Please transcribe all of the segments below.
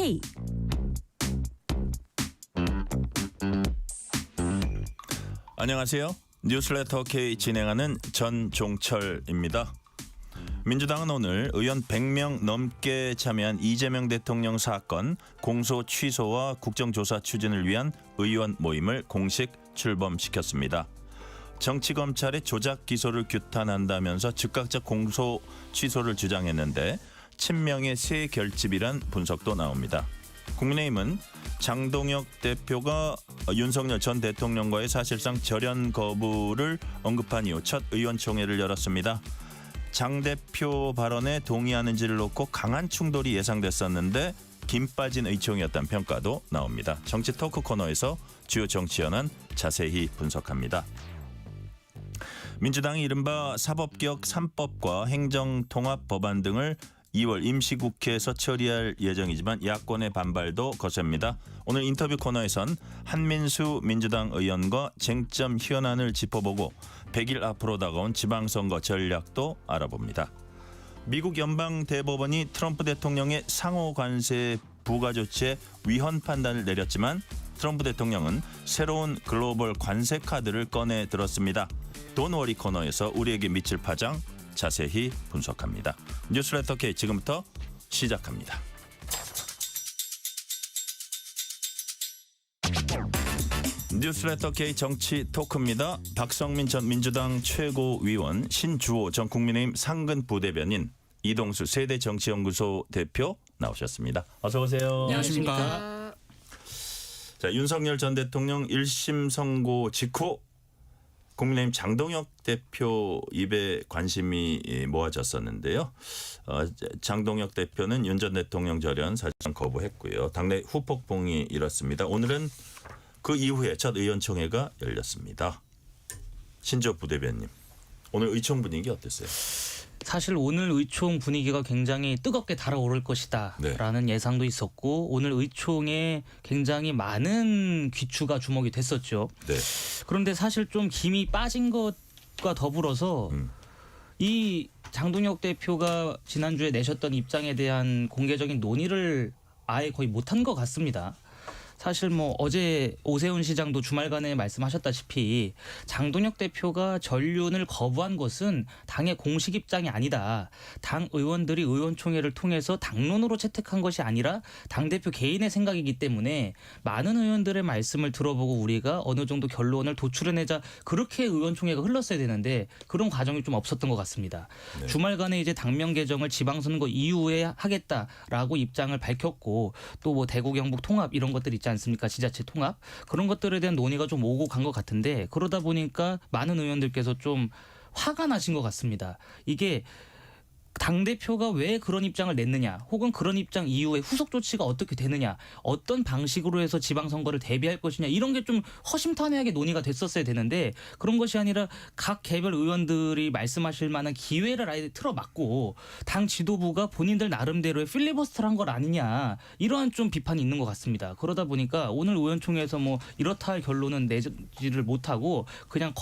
K. 안녕하세요. 뉴스레터 K 진행하는 전종철입니다. 민주당은 오늘 의원 100명 넘게 참여한 이재명 대통령 사건 공소 취소와 국정조사 추진을 위한 의원 모임을 공식 출범시켰습니다. 정치검찰의 조작 기소를 규탄한다면서 즉각적 공소 취소를 주장했는데 친명의 새 결집이란 분석도 나옵니다. 국민의힘은 장동혁 대표가 윤석열 전 대통령과의 사실상 절연 거부를 언급한 이후 첫 의원총회를 열었습니다. 장 대표 발언에 동의하는지를 놓고 강한 충돌이 예상됐었는데 김 빠진 의총이었다는 평가도 나옵니다. 정치 토크 코너에서 주요 정치 현안 자세히 분석합니다. 민주당이 이른바 사법개혁 3법과 행정통합 법안 등을 2월 임시국회에서 처리할 예정이지만 야권의 반발도 거셉니다. 오늘 인터뷰 코너에선 한민수 민주당 의원과 쟁점 현안을 짚어보고 100일 앞으로 다가온 지방선거 전략도 알아봅니다. 미국 연방대법원이 트럼프 대통령의 상호 관세 부과 조치에 위헌 판단을 내렸지만 트럼프 대통령은 새로운 글로벌 관세 카드를 꺼내 들었습니다. 돈워리 코너에서 우리에게 미칠 파장 자세히 분석합니다. 뉴스레터 K 지금부터 시작합니다. 뉴스레터 K 정치 토크입니다. 박성민 전 민주당 최고위원, 신주호 전 국민의힘 상근 부대변인, 이동수 세대정치연구소 대표 나오셨습니다. 어서 오세요. 안녕하십니까. 자, 윤석열 전 대통령 1심 선고 직후 국민의힘 장동혁 대표 입에 관심이 모아졌었는데요. 장동혁 대표는 윤 전 대통령 절연 사실상 거부했고요. 당내 후폭풍이 일었습니다. 오늘은 그 이후에 첫 의원총회가 열렸습니다. 신주호 부대변인, 오늘 의총 분위기 어땠어요? 사실 오늘 의총 분위기가 굉장히 뜨겁게 달아오를 것이다 라는 예상도 있었고 오늘 의총에 굉장히 많은 귀추가 주목이 됐었죠. 네. 그런데 사실 좀 김이 빠진 것과 더불어서 이 장동혁 대표가 지난주에 내셨던 입장에 대한 공개적인 논의를 아예 거의 못한 것 같습니다. 사실 어제 오세훈 시장도 주말간에 말씀하셨다시피 장동혁 대표가 전륜을 거부한 것은 당의 공식 입장이 아니다. 당 의원들이 의원총회를 통해서 당론으로 채택한 것이 아니라 당대표 개인의 생각이기 때문에 많은 의원들의 말씀을 들어보고 우리가 어느 정도 결론을 도출해내자, 그렇게 의원총회가 흘렀어야 되는데 그런 과정이 좀 없었던 것 같습니다. 네. 주말간에 이제 당명 개정을 지방선거 이후에 하겠다라고 입장을 밝혔고 또 대구 경북 통합 이런 것들이 있지 않습니까? 지자체 통합, 그런 것들에 대한 논의가 좀 오고 간 것 같은데 그러다 보니까 많은 의원들께서 좀 화가 나신 것 같습니다. 이게 당대표가 왜 그런 입장을 냈느냐, 혹은 그런 입장 이후에 후속 조치가 어떻게 되느냐, 어떤 방식으로 해서 지방선거를 대비할 것이냐, 이런 게 좀 허심탄회하게 논의가 됐었어야 되는데 그런 것이 아니라 각 개별 의원들이 말씀하실 만한 기회를 아예 틀어막고 당 지도부가 본인들 나름대로의 필리버스터를 한 것 아니냐, 이러한 좀 비판이 있는 것 같습니다. 그러다 보니까 오늘 의원총회에서 이렇다 할 결론은 내지를 못하고 그냥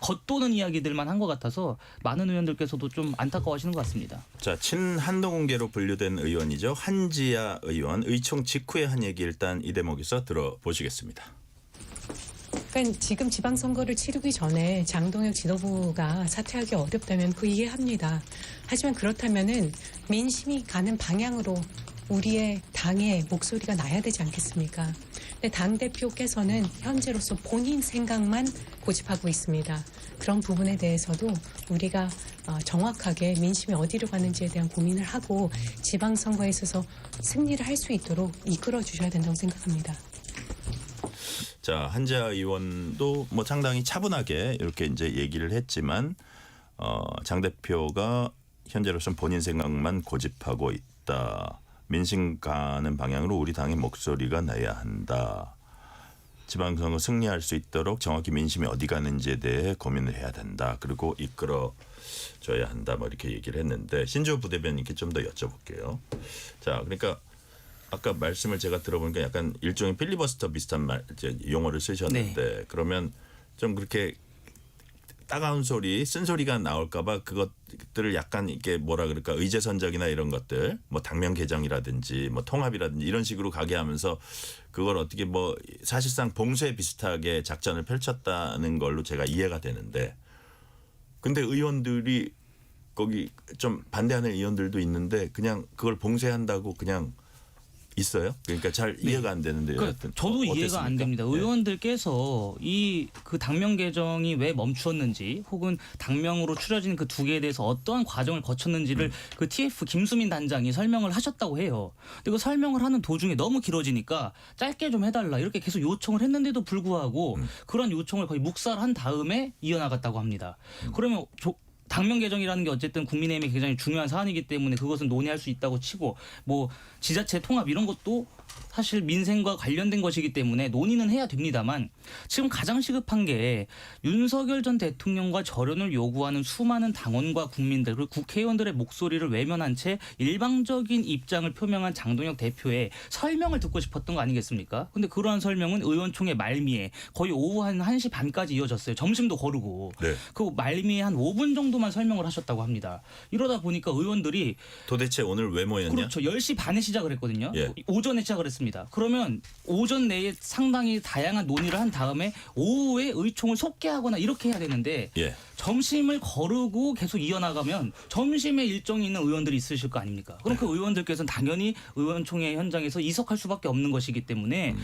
겉도는 이야기들만 한 것 같아서 많은 의원들께서도 좀 안타까워하시는 것 같습니다. 자, 친한동훈계로 분류된 의원이죠. 한지아 의원, 의총 직후에 한 얘기 일단 이 대목에서 들어보시겠습니다. 그러니까 지금 지방선거를 치르기 전에 장동혁 지도부가 사퇴하기 어렵다면 그 이해합니다. 하지만 그렇다면은 민심이 가는 방향으로 우리의 당의 목소리가 나야 되지 않겠습니까? 근데 당대표께서는 현재로서 본인 생각만 고집하고 있습니다. 그런 부분에 대해서도 우리가 정확하게 민심이 어디로 가는지에 대한 고민을 하고 지방선거에 있어서 승리를 할 수 있도록 이끌어 주셔야 된다고 생각합니다. 자, 한지아 의원도 상당히 차분하게 이렇게 이제 얘기를 했지만 장 대표가 현재로서는 본인 생각만 고집하고 있다. 민심 가는 방향으로 우리 당의 목소리가 나야 한다. 지방선거 승리할 수 있도록 정확히 민심이 어디 가는지에 대해 고민을 해야 된다. 그리고 이끌어줘야 한다. 이렇게 얘기를 했는데 신주호 부대변인께 좀 더 여쭤볼게요. 자, 그러니까 아까 말씀을 제가 들어보니까 약간 일종의 필리버스터 비슷한 용어를 쓰셨는데 네. 그러면 좀 그렇게 따가운 소리, 쓴소리가 나올까봐 그것들을 약간 이렇게 뭐라 그럴까 의제선적이나 이런 것들, 뭐 당면 개정이라든지 뭐 통합이라든지 이런 식으로 가게 하면서 그걸 어떻게 뭐 사실상 봉쇄 비슷하게 작전을 펼쳤다는 걸로 제가 이해가 되는데, 근데 의원들이 거기 좀 반대하는 의원들도 있는데 그냥 그걸 봉쇄한다고 그냥 있어요? 그러니까 잘 이해가 안 되는데. 그러니까 저도 이해가 안 됩니다. 의원들께서 이 그 당명 개정이 왜 멈추었는지 혹은 당명으로 추려진 그 두 개에 대해서 어떠한 과정을 거쳤는지를 그 TF 김수민 단장이 설명을 하셨다고 해요. 근데 그 설명을 하는 도중에 너무 길어지니까 짧게 좀 해달라 이렇게 계속 요청을 했는데도 불구하고 그런 요청을 거의 묵살한 다음에 이어나갔다고 합니다. 그러면 당명 개정이라는 게 어쨌든 국민의힘에 굉장히 중요한 사안이기 때문에 그것은 논의할 수 있다고 치고 뭐 지자체 통합 이런 것도 사실 민생과 관련된 것이기 때문에 논의는 해야 됩니다만 지금 가장 시급한 게 윤석열 전 대통령과 절연을 요구하는 수많은 당원과 국민들 그리고 국회의원들의 목소리를 외면한 채 일방적인 입장을 표명한 장동혁 대표의 설명을 듣고 싶었던 거 아니겠습니까? 근데 그러한 설명은 의원총회 말미에 거의 오후 한 1시 반까지 이어졌어요. 점심도 거르고. 네. 그 말미에 한 5분 정도만 설명을 하셨다고 합니다. 이러다 보니까 의원들이 도대체 오늘 왜 모였냐? 그렇죠. 10시 반에 시작을 했거든요. 예. 오전에 시작을 했습니다. 그러면 오전 내에 상당히 다양한 논의를 한 다음에 오후에 의총을 속개하거나 이렇게 해야 되는데 예. 점심을 거르고 계속 이어나가면 점심에 일정이 있는 의원들이 있으실 거 아닙니까? 그럼 그 의원들께서는 당연히 의원총회 현장에서 이석할 수밖에 없는 것이기 때문에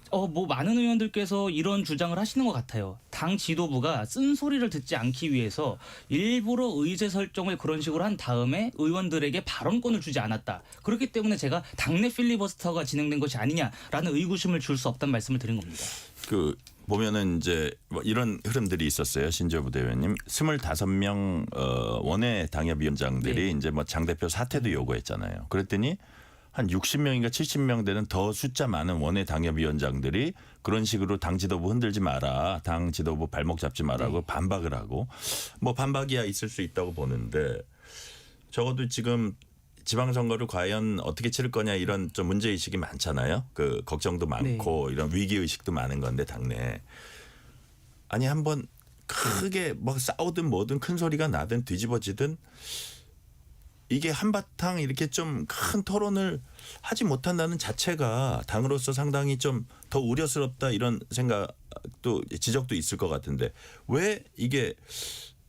뭐 많은 의원들께서 이런 주장을 하시는 것 같아요. 당 지도부가 쓴소리를 듣지 않기 위해서 일부러 의제 설정을 그런 식으로 한 다음에 의원들에게 발언권을 주지 않았다. 그렇기 때문에 제가 당내 필리버스터가 진행된 것이 아니냐라는 의구심을 줄 수 없다는 말씀을 드린 겁니다. 그 보면은 이제 뭐 이런 흐름들이 있었어요. 신재호 부대변인 25명 원외 당협위원장들이 네. 이제 뭐 장 대표 사퇴도 요구했잖아요. 그랬더니 한 60명인가 70명 되는 더 숫자 많은 원외 당협위원장들이 그런 식으로 당 지도부 흔들지 마라, 당 지도부 발목 잡지 마라고 반박을 하고, 뭐 반박이야 있을 수 있다고 보는데, 적어도 지금 지방선거를 과연 어떻게 치를 거냐 이런 좀 문제의식이 많잖아요. 그 걱정도 많고 이런 위기의식도 많은 건데 당내. 아니 한번 크게 뭐 싸우든 뭐든 큰 소리가 나든 뒤집어지든 이게 한바탕 이렇게 좀 큰 토론을 하지 못한다는 자체가 당으로서 상당히 좀 더 우려스럽다 이런 생각도 지적도 있을 것 같은데 왜 이게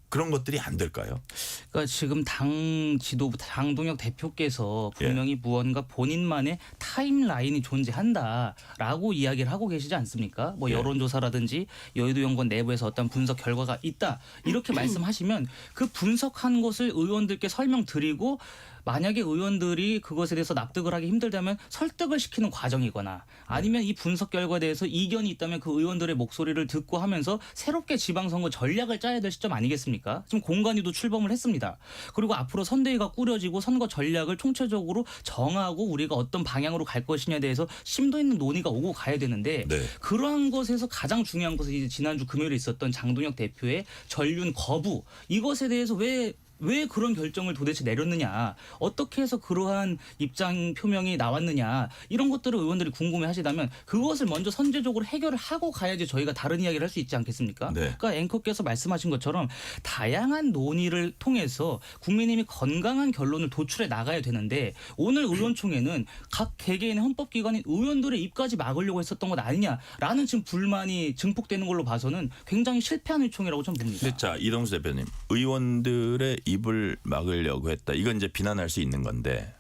그런 것들이 안 될까요? 그러니까 지금 당 지도부 장동혁 대표께서 분명히 무언가 본인만의 타임라인이 존재한다라고 이야기를 하고 계시지 않습니까? 뭐 여론조사라든지 여의도 연구원 내부에서 어떤 분석 결과가 있다 이렇게 말씀하시면 그 분석한 것을 의원들께 설명드리고 만약에 의원들이 그것에 대해서 납득을 하기 힘들다면 설득을 시키는 과정이거나 아니면 이 분석 결과에 대해서 이견이 있다면 그 의원들의 목소리를 듣고 하면서 새롭게 지방선거 전략을 짜야 될 시점 아니겠습니까? 지금 공관위도 출범을 했습니다. 그리고 앞으로 선대위가 꾸려지고 선거 전략을 총체적으로 정하고 우리가 어떤 방향으로 갈 것이냐에 대해서 심도 있는 논의가 오고 가야 되는데 그러한 것에서 가장 중요한 것은 이제 지난주 금요일에 있었던 장동혁 대표의 전륜 거부 이것에 대해서 왜 그런 결정을 도대체 내렸느냐 어떻게 해서 그러한 입장 표명이 나왔느냐 이런 것들을 의원들이 궁금해하시다면 그것을 먼저 선제적으로 해결을 하고 가야지 저희가 다른 이야기를 할 수 있지 않겠습니까? 그러니까 앵커께서 말씀하신 것처럼 다양한 논의를 통해서 국민의힘이 건강한 결론을 도출해 나가야 되는데 오늘 의원총회는 각 개개인의 헌법기관인 의원들의 입까지 막으려고 했었던 것 아니냐라는 지금 불만이 증폭되는 걸로 봐서는 굉장히 실패한 의총이라고 저는 봅니다. 자, 이동수 대표님, 의원들의 입을 막으려고 했다. 이건 이제 비난할 수 있는 건데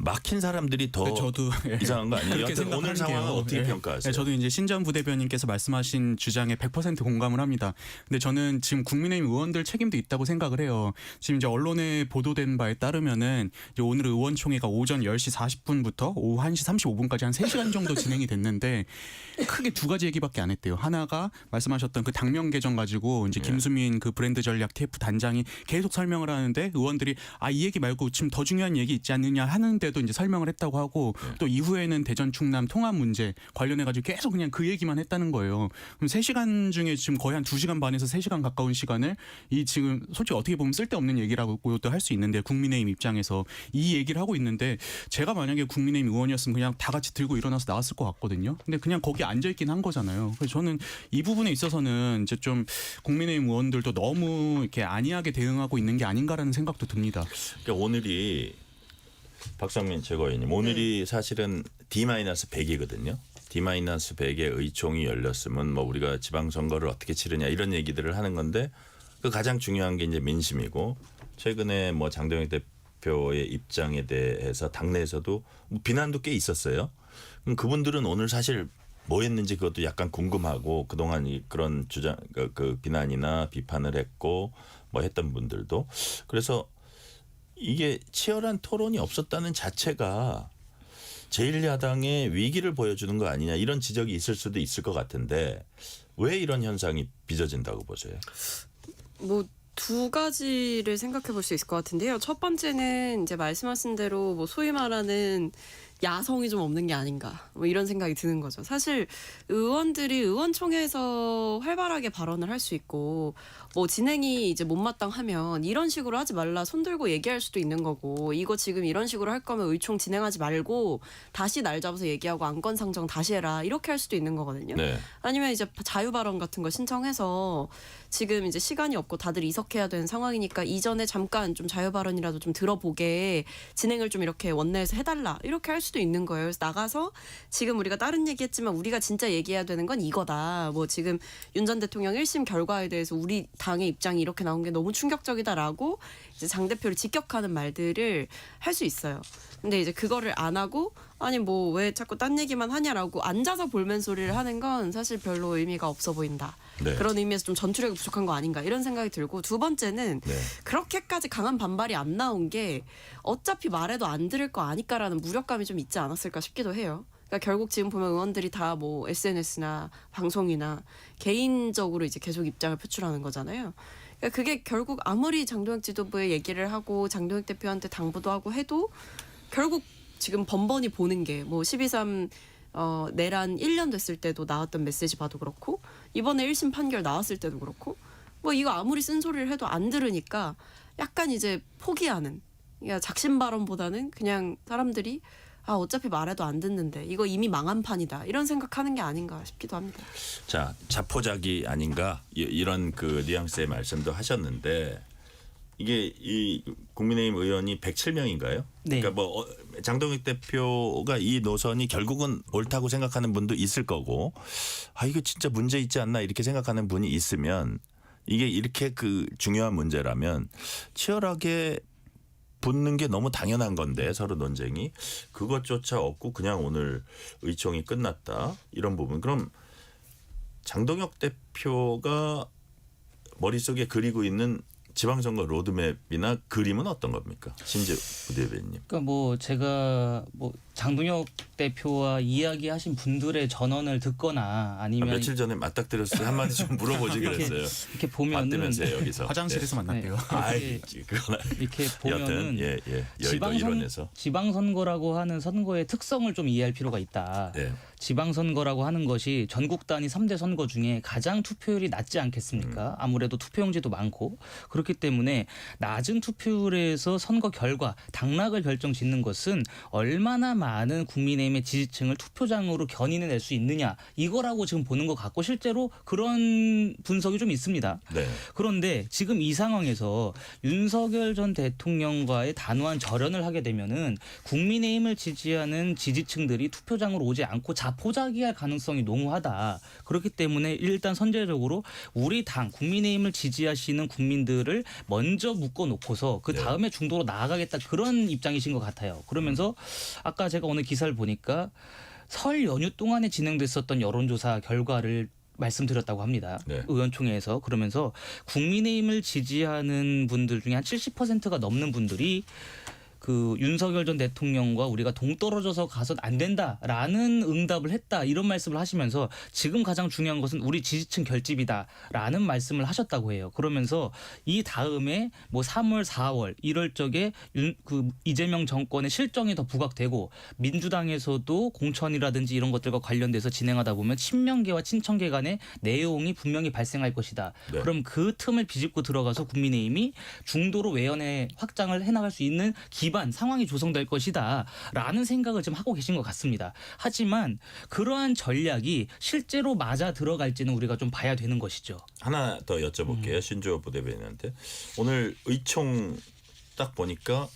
막힌 사람들이 더 저도 이상한 거 아니에요? 그렇게 여튼 오늘 생각하는 상황은 게요. 어떻게 평가하세요? 저도 이제 신전 부대변인께서 말씀하신 주장에 100% 공감을 합니다. 근데 저는 지금 국민의힘 의원들 책임도 있다고 생각을 해요. 지금 이제 언론에 보도된 바에 따르면은 이제 오늘 의원총회가 오전 10시 40분부터 오후 1시 35분까지 한 3시간 정도 진행이 됐는데 크게 두 가지 얘기밖에 안 했대요. 하나가 말씀하셨던 그 당명 개정 가지고 이제 김수민 그 브랜드 전략 TF 단장이 계속 설명을 하는데 의원들이 이 얘기 말고 지금 더 중요한 얘기 있지 않느냐 하는데 때도 이제 설명을 했다고 하고 또 이후에는 대전 충남 통합 문제 관련해 가지고 계속 그냥 그 얘기만 했다는 거예요. 그럼 3시간 중에 지금 거의 한 2시간 반에서 3시간 가까운 시간을 이 지금 솔직히 어떻게 보면 쓸데없는 얘기라고도 할 수 있는데 국민의힘 입장에서 이 얘기를 하고 있는데 제가 만약에 국민의힘 의원이었으면 그냥 다 같이 들고 일어나서 나왔을 것 같거든요. 근데 그냥 거기 앉아 있긴 한 거잖아요. 그래서 저는 이 부분에 있어서는 이제 좀 국민의힘 의원들도 너무 이렇게 안이하게 대응하고 있는 게 아닌가라는 생각도 듭니다. 그러니까 오늘이 박상민 최고위원님 오늘이 사실은 D-100이거든요. D-100의 의총이 열렸으면 뭐 우리가 지방선거를 어떻게 치르냐 이런 얘기들을 하는 건데 그 가장 중요한 게 이제 민심이고 최근에 뭐 장동혁 대표의 입장에 대해서 당내에서도 뭐 비난도 꽤 있었어요. 그럼 그분들은 오늘 사실 뭐 했는지 그것도 약간 궁금하고 그동안 그런 주장 그 비난이나 비판을 했고 뭐 했던 분들도 그래서 이게 치열한 토론이 없었다는 자체가 제1야당의 위기를 보여주는 거 아니냐 이런 지적이 있을 수도 있을 것 같은데 왜 이런 현상이 빚어진다고 보세요? 뭐 두 가지를 생각해 볼 수 있을 것 같은데요. 첫 번째는 이제 말씀하신 대로 뭐 소위 말하는 야성이 좀 없는 게 아닌가 뭐 이런 생각이 드는 거죠. 사실 의원들이 의원총회에서 활발하게 발언을 할 수 있고 뭐 진행이 이제 못마땅하면 이런 식으로 하지 말라 손 들고 얘기할 수도 있는 거고 이거 지금 이런 식으로 할 거면 의총 진행하지 말고 다시 날 잡아서 얘기하고 안건 상정 다시 해라 이렇게 할 수도 있는 거거든요. 네. 아니면 이제 자유 발언 같은 거 신청해서 지금 이제 시간이 없고 다들 이석해야 되는 상황이니까 이전에 잠깐 좀 자유 발언이라도 좀 들어보게 진행을 좀 이렇게 원내에서 해달라 이렇게 할 수도 있는 거예요. 그래서 나가서 지금 우리가 다른 얘기했지만 우리가 진짜 얘기해야 되는 건 이거다. 뭐 지금 윤 전 대통령 1심 결과에 대해서 우리 당의 입장이 이렇게 나온 게 너무 충격적이다라고 이제 장 대표를 직격하는 말들을 할 수 있어요. 근데 이제 그거를 안 하고 아니 뭐 왜 자꾸 딴 얘기만 하냐라고 앉아서 볼멘 소리를 하는 건 사실 별로 의미가 없어 보인다. 네. 그런 의미에서 좀 전투력이 부족한 거 아닌가 이런 생각이 들고 두 번째는 네. 그렇게까지 강한 반발이 안 나온 게 어차피 말해도 안 들을 거 아니까라는 무력감이 좀 있지 않았을까 싶기도 해요. 그러니까 결국 지금 보면 의원들이 다 뭐 SNS나 방송이나 개인적으로 이제 계속 입장을 표출하는 거잖아요. 그러니까 그게 결국 아무리 장동혁 지도부에 얘기를 하고 장동혁 대표한테 당부도 하고 해도 결국 지금 번번이 보는 게 뭐 12.3 내란 1년 됐을 때도 나왔던 메시지 봐도 그렇고 이번에 1심 판결 나왔을 때도 그렇고 뭐 이거 아무리 쓴소리를 해도 안 들으니까 약간 이제 포기하는 그러니까 작심 발언보다는 그냥 사람들이 아 어차피 말해도 안 듣는데 이거 이미 망한 판이다 이런 생각하는 게 아닌가 싶기도 합니다. 자 자포자기 아닌가 이런 그 뉘앙스의 말씀도 하셨는데 이게 이 국민의힘 의원이 107명인가요? 네. 그러니까 뭐 장동혁 대표가 이 노선이 결국은 옳다고 생각하는 분도 있을 거고 아 이거 진짜 문제 있지 않나 이렇게 생각하는 분이 있으면 이게 이렇게 그 중요한 문제라면 치열하게 붙는 게 너무 당연한 건데 서로 논쟁이 그것조차 없고 그냥 오늘 의총이 끝났다 이런 부분 그럼 장동혁 대표가 머릿속에 그리고 있는 지방선거 로드맵이나 그림은 어떤 겁니까? 신재 부대변인님. 그러니까 뭐 제가 뭐 장동혁 대표와 이야기하신 분들의 전언을 듣거나 아니면 며칠 전에 맞닥뜨렸어요. 한마디 좀 물어보지 그랬어요. 이렇게 보면은 맞대면서요 여기서. 화장실에서 만났대요. 아이 그건 이렇게 여튼 보면은 여의도 일원에서. 지방선거라고 하는 선거의 특성을 좀 이해할 필요가 있다. 네. 지방선거라고 하는 것이 전국 단위 3대 선거 중에 가장 투표율이 낮지 않겠습니까? 아무래도 투표용지도 많고 그렇기 때문에 낮은 투표율에서 선거 결과 당락을 결정짓는 것은 얼마나 많은 국민의힘의 지지층을 투표장으로 견인해낼 수 있느냐 이거라고 지금 보는 것 같고 실제로 그런 분석이 좀 있습니다. 네. 그런데 지금 이 상황에서 윤석열 전 대통령과의 단호한 절연을 하게 되면은 국민의힘을 지지하는 지지층들이 투표장으로 오지 않고 자포자기할 가능성이 농후하다. 그렇기 때문에 일단 선제적으로 우리 당 국민의힘을 지지하시는 국민들을 먼저 묶어놓고서 그 다음에 중도로 나아가겠다 그런 입장이신 것 같아요. 그러면서 아까 제가 오늘 기사를 보니까 설 연휴 동안에 진행됐었던 여론조사 결과를 말씀드렸다고 합니다. 네. 의원총회에서 그러면서 국민의힘을 지지하는 분들 중에 한 70%가 넘는 분들이 그 그 윤석열 전 대통령과 우리가 동떨어져서 가서는 안 된다라는 응답을 했다 이런 말씀을 하시면서 지금 가장 중요한 것은 우리 지지층 결집이다라는 말씀을 하셨다고 해요. 그러면서 이 다음에 뭐 3월, 4월 이럴 적에 그 이재명 정권의 실정이 더 부각되고 민주당에서도 공천이라든지 이런 것들과 관련돼서 진행하다 보면 친명계와 친청계 간의 내용이 분명히 발생할 것이다. 네. 그럼 그 틈을 비집고 들어가서 국민의힘이 중도로 외연의 확장을 해나갈 수 있는 기반 상황이 조성될 것이다라는 생각을 지금 하고 계신 것 같습니다. 하지만 그러한 전략이 실제로 맞아 들어갈지는 우리가 좀 봐야 되는 것이죠. 하나 더 여쭤볼게요. 신주호 부대변인한테. 오늘 의총 딱 보니까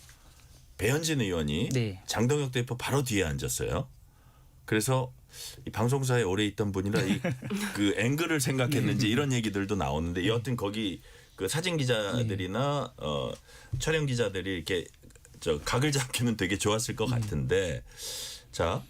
배현진 의원이 네. 장동혁 대표 바로 뒤에 앉았어요. 그래서 이 방송사에 오래 있던 분이라 그 앵글을 생각했는지 이런 얘기들도 나오는데 여하튼 거기 그 사진 기자들이나 촬영 기자들이 이렇게 저 각을 잡기는 되게 좋았을 것 같은데 자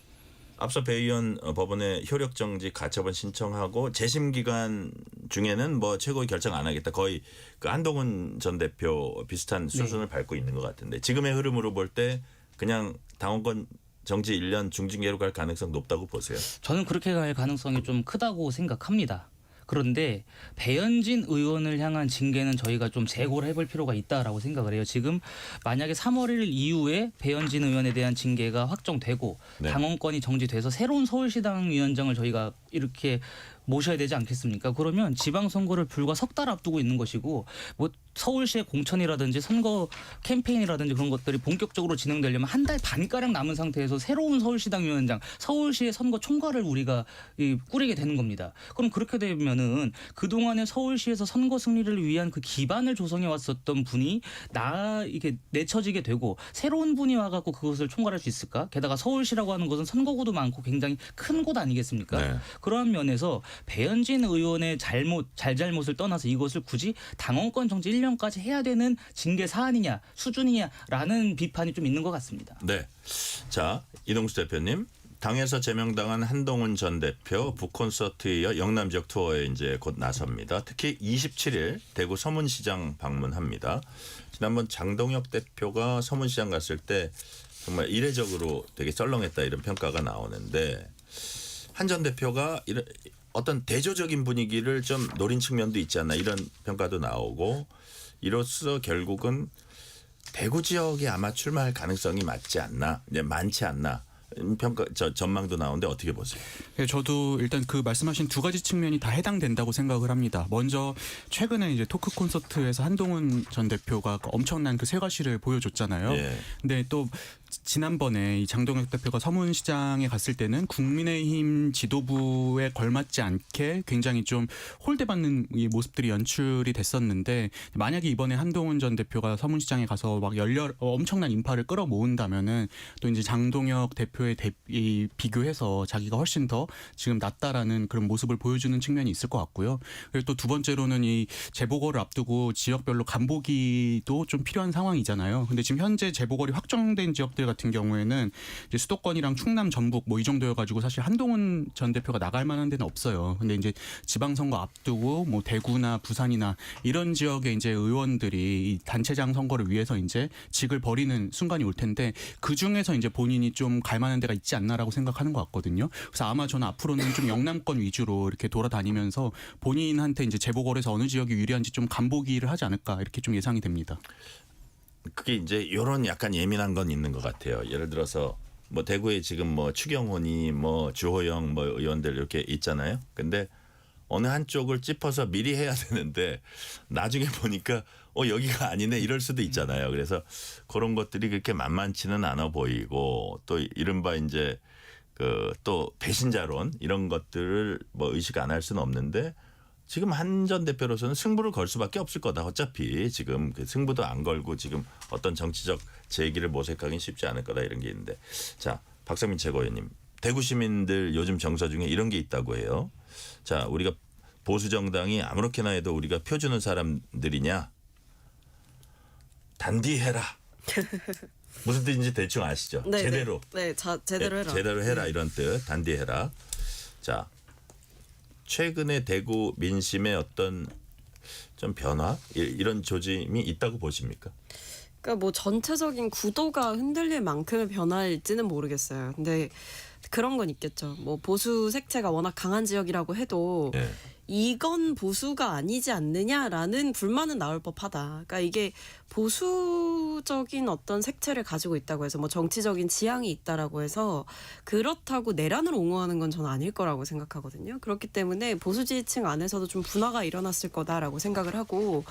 앞서 배 의원 법원에 효력 정지 가처분 신청하고 재심 기간 중에는 뭐 최고위 결정 안 하겠다 거의 그 한동훈 전 대표 비슷한 수순을 밟고 있는 것 같은데 지금의 흐름으로 볼 때 그냥 당원권 정지 1년 중징계로 갈 가능성 높다고 보세요. 저는 그렇게 갈 가능성이 좀 크다고 생각합니다. 그런데 배현진 의원을 향한 징계는 저희가 좀 재고를 해볼 필요가 있다라고 생각을 해요. 지금 만약에 3월 1일 이후에 배현진 의원에 대한 징계가 확정되고 네. 당원권이 정지돼서 새로운 서울시당 위원장을 저희가 이렇게 모셔야 되지 않겠습니까? 그러면 지방선거를 불과 석 달 앞두고 있는 것이고 뭐 서울시의 공천이라든지 선거 캠페인이라든지 그런 것들이 본격적으로 진행되려면 한 달 반가량 남은 상태에서 새로운 서울시당 위원장, 서울시의 선거 총괄을 우리가 꾸리게 되는 겁니다. 그럼 그렇게 되면은 그동안에 서울시에서 선거 승리를 위한 그 기반을 조성해 왔었던 분이 이게 내쳐지게 되고 새로운 분이 와갖고 그것을 총괄할 수 있을까? 게다가 서울시라고 하는 것은 선거구도 많고 굉장히 큰 곳 아니겠습니까? 네. 그러한 면에서 배현진 의원의 잘잘못을 떠나서 이것을 굳이 당원권 정지 1년까지 해야 되는 징계 사안이냐 수준이냐라는 비판이 좀 있는 것 같습니다. 네. 자 이동수 대표님 당에서 제명당한 한동훈 전 대표 북콘서트에 이어 영남 지역 투어에 이제 곧 나섭니다. 특히 27일 대구 서문시장 방문합니다. 지난번 장동혁 대표가 서문시장 갔을 때 정말 이례적으로 되게 썰렁했다 이런 평가가 나오는데 한 전 대표가 어떤 대조적인 분위기를 좀 노린 측면도 있지 않나 이런 평가도 나오고 이로써 결국은 대구 지역에 아마 출마할 가능성이 많지 않나 평가 전망도 나오는데 어떻게 보세요? 네, 저도 일단 그 말씀하신 두 가지 측면이 다 해당된다고 생각을 합니다. 먼저 최근에 이제 토크 콘서트에서 한동훈 전 대표가 엄청난 그 쇠과시를 보여줬잖아요. 예. 근데 또 지난번에 이 장동혁 대표가 서문시장에 갔을 때는 국민의힘 지도부에 걸맞지 않게 굉장히 좀 홀대받는 이 모습들이 연출이 됐었는데 만약에 이번에 한동훈 전 대표가 서문시장에 가서 막 엄청난 인파를 끌어모은다면은 또 이제 장동혁 대표의 비교해서 자기가 훨씬 더 지금 낫다라는 그런 모습을 보여주는 측면이 있을 것 같고요. 그리고 또 두 번째로는 이 재보궐을 앞두고 지역별로 간보기도 좀 필요한 상황이잖아요. 근데 지금 현재 재보궐이 확정된 지역들 같은 경우에는 이제 수도권이랑 충남, 전북 뭐 이 정도여가지고 사실 한동훈 전 대표가 나갈 만한 데는 없어요. 근데 이제 지방선거 앞두고 뭐 대구나 부산이나 이런 지역의 이제 의원들이 이 단체장 선거를 위해서 이제 직을 버리는 순간이 올 텐데 그 중에서 이제 본인이 좀 갈 만한 데가 있지 않나라고 생각하는 것 같거든요. 그래서 아마 저는 앞으로는 좀 영남권 위주로 이렇게 돌아다니면서 본인한테 이제 재보궐에서 어느 지역이 유리한지 좀 간보기를 하지 않을까 이렇게 좀 예상이 됩니다. 그게 이제 이런 약간 예민한 건 있는 것 같아요. 예를 들어서 뭐 대구에 지금 뭐 추경호니 뭐 주호영 뭐 의원들 이렇게 있잖아요. 근데 어느 한쪽을 짚어서 미리 해야 되는데 나중에 보니까 여기가 아니네 이럴 수도 있잖아요. 그래서 그런 것들이 그렇게 만만치는 않아 보이고 또 이른바 이제 그 또 배신자론 이런 것들을 뭐 의식 안 할 수는 없는데 지금 한 전 대표로서는 승부를 걸 수밖에 없을 거다. 어차피 지금 그 승부도 안 걸고 지금 어떤 정치적 재기를 모색하기는 쉽지 않을 거다 이런 게 있는데 자 박성민 최고위원님 대구 시민들 요즘 정서 중에 이런 게 있다고 해요. 자 우리가 보수 정당이 아무렇게나 해도 우리가 표 주는 사람들이냐 단디해라. 무슨 뜻인지 대충 아시죠? 네, 제대로. 네, 제대로 해라. 제대로 해라 이런 뜻. 단디해라. 자, 최근에 대구 민심의 어떤 좀 변화 이런 조짐이 있다고 보십니까? 그러니까 뭐 전체적인 구도가 흔들릴 만큼의 변화일지는 모르겠어요. 근데 그런 건 있겠죠. 뭐 보수 색채가 워낙 강한 지역이라고 해도 예. 이건 보수가 아니지 않느냐라는 불만은 나올 법하다. 그러니까 이게 보수적인 어떤 색채를 가지고 있다고 해서 뭐 정치적인 지향이 있다라고 해서 그렇다고 내란을 옹호하는 건 저는 아닐 거라고 생각하거든요. 그렇기 때문에 보수 지지층 안에서도 좀 분화가 일어났을 거다라고 생각을 하고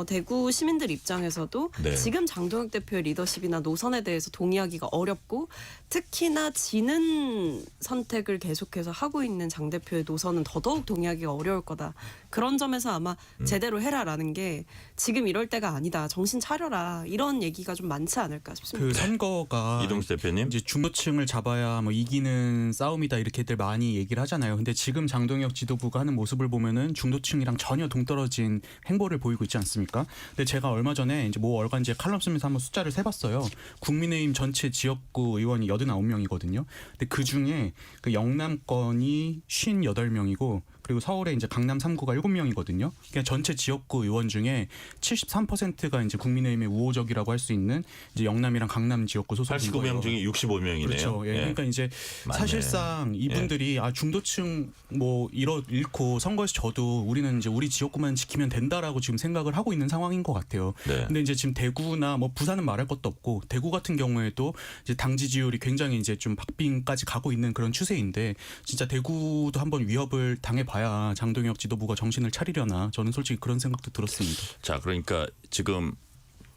대구 시민들 입장에서도 네. 지금 장동혁 대표의 리더십이나 노선에 대해서 동의하기가 어렵고 특히나 지는 선택을 계속해서 하고 있는 장 대표의 노선은 더더욱 동의하기가 어려울 거다. 그런 점에서 아마 제대로 해라라는 게 지금 이럴 때가 아니다. 정신 차려라. 이런 얘기가 좀 많지 않을까 싶습니다. 그 선거가 이동수 대표님. 이제 중도층을 잡아야 뭐 이기는 싸움이다 이렇게들 많이 얘기를 하잖아요. 근데 지금 장동혁 지도부가 하는 모습을 보면은 중도층이랑 전혀 동떨어진 행보를 보이고 있지 않습니까? 근데 제가 얼마 전에 이제 모 월간지에 칼럼 쓰면서 한번 숫자를 세봤어요. 국민의힘 전체 지역구 의원이 89명이거든요. 근데 그 중에 그 영남권이 58명이고 그리고 서울에 이제 강남 3구가 7명이거든요. 그러니까 전체 지역구 의원 중에 73%가 이제 국민의힘의 우호적이라고 할 수 있는 이제 영남이랑 강남 지역구 소속인 거예요. 89명 중에 65명이네요. 그렇죠. 예. 그러니까 이제 맞네. 사실상 이분들이 중도층 뭐 잃고 선거에서 져도 우리는 이제 우리 지역구만 지키면 된다라고 지금 생각을 하고 있는 상황인 것 같아요. 네. 근데 이제 지금 대구나 뭐 부산은 말할 것도 없고 대구 같은 경우에도 이제 당 지지율이 굉장히 이제 좀 박빙까지 가고 있는 그런 추세인데 진짜 대구도 한번 위협을 당해봐야 장동혁 지도부가 정신을 차리려나 저는 솔직히 그런 생각도 들었습니다. 자, 그러니까 지금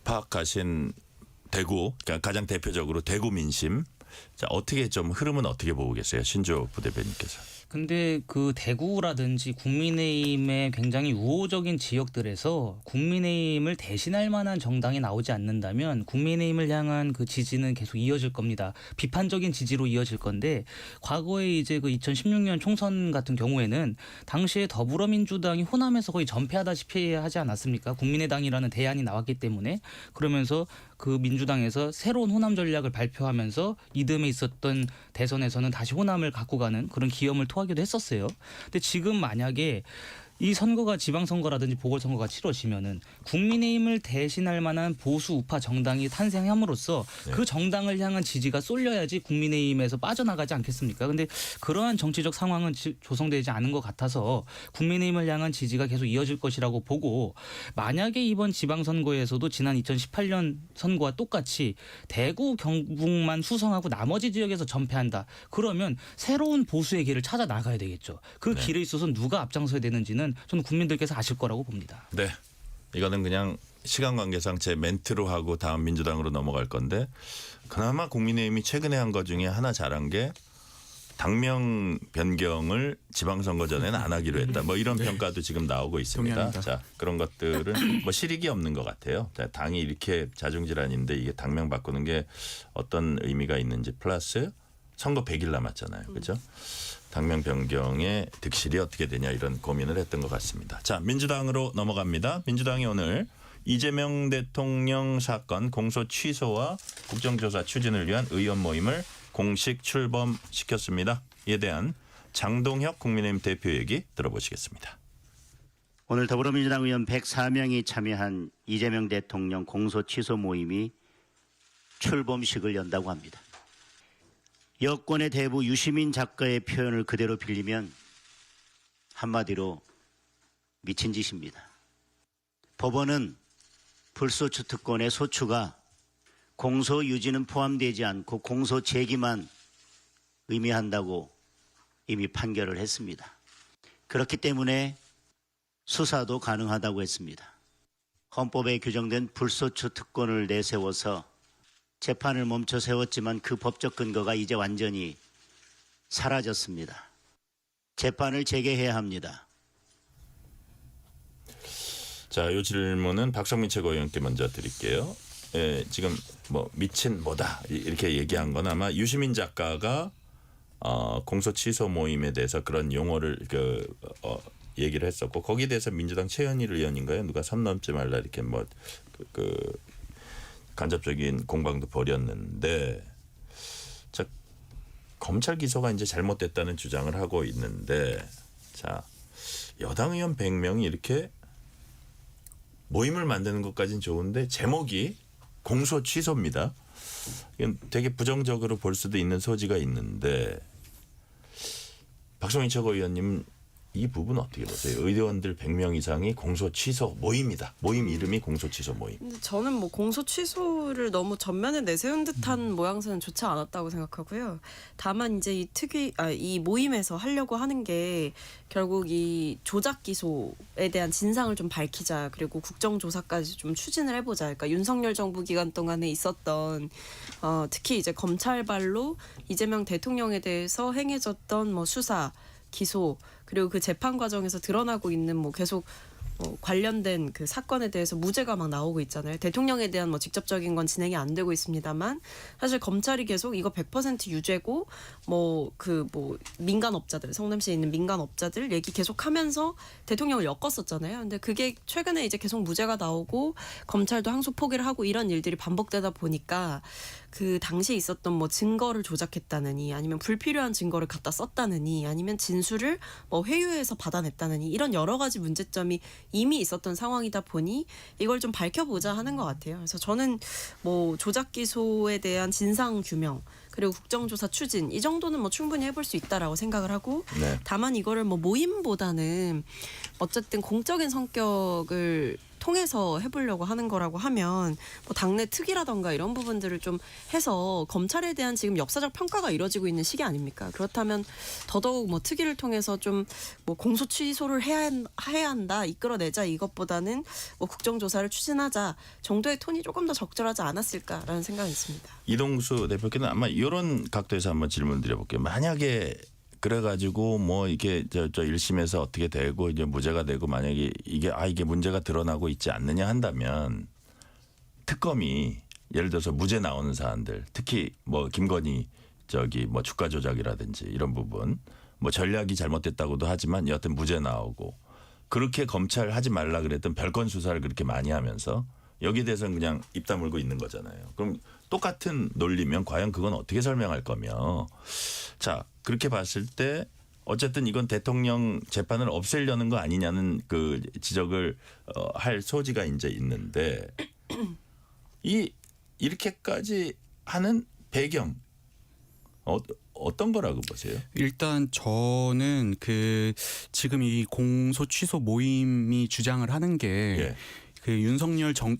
파악하신 대구, 그러니까 가장 대표적으로 대구 민심. 자, 어떻게 좀 흐름은 어떻게 보고 계세요, 신조 부대변인께서? 근데 그 대구라든지 국민의힘의 굉장히 우호적인 지역들에서 국민의힘을 대신할 만한 정당이 나오지 않는다면 국민의힘을 향한 그 지지는 계속 이어질 겁니다. 비판적인 지지로 이어질 건데 과거에 이제 그 2016년 총선 같은 경우에는 당시에 더불어민주당이 호남에서 거의 전패하다시피 하지 않았습니까? 국민의당이라는 대안이 나왔기 때문에 그러면서 그 민주당에서 새로운 호남 전략을 발표하면서 이듬해 있었던 대선에서는 다시 호남을 갖고 가는 그런 기염을 토하기도 했었어요. 근데 지금 만약에 이 선거가 지방선거라든지 보궐선거가 치러지면은 국민의힘을 대신할 만한 보수 우파 정당이 탄생함으로써 그 정당을 향한 지지가 쏠려야지 국민의힘에서 빠져나가지 않겠습니까? 근데 그러한 정치적 상황은 조성되지 않은 것 같아서 국민의힘을 향한 지지가 계속 이어질 것이라고 보고 만약에 이번 지방선거에서도 지난 2018년 선거와 똑같이 대구 경북만 수성하고 나머지 지역에서 전패한다. 그러면 새로운 보수의 길을 찾아 나가야 되겠죠. 그 길에 있어서 누가 앞장서야 되는지는 저는 국민들께서 아실 거라고 봅니다. 네. 이거는 그냥 시간 관계상 제 멘트로 하고 다음 민주당으로 넘어갈 건데 그나마 국민의힘이 최근에 한 것 중에 하나 잘한 게 당명 변경을 지방선거 전에는 안 하기로 했다. 뭐 이런 평가도 지금 나오고 있습니다. 동의합니다. 자, 그런 것들은 뭐 실익이 없는 것 같아요. 자, 당이 이렇게 자중질환인데 이게 당명 바꾸는 게 어떤 의미가 있는지 플러스 선거 100일 남았잖아요. 그렇죠? 당명 변경의 득실이 어떻게 되냐 이런 고민을 했던 것 같습니다. 자, 민주당으로 넘어갑니다. 민주당이 오늘 이재명 대통령 사건 공소 취소와 국정조사 추진을 위한 의원 모임을 공식 출범시켰습니다. 이에 대한 장동혁 국민의힘 대표 얘기 들어보시겠습니다. 오늘 더불어민주당 의원 104명이 참여한 이재명 대통령 공소 취소 모임이 출범식을 연다고 합니다. 여권의 대부 유시민 작가의 표현을 그대로 빌리면 한마디로 미친 짓입니다. 법원은 불소추 특권의 소추가 공소 유지는 포함되지 않고 공소 제기만 의미한다고 이미 판결을 했습니다. 그렇기 때문에 수사도 가능하다고 했습니다. 헌법에 규정된 불소추 특권을 내세워서 재판을 멈춰 세웠지만 그 법적 근거가 이제 완전히 사라졌습니다. 재판을 재개해야 합니다. 자, 이 질문은 박성민 최고위원께 먼저 드릴게요. 예, 지금 뭐 미친 뭐다 이렇게 얘기한 건 아마 유시민 작가가 공소 취소 모임에 대해서 그런 용어를 얘기를 했었고 거기에 대해서 민주당 최현일 의원인가요? 누가 선 넘지 말라 이렇게 뭐 간접적인 공방도 벌였는데 자, 검찰 기소가 이제 잘못됐다는 주장을 하고 있는데 자, 여당 의원 100명이 이렇게 모임을 만드는 것까지는 좋은데 제목이 공소 취소입니다. 이건 되게 부정적으로 볼 수도 있는 소지가 있는데 박성희 최고위원님 이 부분 어떻게 보세요? 의원들 100명 이상이 공소 취소 모임이다. 모임 이름이 공소 취소 모임. 근데 저는 뭐 공소 취소를 너무 전면에 내세운 듯한 모양새는 좋지 않았다고 생각하고요. 다만 이제 이 모임에서 하려고 하는 게 결국 이 조작 기소에 대한 진상을 좀 밝히자, 그리고 국정조사까지 좀 추진을 해보자. 그러니까 윤석열 정부 기간 동안에 있었던 특히 이제 검찰발로 이재명 대통령에 대해서 행해졌던 뭐 수사, 기소, 그리고 그 재판 과정에서 드러나고 있는 뭐 계속 관련된 그 사건에 대해서 무죄가 막 나오고 있잖아요. 대통령에 대한 뭐 직접적인 건 진행이 안 되고 있습니다만 사실 검찰이 계속 이거 100% 유죄고 뭐 민간업자들, 성남시에 있는 민간업자들 얘기 계속하면서 대통령을 엮었었잖아요. 근데 그게 최근에 이제 계속 무죄가 나오고 검찰도 항소 포기를 하고 이런 일들이 반복되다 보니까 그 당시에 있었던 뭐 증거를 조작했다느니, 아니면 불필요한 증거를 갖다 썼다느니, 아니면 진술을 뭐 회유해서 받아냈다느니, 이런 여러 가지 문제점이 이미 있었던 상황이다 보니 이걸 좀 밝혀보자 하는 것 같아요. 그래서 저는 뭐 조작 기소에 대한 진상 규명, 그리고 국정조사 추진, 이 정도는 뭐 충분히 해볼 수 있다라고 생각을 하고, 네. 다만 이거를 뭐 모임보다는 어쨌든 공적인 성격을 통해서 해보려고 하는 거라고 하면 뭐 당내 특위라던가 이런 부분들을 좀 해서 검찰에 대한 지금 역사적 평가가 이루어지고 있는 시기 아닙니까? 그렇다면 더더욱 뭐 특위를 통해서 좀 뭐 공소 취소를 해야 한다, 이끌어내자, 이것보다는 뭐 국정조사를 추진하자 정도의 톤이 조금 더 적절하지 않았을까라는 생각이 있습니다. 이동수 대표께는 아마 이런 각도에서 한번 질문 드려볼게요. 만약에 그래가지고 뭐 이게 저 1심에서 어떻게 되고 이제 무죄가 되고 만약에 이게 문제가 드러나고 있지 않느냐 한다면 특검이 예를 들어서 무죄 나오는 사안들, 특히 뭐 김건희 뭐 주가 조작이라든지 이런 부분, 뭐 전략이 잘못됐다고도 하지만 여하튼 무죄 나오고, 그렇게 검찰 하지 말라 그랬던 별건 수사를 그렇게 많이 하면서 여기에 대해서는 그냥 입 다물고 있는 거잖아요. 그럼 똑같은 논리면 과연 그건 어떻게 설명할 거며, 자 그렇게 봤을 때 어쨌든 이건 대통령 재판을 없애려는 거 아니냐는 그 지적을 할 소지가 이제 있는데, 이렇게까지 하는 배경 어떤 거라고 보세요? 일단 저는 그 지금 이 공소 취소 모임이 주장을 하는 게 예. 그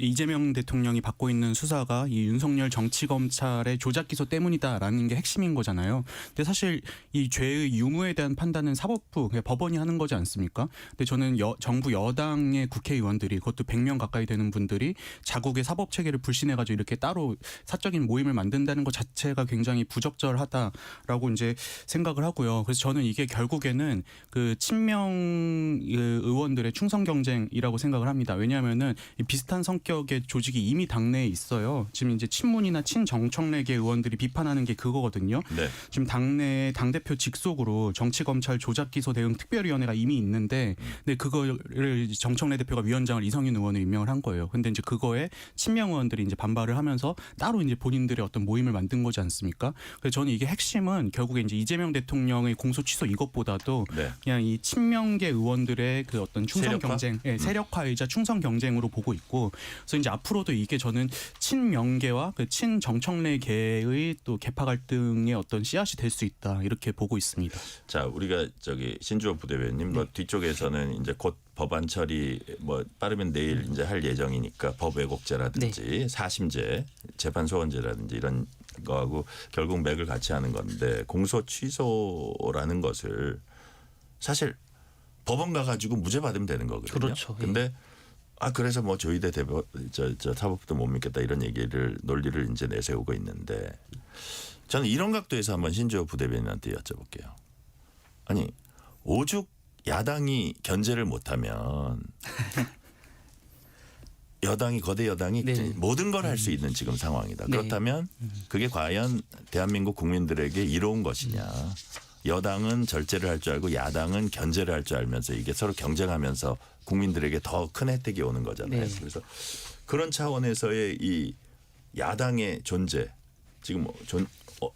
이재명 대통령이 받고 있는 수사가 이 윤석열 정치검찰의 조작 기소 때문이다라는 게 핵심인 거잖아요. 근데 사실 이 죄의 유무에 대한 판단은 사법부, 그냥 법원이 하는 거지 않습니까? 근데 저는 정부 여당의 국회의원들이, 그것도 100명 가까이 되는 분들이 자국의 사법 체계를 불신해가지고 이렇게 따로 사적인 모임을 만든다는 것 자체가 굉장히 부적절하다라고 이제 생각을 하고요. 그래서 저는 이게 결국에는 그 친명 의원들의 충성 경쟁이라고 생각을 합니다. 왜냐하면은 이 비슷한 성격의 조직이 이미 당내에 있어요. 지금 이제 친문이나 친정청래계 의원들이 비판하는 게 그거거든요. 네. 지금 당내 당대표 직속으로 정치검찰 조작기소 대응 특별위원회가 이미 있는데, 근데 그거를 정청래 대표가 위원장을 이성윤 의원을 임명을 한 거예요. 근데 이제 그거에 친명 의원들이 이제 반발을 하면서 따로 이제 본인들의 어떤 모임을 만든 거지 않습니까? 그래서 저는 이게 핵심은 결국에 이제 이재명 대통령의 공소 취소 이것보다도 네. 그냥 이 친명계 의원들의 그 어떤 충성 세력화? 경쟁, 세력화이자 충성 경쟁으로 보고 있고, 그래서 이제 앞으로도 이게 저는 친명계와 그 친정청래계의 또 계파 갈등의 어떤 씨앗이 될 수 있다, 이렇게 보고 있습니다. 자 우리가 신주호 부대변인 뭐 뒤쪽에서는 이제 곧 법안 처리 뭐 빠르면 내일 이제 할 예정이니까 법 왜곡죄라든지 사심죄, 재판 소원죄라든지 이런 거하고 결국 맥을 같이 하는 건데, 공소 취소라는 것을 사실 법원 가가지고 무죄 받으면 되는 거거든요. 그렇죠. 근데 그래서 뭐 조희대 사법부도 못 믿겠다 이런 논리를 이제 내세우고 있는데, 저는 이런 각도에서 한번 신주호 부대변인한테 여쭤볼게요. 아니 오죽 야당이 견제를 못하면 거대 여당이 네. 모든 걸 할 수 있는 지금 상황이다. 네. 그렇다면 그게 과연 대한민국 국민들에게 이로운 것이냐. 여당은 절제를 할 줄 알고 야당은 견제를 할 줄 알면서 이게 서로 경쟁하면서 국민들에게 더 큰 혜택이 오는 거잖아요. 네. 그래서 그런 차원에서의 이 야당의 존재, 지금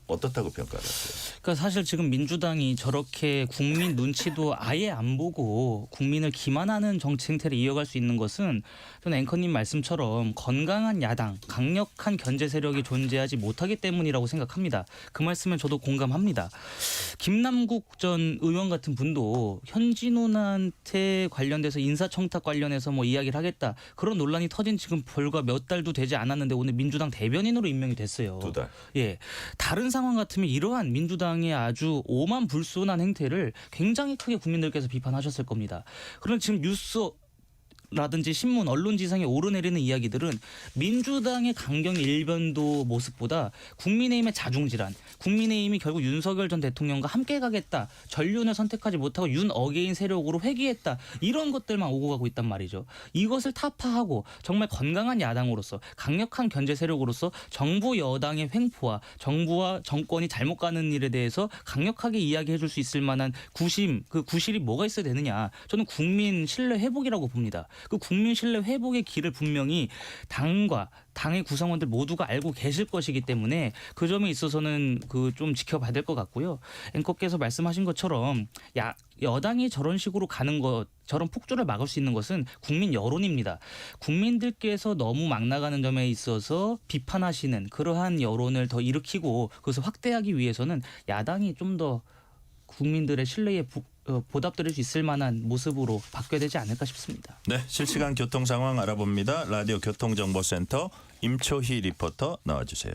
어떻다고 평가하세요? 그러니까 사실 지금 민주당이 저렇게 국민 눈치도 아예 안 보고 국민을 기만하는 정치 행태를 이어갈 수 있는 것은 저는 앵커님 말씀처럼 건강한 야당, 강력한 견제 세력이 존재하지 못하기 때문이라고 생각합니다. 그 말씀은 저도 공감합니다. 김남국 전 의원 같은 분도 현진훈한테 관련돼서 인사청탁 관련해서 뭐 이야기를 하겠다. 그런 논란이 터진 지금 불과 몇 달도 되지 않았는데 오늘 민주당 대변인으로 임명이 됐어요. 2달. 예, 다른 상황 같으면 이러한 민주당의 아주 오만불손한 행태를 굉장히 크게 국민들께서 비판하셨을 겁니다. 그럼 지금 뉴스라든지 신문, 언론 지상에 오르내리는 이야기들은 민주당의 강경 일변도 모습보다 국민의힘의 자중질환, 국민의힘이 결국 윤석열 전 대통령과 함께 가겠다, 전륜을 선택하지 못하고 윤 어게인 세력으로 회귀했다, 이런 것들만 오고 가고 있단 말이죠. 이것을 타파하고 정말 건강한 야당으로서, 강력한 견제 세력으로서 정부 여당의 횡포와 정부와 정권이 잘못 가는 일에 대해서 강력하게 이야기해 줄 수 있을 만한 구심, 그 구실이 뭐가 있어야 되느냐. 저는 국민 신뢰 회복이라고 봅니다. 그 국민 신뢰 회복의 길을 분명히 당의 구성원들 모두가 알고 계실 것이기 때문에 그 점에 있어서는 그 좀 지켜봐야 될 것 같고요. 앵커께서 말씀하신 것처럼 여당이 저런 식으로 가는 것, 저런 폭주를 막을 수 있는 것은 국민 여론입니다. 국민들께서 너무 막 나가는 점에 있어서 비판하시는 그러한 여론을 더 일으키고 그것을 확대하기 위해서는 야당이 좀 더 국민들의 신뢰에 보답드릴 수 있을 만한 모습으로 바뀌어야 되지 않을까 싶습니다. 네, 실시간 교통 상황 알아봅니다. 라디오 교통정보센터 임초희 리포터 나와주세요.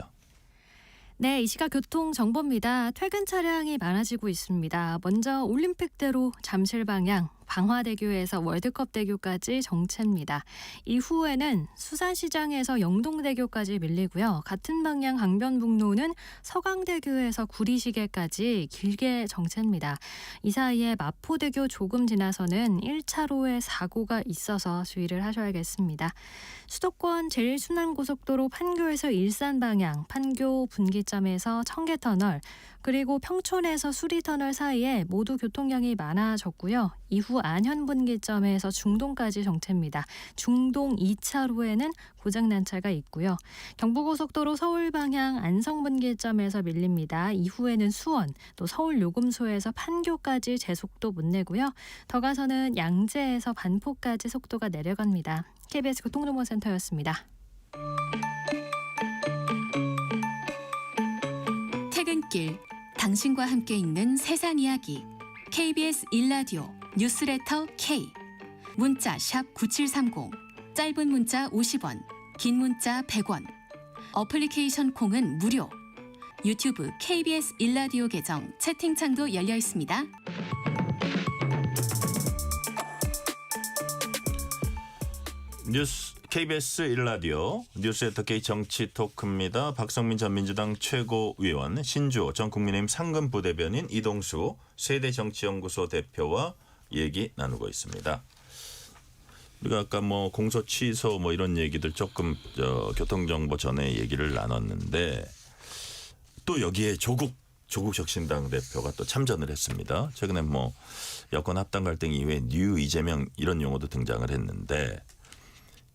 네, 이 시각 교통정보입니다. 퇴근 차량이 많아지고 있습니다. 먼저 올림픽대로 잠실 방향, 방화대교에서 월드컵대교까지 정체입니다. 이후에는 수산시장에서 영동대교까지 밀리고요. 같은 방향 강변북로는 서강대교에서 구리시계까지 길게 정체입니다. 이 사이에 마포대교 조금 지나서는 1차로에 사고가 있어서 주의를 하셔야겠습니다. 수도권 제1순환고속도로 판교에서 일산 방향, 판교 분기점에서 청계터널, 그리고 평촌에서 수리터널 사이에 모두 교통량이 많아졌고요. 이후 안현분기점에서 중동까지 정체입니다. 중동 2차로에는 고장난 차가 있고요. 경부고속도로 서울 방향 안성분기점에서 밀립니다. 이후에는 수원, 또 서울 요금소에서 판교까지 제속도 못 내고요. 더 가서는 양재에서 반포까지 속도가 내려갑니다. KBS 교통정보센터였습니다. 퇴근길, 당신과 함께 읽는 세상 이야기. KBS 1라디오 뉴스레터 K. 문자 샵 9730, 짧은 문자 50원, 긴 문자 100원. 어플리케이션 콩은 무료. 유튜브 KBS 1라디오 계정 채팅창도 열려 있습니다. 뉴스 KBS 1라디오 뉴스레터 K 정치 토크입니다. 박성민 전 민주당 최고위원, 신주호 전 국민의힘 상근부대변인, 이동수 세대정치연구소 대표와 얘기 나누고 있습니다. 우리가 아까 뭐 공소 취소 뭐 이런 얘기들 조금 교통정보 전에 얘기를 나눴는데 또 여기에 조국 혁신당 대표가 또 참전을 했습니다. 최근에 뭐 여권 합당 갈등 이후에 뉴 이재명 이런 용어도 등장을 했는데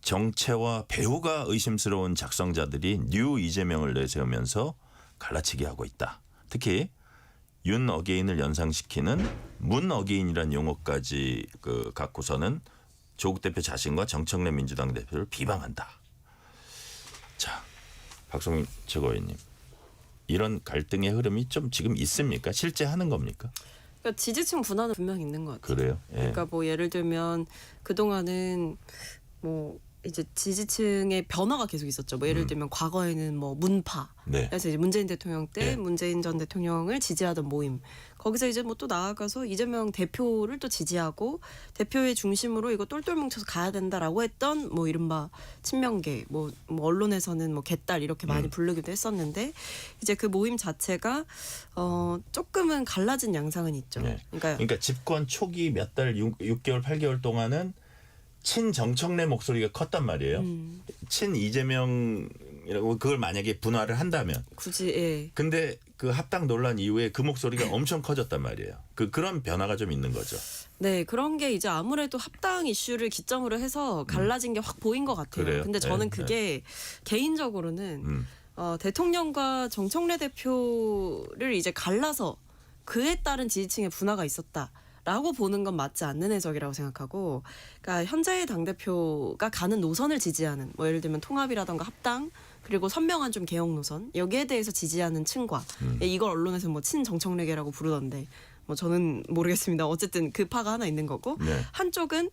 정체와 배후가 의심스러운 작성자들이 뉴 이재명을 내세우면서 갈라치기 하고 있다. 특히 윤 어게인을 연상시키는 문 어게인이라는 용어까지 갖고서는 조국 대표 자신과 정청래 민주당 대표를 비방한다. 자, 박성민 최고위원님, 이런 갈등의 흐름이 좀 지금 있습니까? 실제 하는 겁니까? 그러니까 지지층 분화는 분명 있는 것 같아요. 그래요? 예. 그러니까 뭐 예를 들면 그동안은 뭐 이제 지지층의 변화가 계속 있었죠. 뭐 예를 들면 과거에는 뭐 문파. 네. 그래서 이제 문재인 대통령 때 네. 문재인 전 대통령을 지지하던 모임. 거기서 이제 뭐 또 나아가서 이재명 대표를 또 지지하고 대표의 중심으로 이거 똘똘 뭉쳐서 가야 된다라고 했던 뭐 이른바 친명계, 뭐 언론에서는 뭐 개딸 이렇게 많이 부르기도 했었는데 이제 그 모임 자체가 조금은 갈라진 양상은 있죠. 네. 그러니까 집권 초기 몇 달, 6개월, 8개월 동안은 친정청래 목소리가 컸단 말이에요. 친 이재명이라고 그걸 만약에 분화를 한다면. 굳이 예. 근데 그 합당 논란 이후에 그 목소리가 엄청 커졌단 말이에요. 그런 변화가 좀 있는 거죠. 네, 그런 게 이제 아무래도 합당 이슈를 기점으로 해서 갈라진 게 확 보인 것 같아요. 그래요? 근데 저는 네, 그게 개인적으로는 대통령과 정청래 대표를 이제 갈라서 그에 따른 지지층의 분화가 있었다라고 보는 건 맞지 않는 해석이라고 생각하고, 그러니까 현재의 당대표가 가는 노선을 지지하는, 뭐 예를 들면 통합이라던가 합당, 그리고 선명한 좀 개혁 노선, 여기에 대해서 지지하는 층과 이걸 언론에서 뭐 친정청래계라고 부르던데 뭐 저는 모르겠습니다. 어쨌든 그 파가 하나 있는 거고, 네. 한쪽은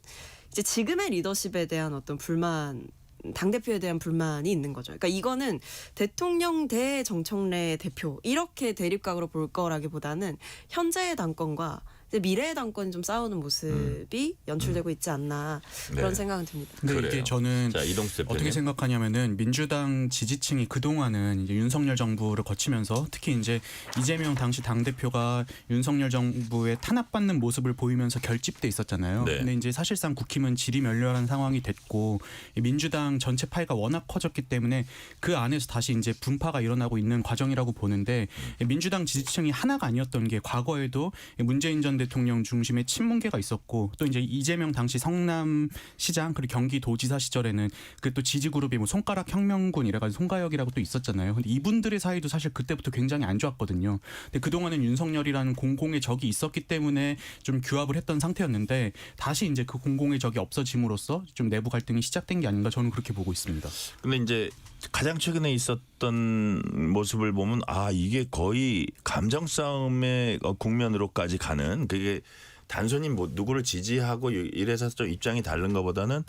이제 지금의 리더십에 대한 어떤 불만, 당대표에 대한 불만이 있는 거죠. 그러니까 이거는 대통령 대 정청래 대표 이렇게 대립각으로 볼 거라기보다는 현재의 당권과 이제 미래의 당권이 좀 싸우는 모습이 연출되고 있지 않나 그런 네. 생각은 듭니다. 근데 그래요. 이게 저는 자, 이동수 대표님. 어떻게 생각하냐면은 민주당 지지층이 그동안은 이제 윤석열 정부를 거치면서 특히 이제 이재명 당시 당대표가 윤석열 정부에 탄압받는 모습을 보이면서 결집돼 있었잖아요. 네. 근데 이제 사실상 국힘은 지리멸렬한 상황이 됐고 민주당 전체 파이가 워낙 커졌기 때문에 그 안에서 다시 이제 분파가 일어나고 있는 과정이라고 보는데 민주당 지지층이 하나가 아니었던 게 과거에도 문재인 전 대통령 중심의 친문계가 있었고 또 이제 이재명 당시 성남시장 그리고 경기도지사 시절에는 그 또 지지 그룹이 뭐 손가락 혁명군 이래가지고 송가혁이라고 또 있었잖아요. 근데 이분들의 사이도 사실 그때부터 굉장히 안 좋았거든요. 근데 그 동안은 윤석열이라는 공공의 적이 있었기 때문에 좀 규합을 했던 상태였는데 다시 이제 그 공공의 적이 없어짐으로써 좀 내부 갈등이 시작된 게 아닌가 저는 그렇게 보고 있습니다. 근데 이제 가장 최근에 있었던 모습을 보면 이게 거의 감정 싸움의 국면으로까지 가는, 그게 단순히 뭐 누구를 지지하고 이래서 좀 입장이 다른 것보다는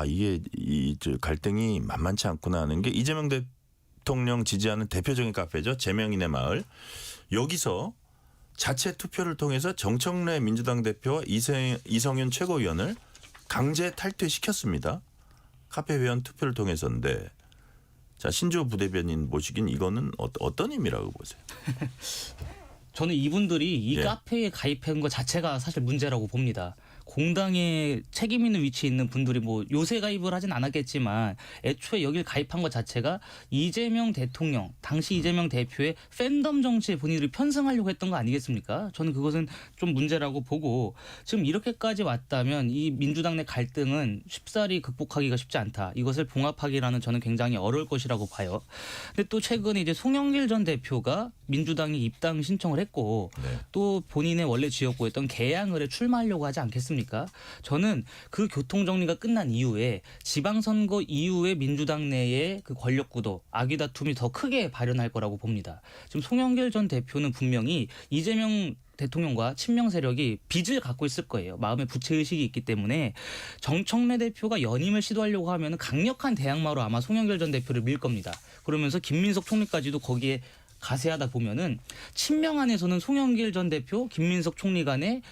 이게 이 갈등이 만만치 않구나 하는 게 이재명 대통령 지지하는 대표적인 카페죠. 제명인의 마을. 여기서 자체 투표를 통해서 정청래 민주당 대표와 이성윤 최고위원을 강제 탈퇴시켰습니다. 카페 회원 투표를 통해서인데, 자, 신조 부대변인 모시긴 이거는 어떤 의미라고 보세요? 저는 이분들이 이 예. 카페에 가입한 것 자체가 사실 문제라고 봅니다. 공당에 책임 있는 위치에 있는 분들이 뭐 요새 가입을 하진 않았겠지만 애초에 여길 가입한 것 자체가 이재명 대통령, 당시 이재명 대표의 팬덤 정치에 본인들이 편승하려고 했던 거 아니겠습니까? 저는 그것은 좀 문제라고 보고, 지금 이렇게까지 왔다면 이 민주당 내 갈등은 쉽사리 극복하기가 쉽지 않다. 이것을 봉합하기라는 저는 굉장히 어려울 것이라고 봐요. 근데 또 최근에 이제 송영길 전 대표가 민주당이 입당 신청을 했고 네. 또 본인의 원래 지역구였던 계양을에 출마하려고 하지 않겠습니까? 저는 그 교통 정리가 끝난 이후에 지방선거 이후에 민주당 내의 그 권력구도 아기다툼이 더 크게 발현할 거라고 봅니다. 지금 송영길 전 대표는 분명히 이재명 대통령과 친명 세력이 빚을 갖고 있을 거예요. 마음의 부채의식이 있기 때문에 정청래 대표가 연임을 시도하려고 하면 강력한 대항마로 아마 송영길 전 대표를 밀 겁니다. 그러면서 김민석 총리까지도 거기에 가세하다 보면은 친명 안에서는 송영길 전 대표, 김민석 총리 간의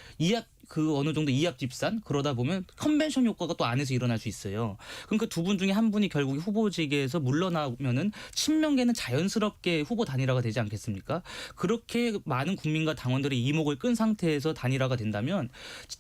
어느 정도 이합 집산, 그러다 보면 컨벤션 효과가 또 안에서 일어날 수 있어요. 그럼 그 두 분 중에 한 분이 결국 후보직에서 물러나면은 친명계는 자연스럽게 후보 단일화가 되지 않겠습니까? 그렇게 많은 국민과 당원들의 이목을 끈 상태에서 단일화가 된다면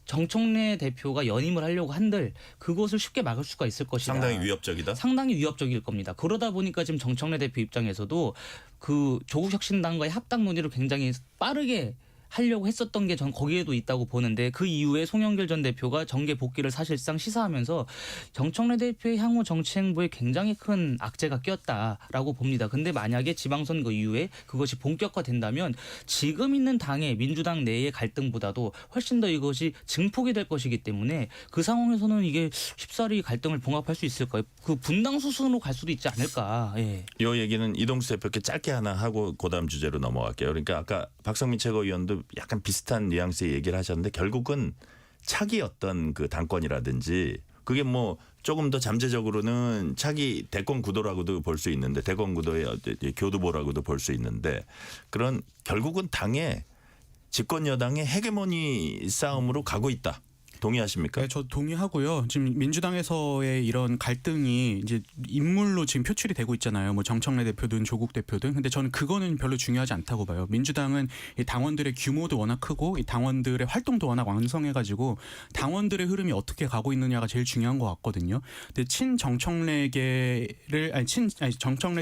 정청래 대표가 연임을 하려고 한들 그것을 쉽게 막을 수가 있을 것이다. 상당히 위협적이다. 상당히 위협적일 겁니다. 그러다 보니까 지금 정청래 대표 입장에서도 그 조국혁신당과의 합당 논의를 굉장히 빠르게 하려고 했었던 게 전 거기에도 있다고 보는데, 그 이후에 송영길 전 대표가 정계 복귀를 사실상 시사하면서 정청래 대표의 향후 정치 행보에 굉장히 큰 악재가 꼈다라고 봅니다. 근데 만약에 지방선거 이후에 그것이 본격화된다면 지금 있는 당의 민주당 내의 갈등보다도 훨씬 더 이것이 증폭이 될 것이기 때문에 그 상황에서는 이게 쉽사리 갈등을 봉합할 수 있을 거예요. 그 분당 수순으로 갈 수도 있지 않을까. 예. 이 얘기는 이동수 대표께 짧게 하나 하고 그다음 주제로 넘어갈게요. 그러니까 아까 박성민 최고위원도 약간 비슷한 뉘앙스의 얘기를 하셨는데, 결국은 차기 어떤 그 당권이라든지 그게 뭐 조금 더 잠재적으로는 차기 대권 구도라고도 볼 수 있는데, 대권 구도의 교두보라고도 볼 수 있는데, 그런 결국은 당의 집권 여당의 헤게모니 싸움으로 가고 있다. 동의하십니까? 네, 저 동의하고요. 지금 민주당에서의 이런 갈등이 이제 인물로 지금 표출이 되고 있잖아요. 뭐 정청래 대표든 조국 대표든. 근데 저는 그거는 별로 중요하지 않다고 봐요. 민주당은 이 당원들의 규모도 워낙 크고 이 당원들의 활동도 워낙 왕성해가지고 당원들의 흐름이 어떻게 가고 있느냐가 제일 중요한 것 같거든요. 근데 정청래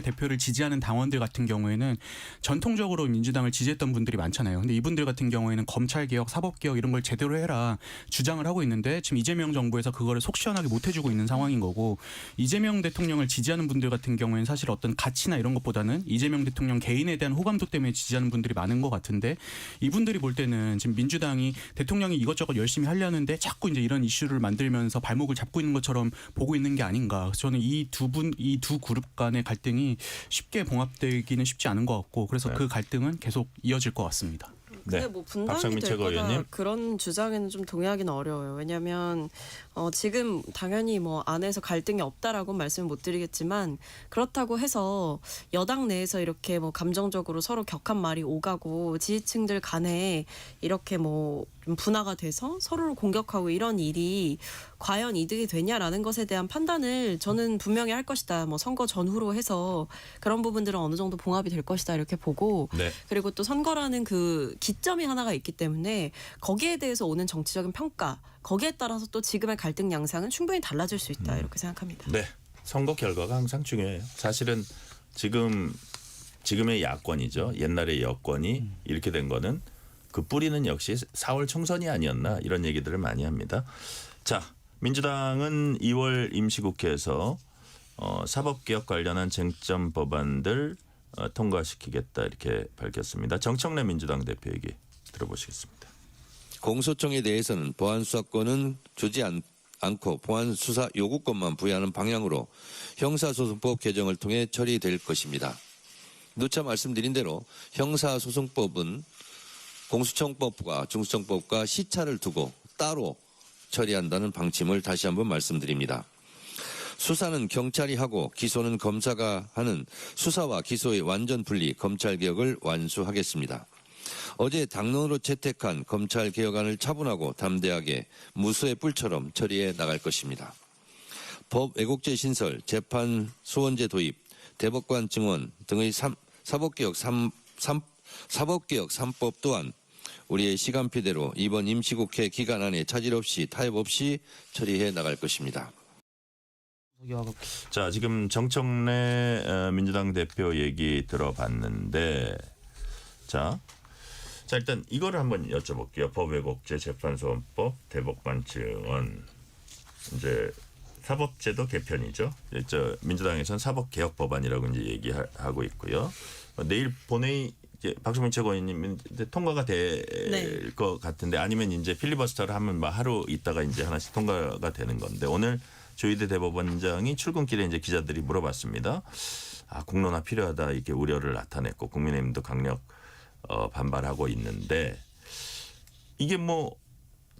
대표를 지지하는 당원들 같은 경우에는 전통적으로 민주당을 지지했던 분들이 많잖아요. 근데 이분들 같은 경우에는 검찰개혁, 사법개혁 이런 걸 제대로 해라 주장을 하고 있는데 지금 이재명 정부에서 그거를 속 시원하게 못 해주고 있는 상황인 거고 이재명 대통령을 지지하는 분들 같은 경우에는 사실 어떤 가치나 이런 것보다는 이재명 대통령 개인에 대한 호감도 때문에 지지하는 분들이 많은 것 같은데 이분들이 볼 때는 지금 민주당이 대통령이 이것저것 열심히 하려는데 자꾸 이제 이런 이슈를 만들면서 발목을 잡고 있는 것처럼 보고 있는 게 아닌가. 그래서 저는 이 두 그룹 간의 갈등이 쉽게 봉합되기는 쉽지 않은 것 같고 그래서 그 갈등은 계속 이어질 것 같습니다. 근데 네. 뭐 분당이 박성민 될 거다 최고위원님. 그런 주장에는 좀 동의하기는 어려워요. 왜냐하면 지금 당연히 뭐 안에서 갈등이 없다라고 말씀을 못 드리겠지만 그렇다고 해서 여당 내에서 이렇게 뭐 감정적으로 서로 격한 말이 오가고 지지층들 간에 이렇게 뭐 좀 분화가 돼서 서로를 공격하고 이런 일이 과연 이득이 되냐라는 것에 대한 판단을 저는 분명히 할 것이다. 뭐 선거 전후로 해서 그런 부분들은 어느 정도 봉합이 될 것이다 이렇게 보고 네. 그리고 또 선거라는 그 기점이 하나가 있기 때문에 거기에 대해서 오는 정치적인 평가 거기에 따라서 또 지금의 갈등 양상은 충분히 달라질 수 있다 이렇게 생각합니다. 네. 선거 결과가 항상 중요해요. 사실은 지금의 야권이죠. 옛날의 여권이 이렇게 된 거는 그 뿌리는 역시 4월 총선이 아니었나 이런 얘기들을 많이 합니다. 자, 민주당은 2월 임시국회에서 사법개혁 관련한 쟁점 법안들 통과시키겠다 이렇게 밝혔습니다. 정청래 민주당 대표 얘기 들어보시겠습니다. 공소청에 대해서는 보안수사권은 주지 않고 보안수사 요구권만 부여하는 방향으로 형사소송법 개정을 통해 처리될 것입니다. 누차 말씀드린 대로 형사소송법은 공수처법과 중수청법과 시차를 두고 따로 처리한다는 방침을 다시 한번 말씀드립니다. 수사는 경찰이 하고 기소는 검사가 하는 수사와 기소의 완전 분리 검찰개혁을 완수하겠습니다. 어제 당론으로 채택한 검찰개혁안을 차분하고 담대하게 무수의 뿔처럼 처리해 나갈 것입니다. 법 왜곡죄 신설, 재판 소원제 도입, 대법관 증원 등의 사법개혁 3법 또한 우리의 시간표대로 이번 임시국회 기간 안에 차질 없이 타협 없이 처리해 나갈 것입니다. 자, 지금 정청래 민주당 대표 얘기 들어봤는데 자 일단 이거를 한번 여쭤볼게요. 법 왜곡죄 재판소원법 대법관 증언 이제 사법제도 개편이죠. 민주당에서는 사법개혁 법안이라고 이제 얘기하고 있고요. 내일 본회의 이제 박성민 최고위원님 통과가 될 것 같은데 아니면 이제 필리버스터를 하면 막 하루 있다가 이제 하나씩 통과가 되는 건데 오늘 조희대 대법원장이 출근길에 이제 기자들이 물어봤습니다. 공론화 필요하다 이렇게 우려를 나타냈고 국민의힘도 강력 반발하고 있는데 이게 뭐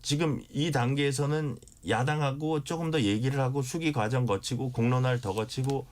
지금 이 단계에서는 야당하고 조금 더 얘기를 하고 수기 과정 거치고 공론화를 더 거치고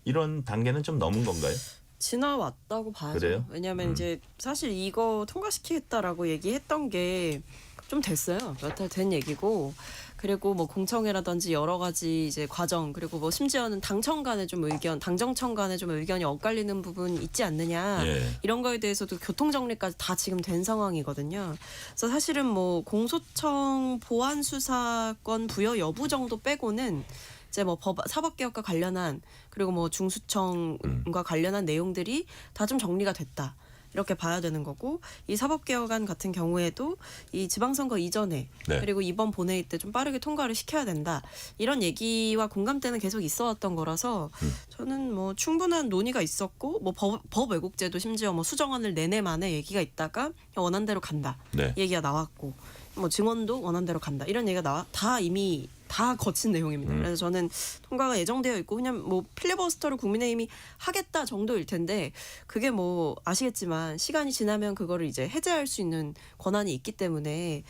이런 단계는 좀 넘은 건가요? 지나왔다고 봐야죠. 그래요? 왜냐하면 이제 사실 이거 통과시키겠다라고 얘기했던 게 좀 됐어요. 몇 달 된 얘기고 그리고 뭐 공청회라든지 여러 가지 이제 과정 그리고 뭐 심지어는 당청 간에 좀 의견, 당정청 간에 좀 의견이 엇갈리는 부분 있지 않느냐 이런 거에 대해서도 교통 정리까지 다 지금 된 상황이거든요. 그래서 사실은 뭐 공소청 보안 수사권 부여 여부 정도 빼고는 이제 뭐 사법개혁과 관련한 그리고 뭐 중수청과 관련한 내용들이 다 좀 정리가 됐다. 이렇게 봐야 되는 거고 이 사법개혁안 같은 경우에도 이 지방선거 이전에 그리고 이번 본회의 때 좀 빠르게 통과를 시켜야 된다. 이런 얘기와 공감대는 계속 있어왔던 거라서 저는 뭐 충분한 논의가 있었고 뭐 법 왜곡죄도 심지어 뭐 수정안을 내내 만에 얘기가 있다가 원한 대로 간다. 얘기가 나왔고 뭐 증언도 원한 대로 간다. 이런 얘기가 다 이미 다 거친 내용입니다. 그래서 저는 통과가 예정되어 있고 그냥 뭐 필리버스터를 국민의힘이 하겠다 정도일 텐데 그게 뭐 아시겠지만 시간이 지나면 그거를 이제 해제할 수 있는 권한이 있기 때문에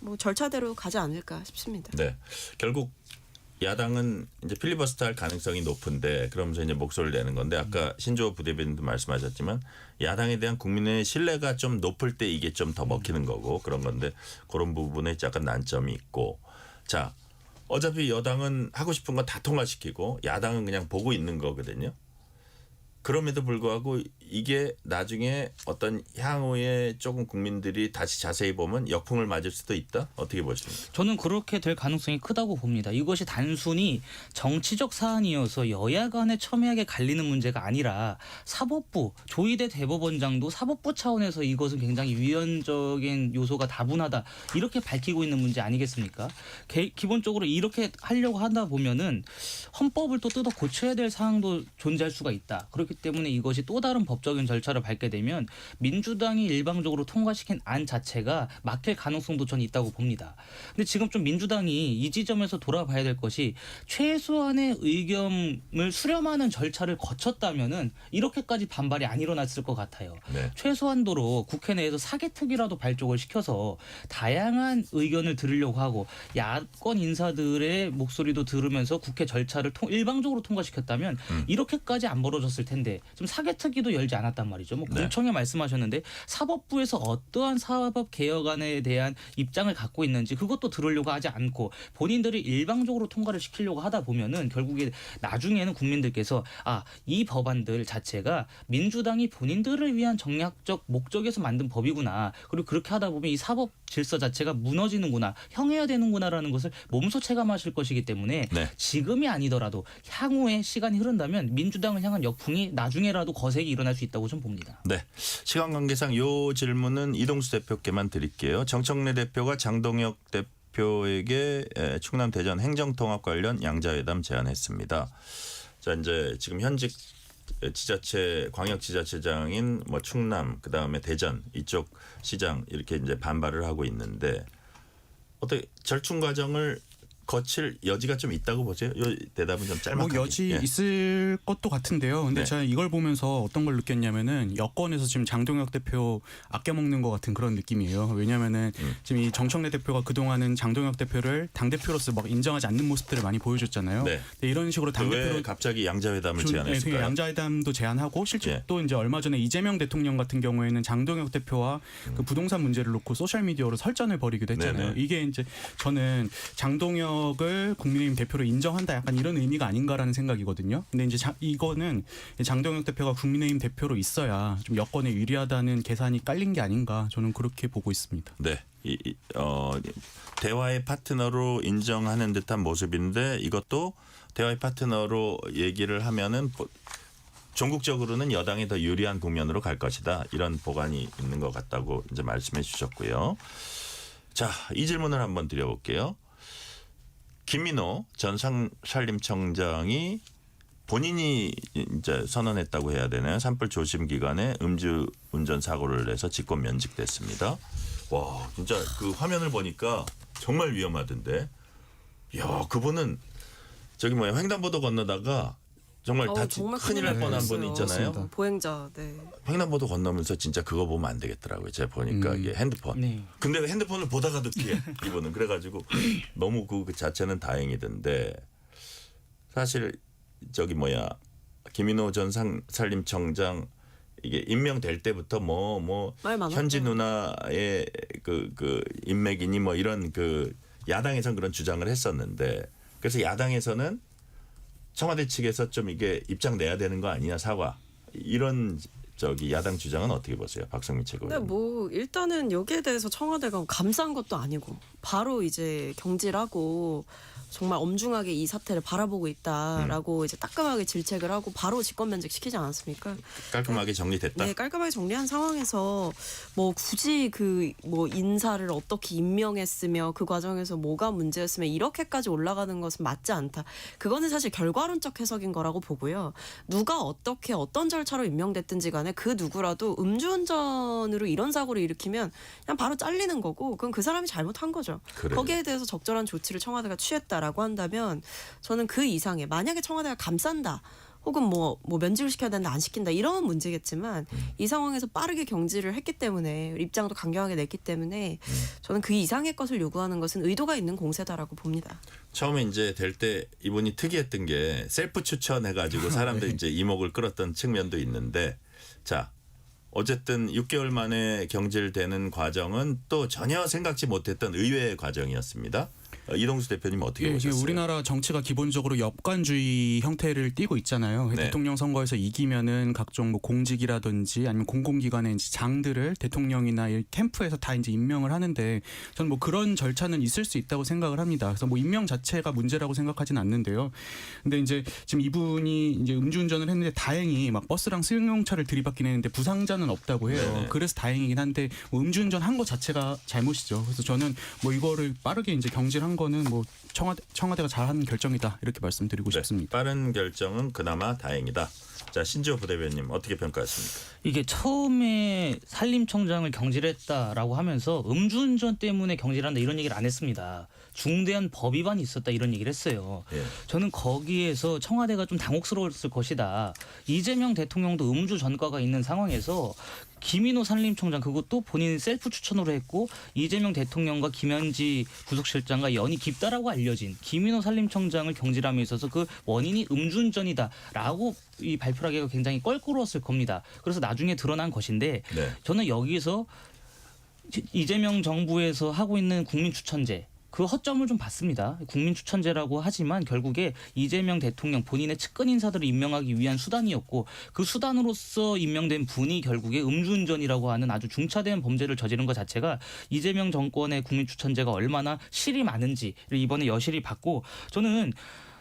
뭐 절차대로 가지 않을까 싶습니다. 네, 결국 야당은 이제 필리버스터 할 가능성이 높은데 그러면서 이제 목소리를 내는 건데 아까 신조어 부대변인도 말씀하셨지만 야당에 대한 국민의 신뢰가 좀 높을 때 이게 좀 더 먹히는 거고 그런 건데 그런 부분에 약간 난점이 있고 자 어차피 여당은 하고 싶은 거 다 통과시키고 야당은 그냥 보고 있는 거거든요. 그럼에도 불구하고 이게 나중에 어떤 향후에 조금 국민들이 다시 자세히 보면 역풍을 맞을 수도 있다. 어떻게 보십니까? 저는 그렇게 될 가능성이 크다고 봅니다. 이것이 단순히 정치적 사안이어서 여야 간에 첨예하게 갈리는 문제가 아니라 사법부, 조희대 대법원장도 사법부 차원에서 이것은 굉장히 위헌적인 요소가 다분하다 이렇게 밝히고 있는 문제 아니겠습니까? 기본적으로 이렇게 하려고 하다 보면은 헌법을 또 뜯어 고쳐야 될 사항도 존재할 수가 있다. 그렇기 때문에 이것이 또 다른 법적인 절차를 밟게 되면 민주당이 일방적으로 통과시킨 안 자체가 막힐 가능성도 전 있다고 봅니다. 근데 지금 좀 민주당이 이 지점에서 돌아봐야 될 것이 최소한의 의견을 수렴하는 절차를 거쳤다면은 이렇게까지 반발이 안 일어났을 것 같아요. 네. 최소한도로 국회 내에서 사개특위라도 발족을 시켜서 다양한 의견을 들으려고 하고 야권 인사들의 목소리도 들으면서 국회 절차를 일방적으로 통과시켰다면 이렇게까지 안 벌어졌을 텐데 지금 사개특위도 열지 않았단 말이죠. 뭐 네. 공청회 말씀하셨는데 사법부에서 어떠한 사법 개혁안에 대한 입장을 갖고 있는지 그것도 들으려고 하지 않고 본인들이 일방적으로 통과를 시키려고 하다 보면은 결국에 나중에는 국민들께서 이 법안들 자체가 민주당이 본인들을 위한 정략적 목적에서 만든 법이구나. 그리고 그렇게 하다 보면 이 사법 질서 자체가 무너지는구나. 형해야 되는구나라는 것을 몸소 체감하실 것이기 때문에 네. 지금이 아니더라도 향후에 시간이 흐른다면 민주당을 향한 역풍이 나중에라도 거세게 일어날 수 있다고 좀 봅니다. 네. 시간 관계상 요 질문은 이동수 대표께만 드릴게요. 정청래 대표가 장동혁 대표에게 충남 대전 행정통합 관련 양자회담 제안했습니다. 자, 이제 지금 현직 지자체 광역지자체장인 뭐 충남 그다음에 대전 이쪽 시장 이렇게 이제 반발을 하고 있는데 어떻게 절충 과정을 거칠 여지가 좀 있다고 보세요? 이 대답은 좀 짤막하게. 뭐 여지 예. 있을 것도 같은데요. 근데 네. 제가 이걸 보면서 어떤 걸 느꼈냐면은 여권에서 지금 장동혁 대표 아껴 먹는 것 같은 그런 느낌이에요. 왜냐하면은 지금 이 정청래 대표가 그동안은 장동혁 대표를 당 대표로서 막 인정하지 않는 모습들을 많이 보여줬잖아요. 네. 근데 이런 식으로 당 왜 대표로 갑자기 양자회담을 네, 제안했을까요? 양자회담도 제안하고 실제 예. 또 이제 얼마 전에 이재명 대통령 같은 경우에는 장동혁 대표와 그 부동산 문제를 놓고 소셜 미디어로 설전을 벌이기도 했잖아요. 네네. 이게 이제 저는 장동혁을 국민의힘 대표로 인정한다 약간 이런 의미가 아닌가라는 생각이거든요. 근데 이제 이거는 장동혁 대표가 국민의힘 대표로 있어야 좀 여권에 유리하다는 계산이 깔린 게 아닌가 저는 그렇게 보고 있습니다. 네. 대화의 파트너로 인정하는 듯한 모습인데 이것도 대화의 파트너로 얘기를 하면은 전국적으로는 여당이 더 유리한 국면으로 갈 것이다. 이런 보관이 있는 것 같다고 이제 말씀해 주셨고요. 자, 이 질문을 한번 드려볼게요. 김민호 전 산림청장이 본인이 이제 선언했다고 해야 되나요? 산불 조심 기간에 음주운전 사고를 내서 직권 면직됐습니다. 와, 진짜 그 화면을 보니까 정말 위험하던데. 야, 그분은 저기 횡단보도 건너다가 정말 정말 큰일 날 뻔한 분 있잖아요. 보행자. 네. 횡단보도 건너면서 진짜 그거 보면 안 되겠더라고요. 제가 보니까 이게 핸드폰. 네. 근데 핸드폰을 보다가도 피해 이분은. 그래가지고 너무 그 자체는 다행이던데 사실 저기 김인호 전 산림청장 이게 임명될 때부터 말 많았죠. 현지 누나의 그 인맥이니 뭐 이런 그 야당에선 그런 주장을 했었는데 그래서 야당에서는 청와대 측에서 좀 이게 입장 내야 되는 거 아니냐 사과 이런 저기 야당 주장은 어떻게 보세요, 박성민 최고위원? 근데 일단은 여기에 대해서 청와대가 감싼 것도 아니고 바로 이제 경질하고 정말 엄중하게 이 사태를 바라보고 있다라고 이제 따끔하게 질책을 하고 바로 직권면직 시키지 않았습니까? 깔끔하게 정리됐다. 네, 깔끔하게 정리한 상황에서 굳이 인사를 어떻게 임명했으며 그 과정에서 뭐가 문제였으며 이렇게까지 올라가는 것은 맞지 않다. 그거는 사실 결과론적 해석인 거라고 보고요. 누가 어떻게 어떤 절차로 임명됐든지 간에 그 누구라도 음주운전으로 이런 사고를 일으키면 그냥 바로 잘리는 거고 그건 그 사람이 잘못한 거죠. 그래요. 거기에 대해서 적절한 조치를 청와대가 취했다라고 한다면 저는 그 이상의 만약에 청와대가 감싼다. 혹은 면직을 시켜야 된다 안 시킨다 이런 문제겠지만 이 상황에서 빠르게 경질을 했기 때문에 입장도 강경하게 냈기 때문에 저는 그 이상의 것을 요구하는 것은 의도가 있는 공세다라고 봅니다. 처음에 이제 될 때 이분이 특이했던 게 셀프 추천해가지고 사람들 이제 이목을 끌었던 측면도 있는데 자 어쨌든 6개월 만에 경질되는 과정은 또 전혀 생각지 못했던 의외의 과정이었습니다. 이동수 대표님 어떻게 예, 보셨어요? 우리나라 정치가 기본적으로 엽관주의 형태를 띠고 있잖아요. 네. 대통령 선거에서 이기면은 각종 뭐 공직이라든지 아니면 공공기관의 이제 장들을 대통령이나 이 캠프에서 다 이제 임명을 하는데 저는 뭐 그런 절차는 있을 수 있다고 생각을 합니다. 그래서 뭐 임명 자체가 문제라고 생각하진 않는데요. 근데 이제 지금 이분이 이제 음주운전을 했는데 다행히 막 버스랑 승용차를 들이받긴 했는데 부상자는 없다고 해요. 네네. 그래서 다행이긴 한데 뭐 음주운전 한 거 자체가 잘못이죠. 그래서 저는 뭐 이거를 빠르게 이제 경질한 거는 뭐 청와대가 잘한 결정이다 이렇게 말씀드리고 네, 싶습니다. 빠른 결정은 그나마 다행이다. 자, 신지호 부대변님 어떻게 평가하십니까? 이게 처음에 산림청장을 경질했다라고 하면서 음주운전 때문에 경질한다 이런 얘기를 안 했습니다. 중대한 법 위반이 있었다 이런 얘기를 했어요. 예. 저는 거기에서 청와대가 좀 당혹스러웠을 것이다. 이재명 대통령도 음주 전과가 있는 상황에서 김인호 산림청장 그것도 본인 셀프 추천으로 했고 이재명 대통령과 김현지 부속실장과 연이 깊다라고 알려진 김인호 산림청장을 경질함에 있어서 그 원인이 음주운전이다라고 이 발표를 하기가 굉장히 껄끄러웠을 겁니다. 그래서 나중에 드러난 것인데 네. 저는 여기서 이재명 정부에서 하고 있는 국민추천제 그 허점을 좀 봤습니다. 국민추천제라고 하지만 결국에 이재명 대통령 본인의 측근 인사들을 임명하기 위한 수단이었고 그 수단으로서 임명된 분이 결국에 음주운전이라고 하는 아주 중차대한 범죄를 저지른 것 자체가 이재명 정권의 국민추천제가 얼마나 실이 많은지를 이번에 여실히 봤고 저는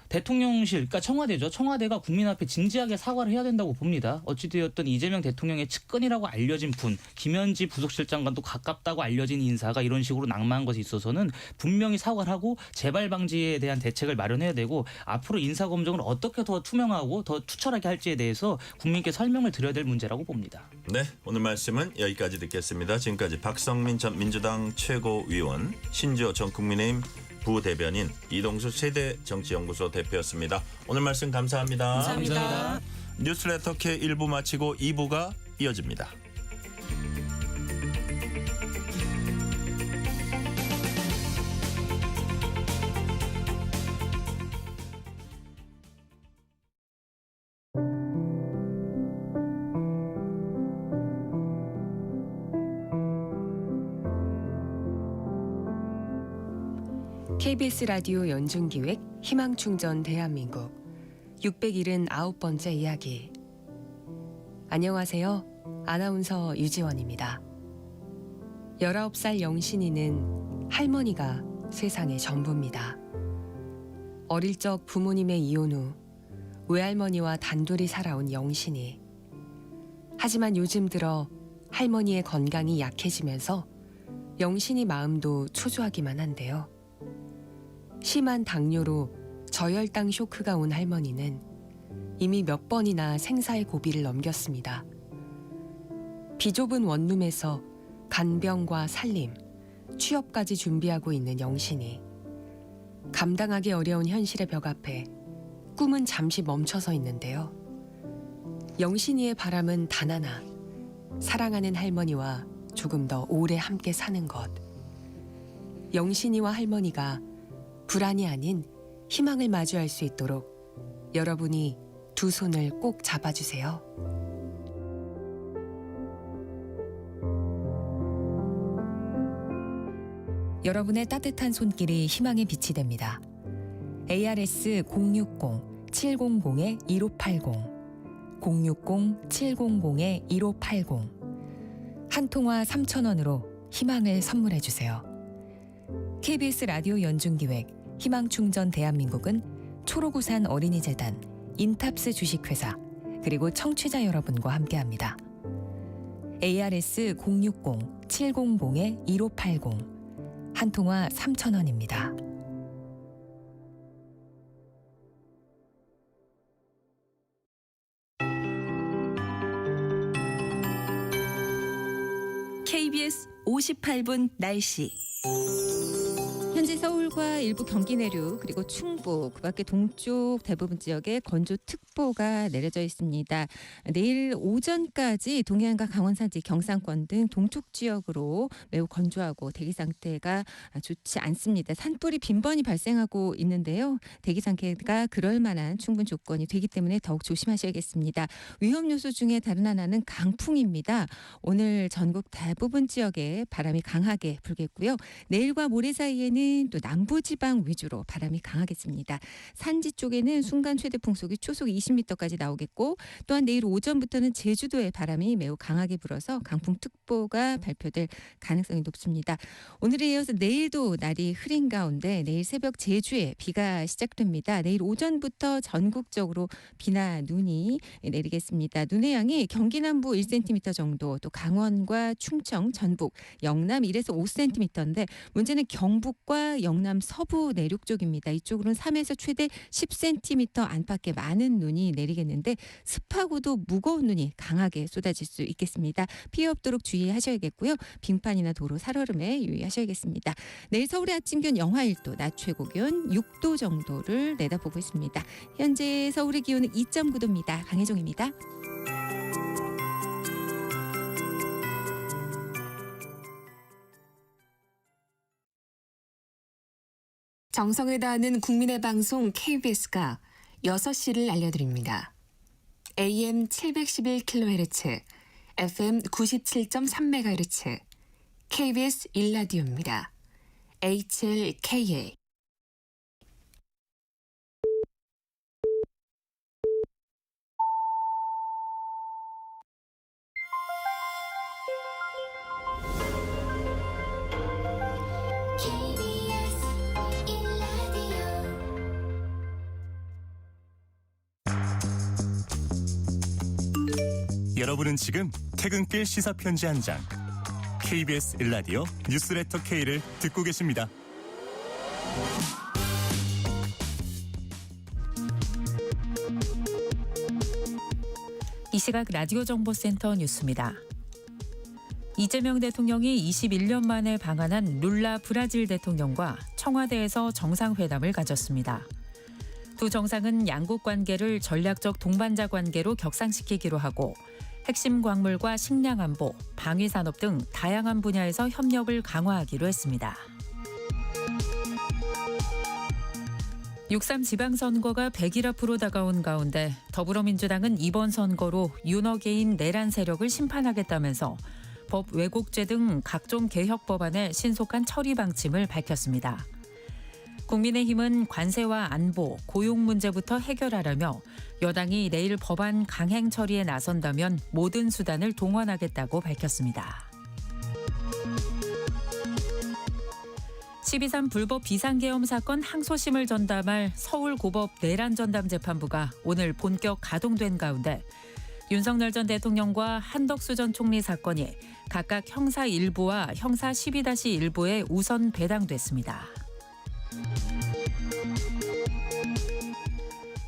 대통령실, 그러니까 청와대죠. 청와대가 국민 앞에 진지하게 사과를 해야 된다고 봅니다. 어찌되었든 이재명 대통령의 측근이라고 알려진 분, 김현지 부속실장과도 가깝다고 알려진 인사가 이런 식으로 낙마한 것에 있어서는 분명히 사과를 하고 재발 방지에 대한 대책을 마련해야 되고 앞으로 인사검증을 어떻게 더 투명하고 더 투철하게 할지에 대해서 국민께 설명을 드려야 될 문제라고 봅니다. 네, 오늘 말씀은 여기까지 듣겠습니다. 지금까지 박성민 전 민주당 최고위원, 신지호 전 국민의힘 부대변인, 이동수 세대정치연구소 대표였습니다. 오늘 말씀 감사합니다. 감사합니다. 뉴스레터 K 1부 마치고 2부가 이어집니다. KBS 라디오 연중기획 희망충전 대한민국 679번째 이야기. 안녕하세요. 아나운서 유지원입니다. 19살 영신이는 할머니가 세상의 전부입니다. 어릴 적 부모님의 이혼 후 외할머니와 단둘이 살아온 영신이. 하지만 요즘 들어 할머니의 건강이 약해지면서 영신이 마음도 초조하기만 한데요. 심한 당뇨로 저혈당 쇼크가 온 할머니는 이미 몇 번이나 생사의 고비를 넘겼습니다. 비좁은 원룸에서 간병과 살림, 취업까지 준비하고 있는 영신이 감당하기 어려운 현실의 벽 앞에 꿈은 잠시 멈춰서 있는데요. 영신이의 바람은 단 하나, 사랑하는 할머니와 조금 더 오래 함께 사는 것. 영신이와 할머니가 불안이 아닌 희망을 마주할 수 있도록 여러분이 두 손을 꼭 잡아주세요. 여러분의 따뜻한 손길이 희망의 빛이 됩니다. ARS 060-700-1580 060-700-1580 한 통화 3,000원으로 희망을 선물해 주세요. KBS 라디오 연중기획 희망충전 대한민국은 초록우산 어린이재단, 인탑스 주식회사, 그리고 청취자 여러분과 함께합니다. ARS 060-700-1580 한 통화 3,000원입니다. KBS 58분 날씨. 현재 서울과 일부 경기 내륙 그리고 충북 그밖에 동쪽 대부분 지역에 건조특보가 내려져 있습니다. 내일 오전까지 동해안과 강원산지, 경상권 등 동쪽 지역으로 매우 건조하고 대기 상태가 좋지 않습니다. 산불이 빈번히 발생하고 있는데요. 대기 상태가 그럴 만한 충분 조건이 되기 때문에 더욱 조심하셔야겠습니다. 위험 요소 중에 다른 하나는 강풍입니다. 오늘 전국 대부분 지역에 바람이 강하게 불겠고요. 내일과 모레 사이에는 내일은 또 남부지방 위주로 바람이 강하겠습니다. 산지 쪽에는 순간 최대 풍속이 초속 20m까지 나오겠고 또한 내일 오전부터는 제주도에 바람이 매우 강하게 불어서 강풍특보가 발표될 가능성이 높습니다. 오늘에 이어서 내일도 날이 흐린 가운데 내일 새벽 제주에 비가 시작됩니다. 내일 오전부터 전국적으로 비나 눈이 내리겠습니다. 눈의 양이 경기 남부 1cm 정도, 또 강원과 충청, 전북, 영남 1에서 5cm인데 문제는 경북과 영남 서부 내륙 쪽입니다. 이쪽으로는 3에서 최대 10cm 안팎의 많은 눈이 내리겠는데 습하고도 무거운 눈이 강하게 쏟아질 수 있겠습니다. 피해 없도록 주의하셔야겠고요. 빙판이나 도로 살얼음에 유의하셔야겠습니다. 내일 서울의 아침 기온 영하 1도, 낮 최고 기온 6도 정도를 내다보고 있습니다. 현재 서울의 기온은 2.9도입니다. 강혜종입니다. 정성을 다하는 국민의 방송 KBS가 6시를 알려드립니다. AM 711kHz, FM 97.3MHz, KBS 1라디오입니다. HLKA. 여러분은 지금 퇴근길 시사편지 한 장, KBS 1라디오 뉴스레터 K를 듣고 계십니다. 이 시각 라디오 정보센터 뉴스입니다. 이재명 대통령이 21년 만에 방한한 룰라 브라질 대통령과 청와대에서 정상회담을 가졌습니다. 두 정상은 양국 관계를 전략적 동반자 관계로 격상시키기로 하고 핵심 광물과 식량 안보, 방위 산업 등 다양한 분야에서 협력을 강화하기로 했습니다. 6.3 지방선거가 100일 앞으로 다가온 가운데 더불어민주당은 이번 선거로 윤어게인 내란 세력을 심판하겠다면서 법 왜곡죄 등 각종 개혁 법안의 신속한 처리 방침을 밝혔습니다. 국민의힘은 관세와 안보, 고용 문제부터 해결하려며 여당이 내일 법안 강행 처리에 나선다면 모든 수단을 동원하겠다고 밝혔습니다. 12.3 불법 비상계엄 사건 항소심을 전담할 서울고법 내란전담 재판부가 오늘 본격 가동된 가운데 윤석열 전 대통령과 한덕수 전 총리 사건이 각각 형사 1부와 형사 12-1부에 우선 배당됐습니다.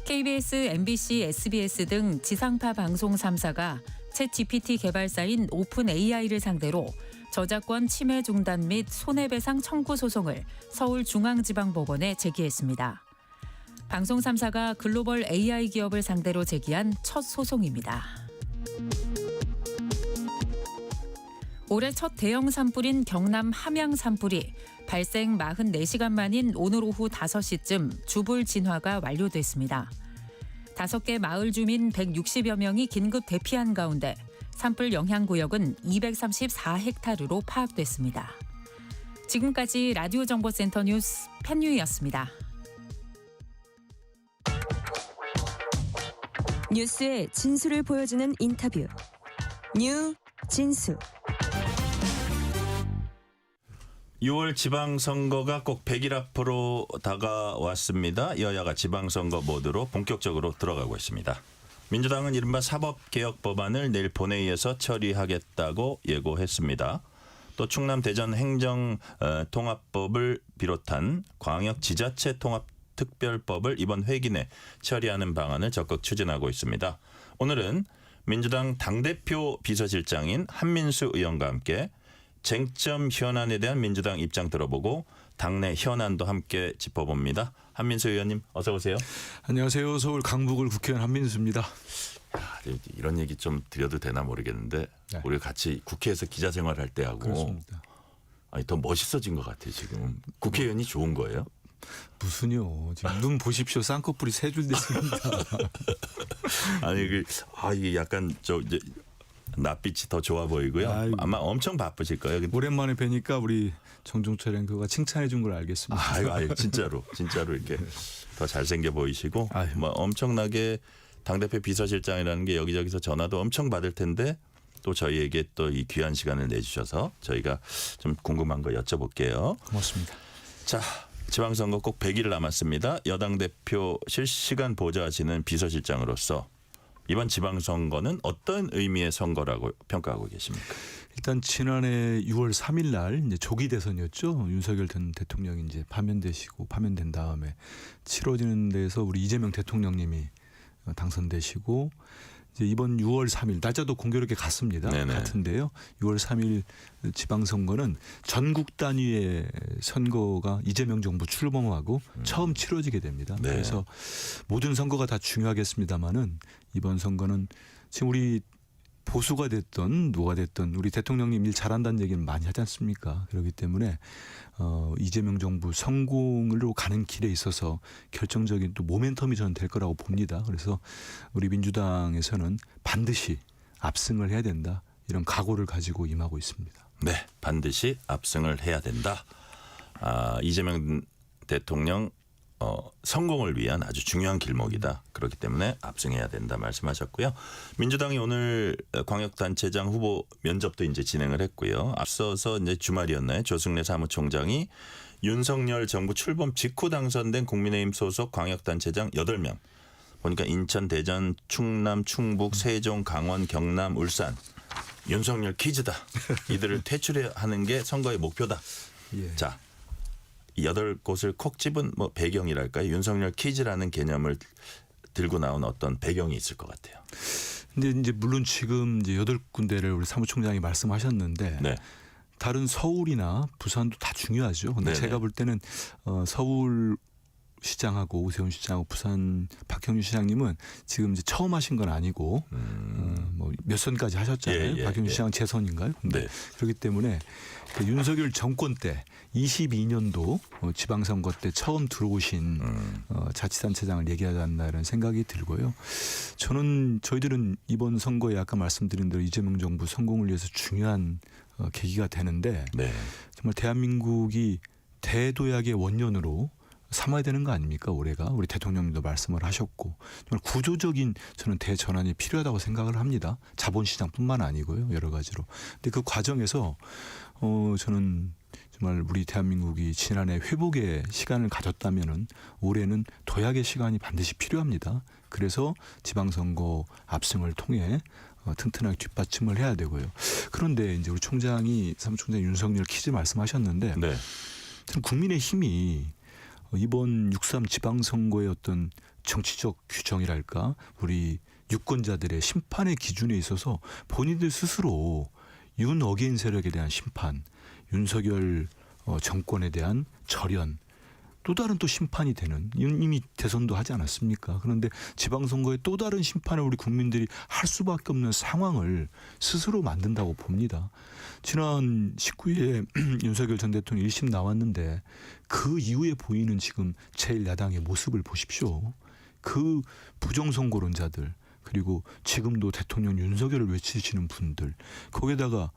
KBS, MBC, SBS 등 지상파 방송 3사가 챗GPT 개발사인 오픈AI를 상대로 저작권 침해 중단 및 손해배상 청구 소송을 서울중앙지방법원에 제기했습니다. 방송 3사가 글로벌 AI 기업을 상대로 제기한 첫 소송입니다. 올해 첫 대형 산불인 경남 함양 산불이 발생 44시간 만인 오늘 오후 5시쯤 주불 진화가 완료됐습니다. 5개 마을 주민 160여 명이 긴급 대피한 가운데 산불 영향 구역은 234헥타르로 파악됐습니다. 지금까지 라디오 정보센터 뉴스 편유였습니다. 뉴스의 진수를 보여주는 인터뷰. 뉴 진수. 6월 지방선거가 꼭 100일 앞으로 다가왔습니다. 여야가 지방선거 모드로 본격적으로 들어가고 있습니다. 민주당은 이른바 사법개혁 법안을 내일 본회의에서 처리하겠다고 예고했습니다. 또 충남 대전 행정통합법을 비롯한 광역지자체 통합특별법을 이번 회기 내 처리하는 방안을 적극 추진하고 있습니다. 오늘은 민주당 당대표 비서실장인 한민수 의원과 함께 쟁점 현안에 대한 민주당 입장 들어보고 당내 현안도 함께 짚어봅니다. 한민수 의원님 어서 오세요. 안녕하세요. 서울 강북을 국회의원 한민수입니다. 이런 얘기 좀 드려도 되나 모르겠는데 네. 우리가 같이 국회에서 기자 생활할 때하고 그렇습니다. 아니, 더 멋있어진 것 같아요. 지금 국회의원이 좋은 거예요? 무슨요. 지금 눈 보십시오. 쌍꺼풀이 3줄 됐습니다. 아니 이게 약간 이제 낯빛이 더 좋아 보이고요. 아이고. 아마 엄청 바쁘실 거예요. 오랜만에 뵈니까 우리 정종철 앵커가 칭찬해 준 걸 알겠습니다. 아유, 진짜로 이렇게 더 잘생겨 보이시고 아유. 뭐 엄청나게 당대표 비서실장이라는 게 여기저기서 전화도 엄청 받을 텐데 또 저희에게 또 이 귀한 시간을 내주셔서 저희가 좀 궁금한 거 여쭤볼게요. 고맙습니다. 자, 지방선거 꼭 100일 남았습니다. 여당 대표 실시간 보좌하시는 비서실장으로서 이번 지방선거는 어떤 의미의 선거라고 평가하고 계십니까? 일단 지난해 6월 3일 날 이제 조기 대선이었죠. 윤석열 전 대통령이 이제 파면된 다음에 치러지는 데서 우리 이재명 대통령님이 당선되시고 이제 이번 6월 3일 날짜도 공교롭게 같습니다. 네네. 같은데요. 6월 3일 지방선거는 전국 단위의 선거가 이재명 정부 출범하고 처음 치러지게 됩니다. 네. 그래서 모든 선거가 다 중요하겠습니다마는 이번 선거는 지금 우리 보수가 됐던 누가 됐던 우리 대통령님 일 잘한다는 얘기는 많이 하지 않습니까? 그렇기 때문에 이재명 정부 성공으로 가는 길에 있어서 결정적인 또 모멘텀이 저는 될 거라고 봅니다. 그래서 우리 민주당에서는 반드시 압승을 해야 된다. 이런 각오를 가지고 임하고 있습니다. 네, 반드시 압승을 해야 된다. 이재명 대통령 성공을 위한 아주 중요한 길목이다. 그렇기 때문에 압승해야 된다 말씀하셨고요. 민주당이 오늘 광역단체장 후보 면접도 이제 진행을 했고요. 앞서서 이제 주말이었나요? 조승래 사무총장이 윤석열 정부 출범 직후 당선된 국민의힘 소속 광역단체장 8명. 보니까 인천, 대전, 충남, 충북, 세종, 강원, 경남, 울산. 윤석열 퀴즈다. 이들을 퇴출하는 게 선거의 목표다. 예. 자. 8곳을 콕 집은 뭐 배경이랄까요? 윤석열 퀴즈라는 개념을 들고 나온 어떤 배경이 있을 것 같아요. 근데 이제 물론 지금 이제 8군데를 우리 사무총장이 말씀하셨는데 네. 다른 서울이나 부산도 다 중요하죠. 근데 네네. 제가 볼 때는 서울 시장하고 오세훈 시장하고 부산 박형준 시장님은 지금 이제 처음 하신 건 아니고 뭐 몇 선까지 하셨잖아요. 예, 박형준 예. 시장은 재선인가요? 근데 네. 그렇기 때문에 그 윤석열 정권 때 22년도 지방선거 때 처음 들어오신 자치단체장을 얘기하지 않나 이런 생각이 들고요. 저희들은 이번 선거에 아까 말씀드린 대로 이재명 정부 성공을 위해서 중요한 계기가 되는데 네. 정말 대한민국이 대도약의 원년으로 삼아야 되는 거 아닙니까? 올해가 우리 대통령님도 말씀을 하셨고 정말 구조적인 저는 대전환이 필요하다고 생각을 합니다. 자본시장뿐만 아니고요. 여러 가지로. 근데 그 과정에서 저는 정말 우리 대한민국이 지난해 회복의 시간을 가졌다면은 올해는 도약의 시간이 반드시 필요합니다. 그래서 지방선거 압승을 통해 튼튼하게 뒷받침을 해야 되고요. 그런데 이제 우리 사무총장 윤석열 퀴즈 말씀하셨는데 네. 저는 국민의힘이 이번 6.3 지방선거의 어떤 정치적 규정이랄까 우리 유권자들의 심판의 기준에 있어서 본인들 스스로 윤 어게인 세력에 대한 심판, 윤석열 정권에 대한 절연, 또 다른 또 심판이 되는 이미 대선도 하지 않았습니까? 그런데 지방선거에 또 다른 심판을 우리 국민들이 할 수밖에 없는 상황을 스스로 만든다고 봅니다. 지난 19일에 윤석열 전 대통령 1심 나왔는데 그 이후에 보이는 지금 제1야당의 모습을 보십시오. 그 부정선거론자들 그리고 지금도 대통령 윤석열을 외치시는 분들 거기에다가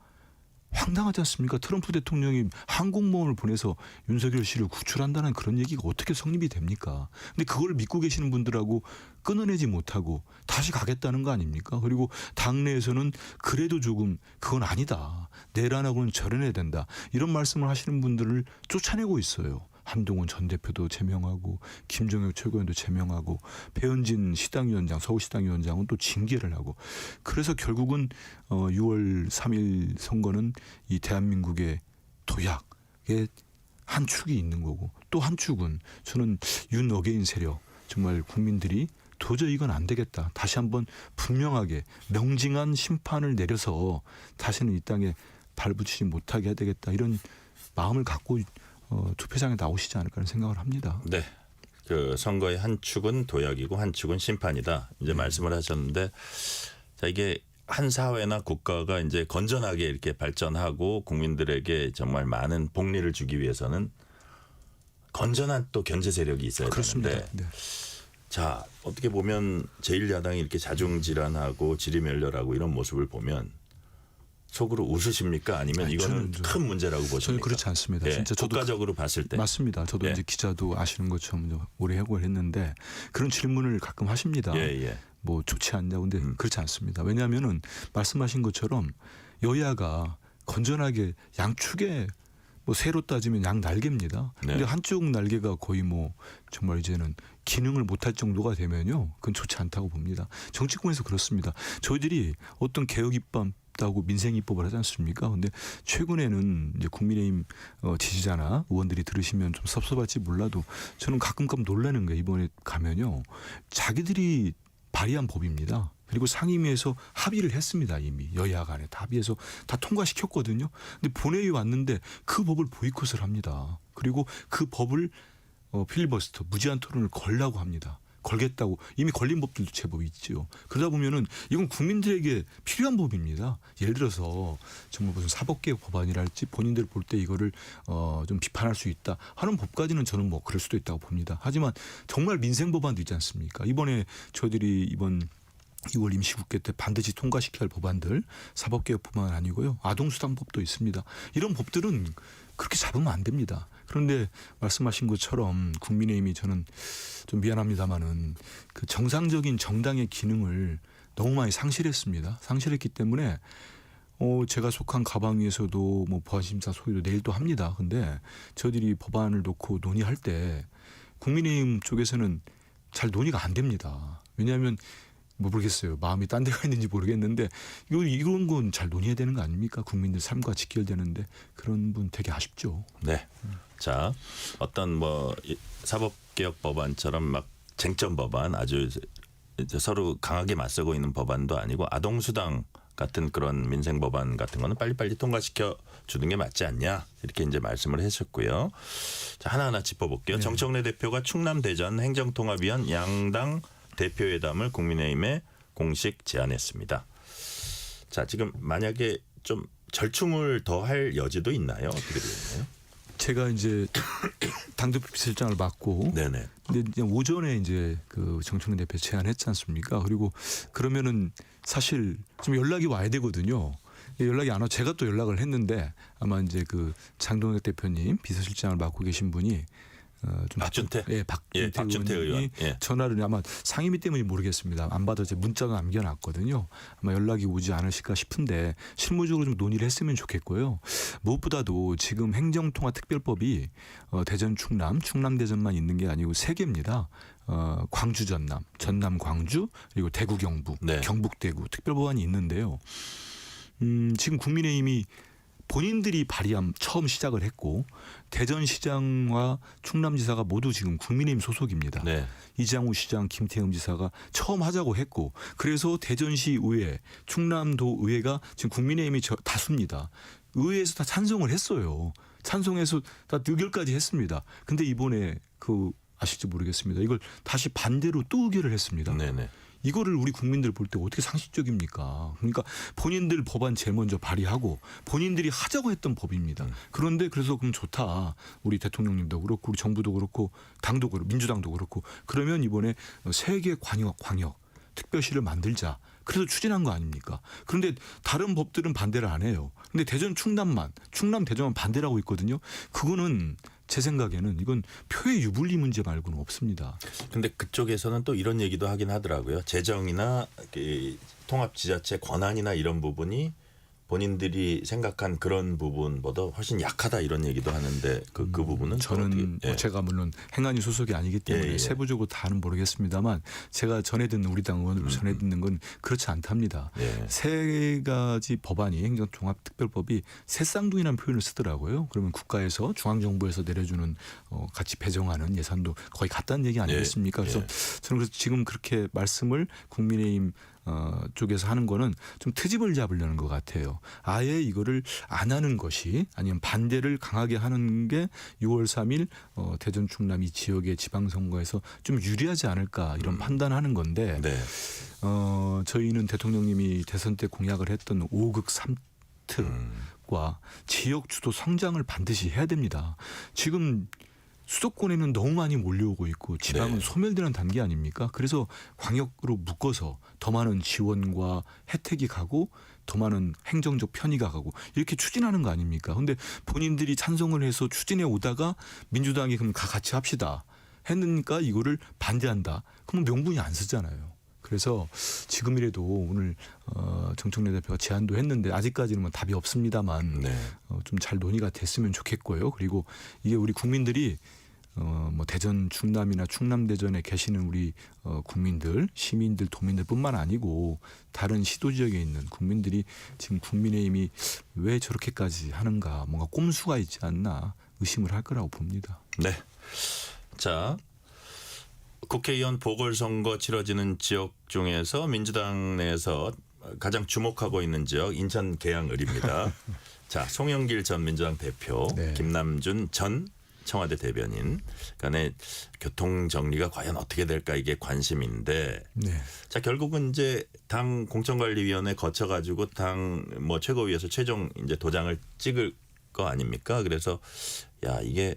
황당하지 않습니까? 트럼프 대통령이 항공모함을 보내서 윤석열 씨를 구출한다는 그런 얘기가 어떻게 성립이 됩니까? 근데 그걸 믿고 계시는 분들하고 끊어내지 못하고 다시 가겠다는 거 아닙니까? 그리고 당내에서는 그래도 조금 그건 아니다. 내란하고는 절연해야 된다. 이런 말씀을 하시는 분들을 쫓아내고 있어요. 한동훈 전 대표도 제명하고 김종혁 최고위원도 제명하고 배현진 시당위원장 서울시당위원장은 또 징계를 하고 그래서 결국은 6월 3일 선거는 이 대한민국의 도약의 한 축이 있는 거고 또 한 축은 저는 윤 어게인 세력 정말 국민들이 도저히 이건 안 되겠다. 다시 한번 분명하게 명징한 심판을 내려서 다시는 이 땅에 발붙이지 못하게 해야 되겠다. 이런 마음을 갖고 투표장에 나오시지 않을까 하는 생각을 합니다. 네. 그 선거의 한 축은 도약이고 한 축은 심판이다. 이제 말씀을 하셨는데 자 이게 한 사회나 국가가 이제 건전하게 이렇게 발전하고 국민들에게 정말 많은 복리를 주기 위해서는 건전한 또 견제 세력이 있어야 그렇습니다. 되는데 네. 자 어떻게 보면 제1야당이 이렇게 자중질환하고 지리멸렬하고 이런 모습을 보면 속으로 웃으십니까? 아니면 아니, 이거는 저는 큰 문제라고 보십니까? 저는 그렇지 않습니다. 예, 진짜 저도 국가적으로 봤을 때. 맞습니다. 저도 예. 이제 기자도 아시는 것처럼 오래 해고를 했는데 그런 질문을 가끔 하십니다. 예. 뭐 좋지 않냐고. 근데 그렇지 않습니다. 왜냐하면은 말씀하신 것처럼 여야가 건전하게 양축에 뭐 새로 따지면 양 날개입니다. 네. 근데 한쪽 날개가 거의 뭐 정말 이제는 기능을 못할 정도가 되면요, 그건 좋지 않다고 봅니다. 정치권에서 그렇습니다. 저희들이 어떤 개혁 입법하고 민생 입법을 하지 않습니까? 근데 최근에는 이제 국민의힘 지지자나 의원들이 들으시면 좀 섭섭할지 몰라도 저는 가끔 놀라는 게 이번에 가면요, 자기들이 발의한 법입니다. 그리고 상임위에서 합의를 했습니다. 이미 여야 간에 다 합의해서 다 통과시켰거든요. 근데 본회의에 왔는데 그 법을 보이콧을 합니다. 그리고 그 법을 필리버스터 무제한 토론을 걸라고 합니다. 걸겠다고. 이미 걸린 법들도 제법 있죠. 그러다 보면은 이건 국민들에게 필요한 법입니다. 예를 들어서 정말 무슨 사법개혁 법안이랄지 본인들 볼 때 이거를 좀 비판할 수 있다 하는 법까지는 저는 뭐 그럴 수도 있다고 봅니다. 하지만 정말 민생 법안도 있지 않습니까? 이번에 저희들이 이번 2월 임시국회 때 반드시 통과시켜야 할 법안들, 사법개혁뿐만 아니고요, 아동수당법도 있습니다. 이런 법들은 그렇게 잡으면 안 됩니다. 그런데 말씀하신 것처럼 국민의힘이 저는 좀 미안합니다마는 그 정상적인 정당의 기능을 너무 많이 상실했습니다. 상실했기 때문에 제가 속한 가방위에서도 뭐 보안심사 소위도 내일 또 합니다. 근데 저희들이 법안을 놓고 논의할 때 국민의힘 쪽에서는 잘 논의가 안 됩니다. 왜냐하면 모르겠어요. 마음이 딴 데가 있는지 모르겠는데 이런 건 잘 논의해야 되는 거 아닙니까? 국민들 삶과 직결되는데 그런 분 되게 아쉽죠. 네. 자, 어떤 뭐 사법개혁 법안처럼 막 쟁점 법안, 아주 이제 서로 강하게 맞서고 있는 법안도 아니고 아동수당 같은 그런 민생 법안 같은 거는 빨리빨리 통과시켜 주는 게 맞지 않냐, 이렇게 이제 말씀을 하셨고요. 자, 하나하나 짚어볼게요. 네. 정청래 대표가 충남 대전 행정통합위원 양당 대표회담을 국민의힘에 공식 제안했습니다. 자, 지금 만약에 좀 절충을 더 할 여지도 있나요? 어떻게 되나요? 제가 이제 당대표 비서실장을 맡고, 네네. 근데 이제 오전에 이제 그 정청래 대표 제안했지 않습니까? 그리고 그러면은 사실 좀 연락이 와야 되거든요. 연락이 안 와. 제가 또 연락을 했는데 아마 이제 그 장동혁 대표님 비서실장을 맡고 계신 분이 좀 박준태? 박준태 의원이 전화를 아마 상임위 때문인지 모르겠습니다. 안 받아 제 문자가 남겨놨거든요. 아마 연락이 오지 않으실까 싶은데 실무적으로 좀 논의를 했으면 좋겠고요. 무엇보다도 지금 행정통합특별법이 대전 충남 대전만 있는 게 아니고 3개입니다. 광주 전남 광주, 그리고 대구 경북, 경북 대구 특별법안이 있는데요. 지금 국민의힘이 본인들이 발의함 처음 시작을 했고, 대전시장과 충남지사가 모두 지금 국민의힘 소속입니다. 네. 이장우 시장, 김태형 지사가 처음 하자고 했고, 그래서 대전시 의회, 충남도 의회가 지금 국민의힘이 다수입니다. 의회에서 다 찬성을 했어요. 찬성해서 다 의결까지 했습니다. 근데 이번에 아실지 모르겠습니다. 이걸 다시 반대로 또 의결을 했습니다. 네네. 이거를 우리 국민들 볼 때 어떻게 상식적입니까? 그러니까 본인들 법안 제일 먼저 발의하고 본인들이 하자고 했던 법입니다. 그런데 그래서 그럼 좋다. 우리 대통령님도 그렇고 우리 정부도 그렇고 당도 그렇고 민주당도 그렇고 그러면 이번에 세계 광역 특별시를 만들자. 그래서 추진한 거 아닙니까? 그런데 다른 법들은 반대를 안 해요. 근데 대전 충남 대전만 반대라고 있거든요. 그거는 제 생각에는 이건 표의 유불리 문제 말고는 없습니다. 근데 그쪽에서는 또 이런 얘기도 하긴 하더라고요. 재정이나 통합지자체 권한이나 이런 부분이 본인들이 생각한 그런 부분보다 훨씬 약하다, 이런 얘기도 하는데 그 부분은 저는 제가 물론 행안위 소속이 아니기 때문에 세부적으로 다는 모르겠습니다만 제가 전해 듣는 우리 당 의원들 전해 듣는 건 그렇지 않답니다. 3가지 법안이 행정통합특별법이 새쌍둥이라는 표현을 쓰더라고요. 그러면 국가에서 중앙정부에서 내려주는 같이 배정하는 예산도 거의 같다는 얘기 아니겠습니까? 그래서 저는 그래서 지금 그렇게 말씀을 국민의힘 쪽에서 하는 거는 좀 트집을 잡으려는 것 같아요. 아예 이거를 안 하는 것이, 아니면 반대를 강하게 하는 게 6월 3일 대전 충남 이 지역의 지방선거에서 좀 유리하지 않을까, 이런 판단하는 건데 저희는 대통령님이 대선 때 공약을 했던 5극 3특과 지역 주도 성장을 반드시 해야 됩니다. 지금 수도권에는 너무 많이 몰려오고 있고 지방은 소멸되는 단계 아닙니까? 그래서 광역으로 묶어서 더 많은 지원과 혜택이 가고 더 많은 행정적 편의가 가고 이렇게 추진하는 거 아닙니까? 근데 본인들이 찬성을 해서 추진해 오다가 민주당이 그럼 같이 합시다 했으니까 이거를 반대한다. 그러면 명분이 안 쓰잖아요. 그래서 지금이라도 오늘 정청래 대표가 제안도 했는데 아직까지는 뭐 답이 없습니다만 좀 잘 논의가 됐으면 좋겠고요. 그리고 이게 우리 국민들이 뭐 대전 충남이나 충남 대전에 계시는 우리 국민들, 시민들, 도민들뿐만 아니고 다른 시도 지역에 있는 국민들이 지금 국민의힘이 왜 저렇게까지 하는가, 뭔가 꼼수가 있지 않나 의심을 할 거라고 봅니다. 네. 자, 국회의원 보궐선거 치러지는 지역 중에서 민주당 내에서 가장 주목하고 있는 지역 인천 계양을입니다. 자, 송영길 전 민주당 대표, 네. 김남준 전 청와대 대변인 간의 교통 정리가 과연 어떻게 될까 이게 관심인데, 네. 자 결국은 이제 당 공천관리위원회 거쳐가지고 당 뭐 최고위에서 최종 이제 도장을 찍을 거 아닙니까? 그래서 야 이게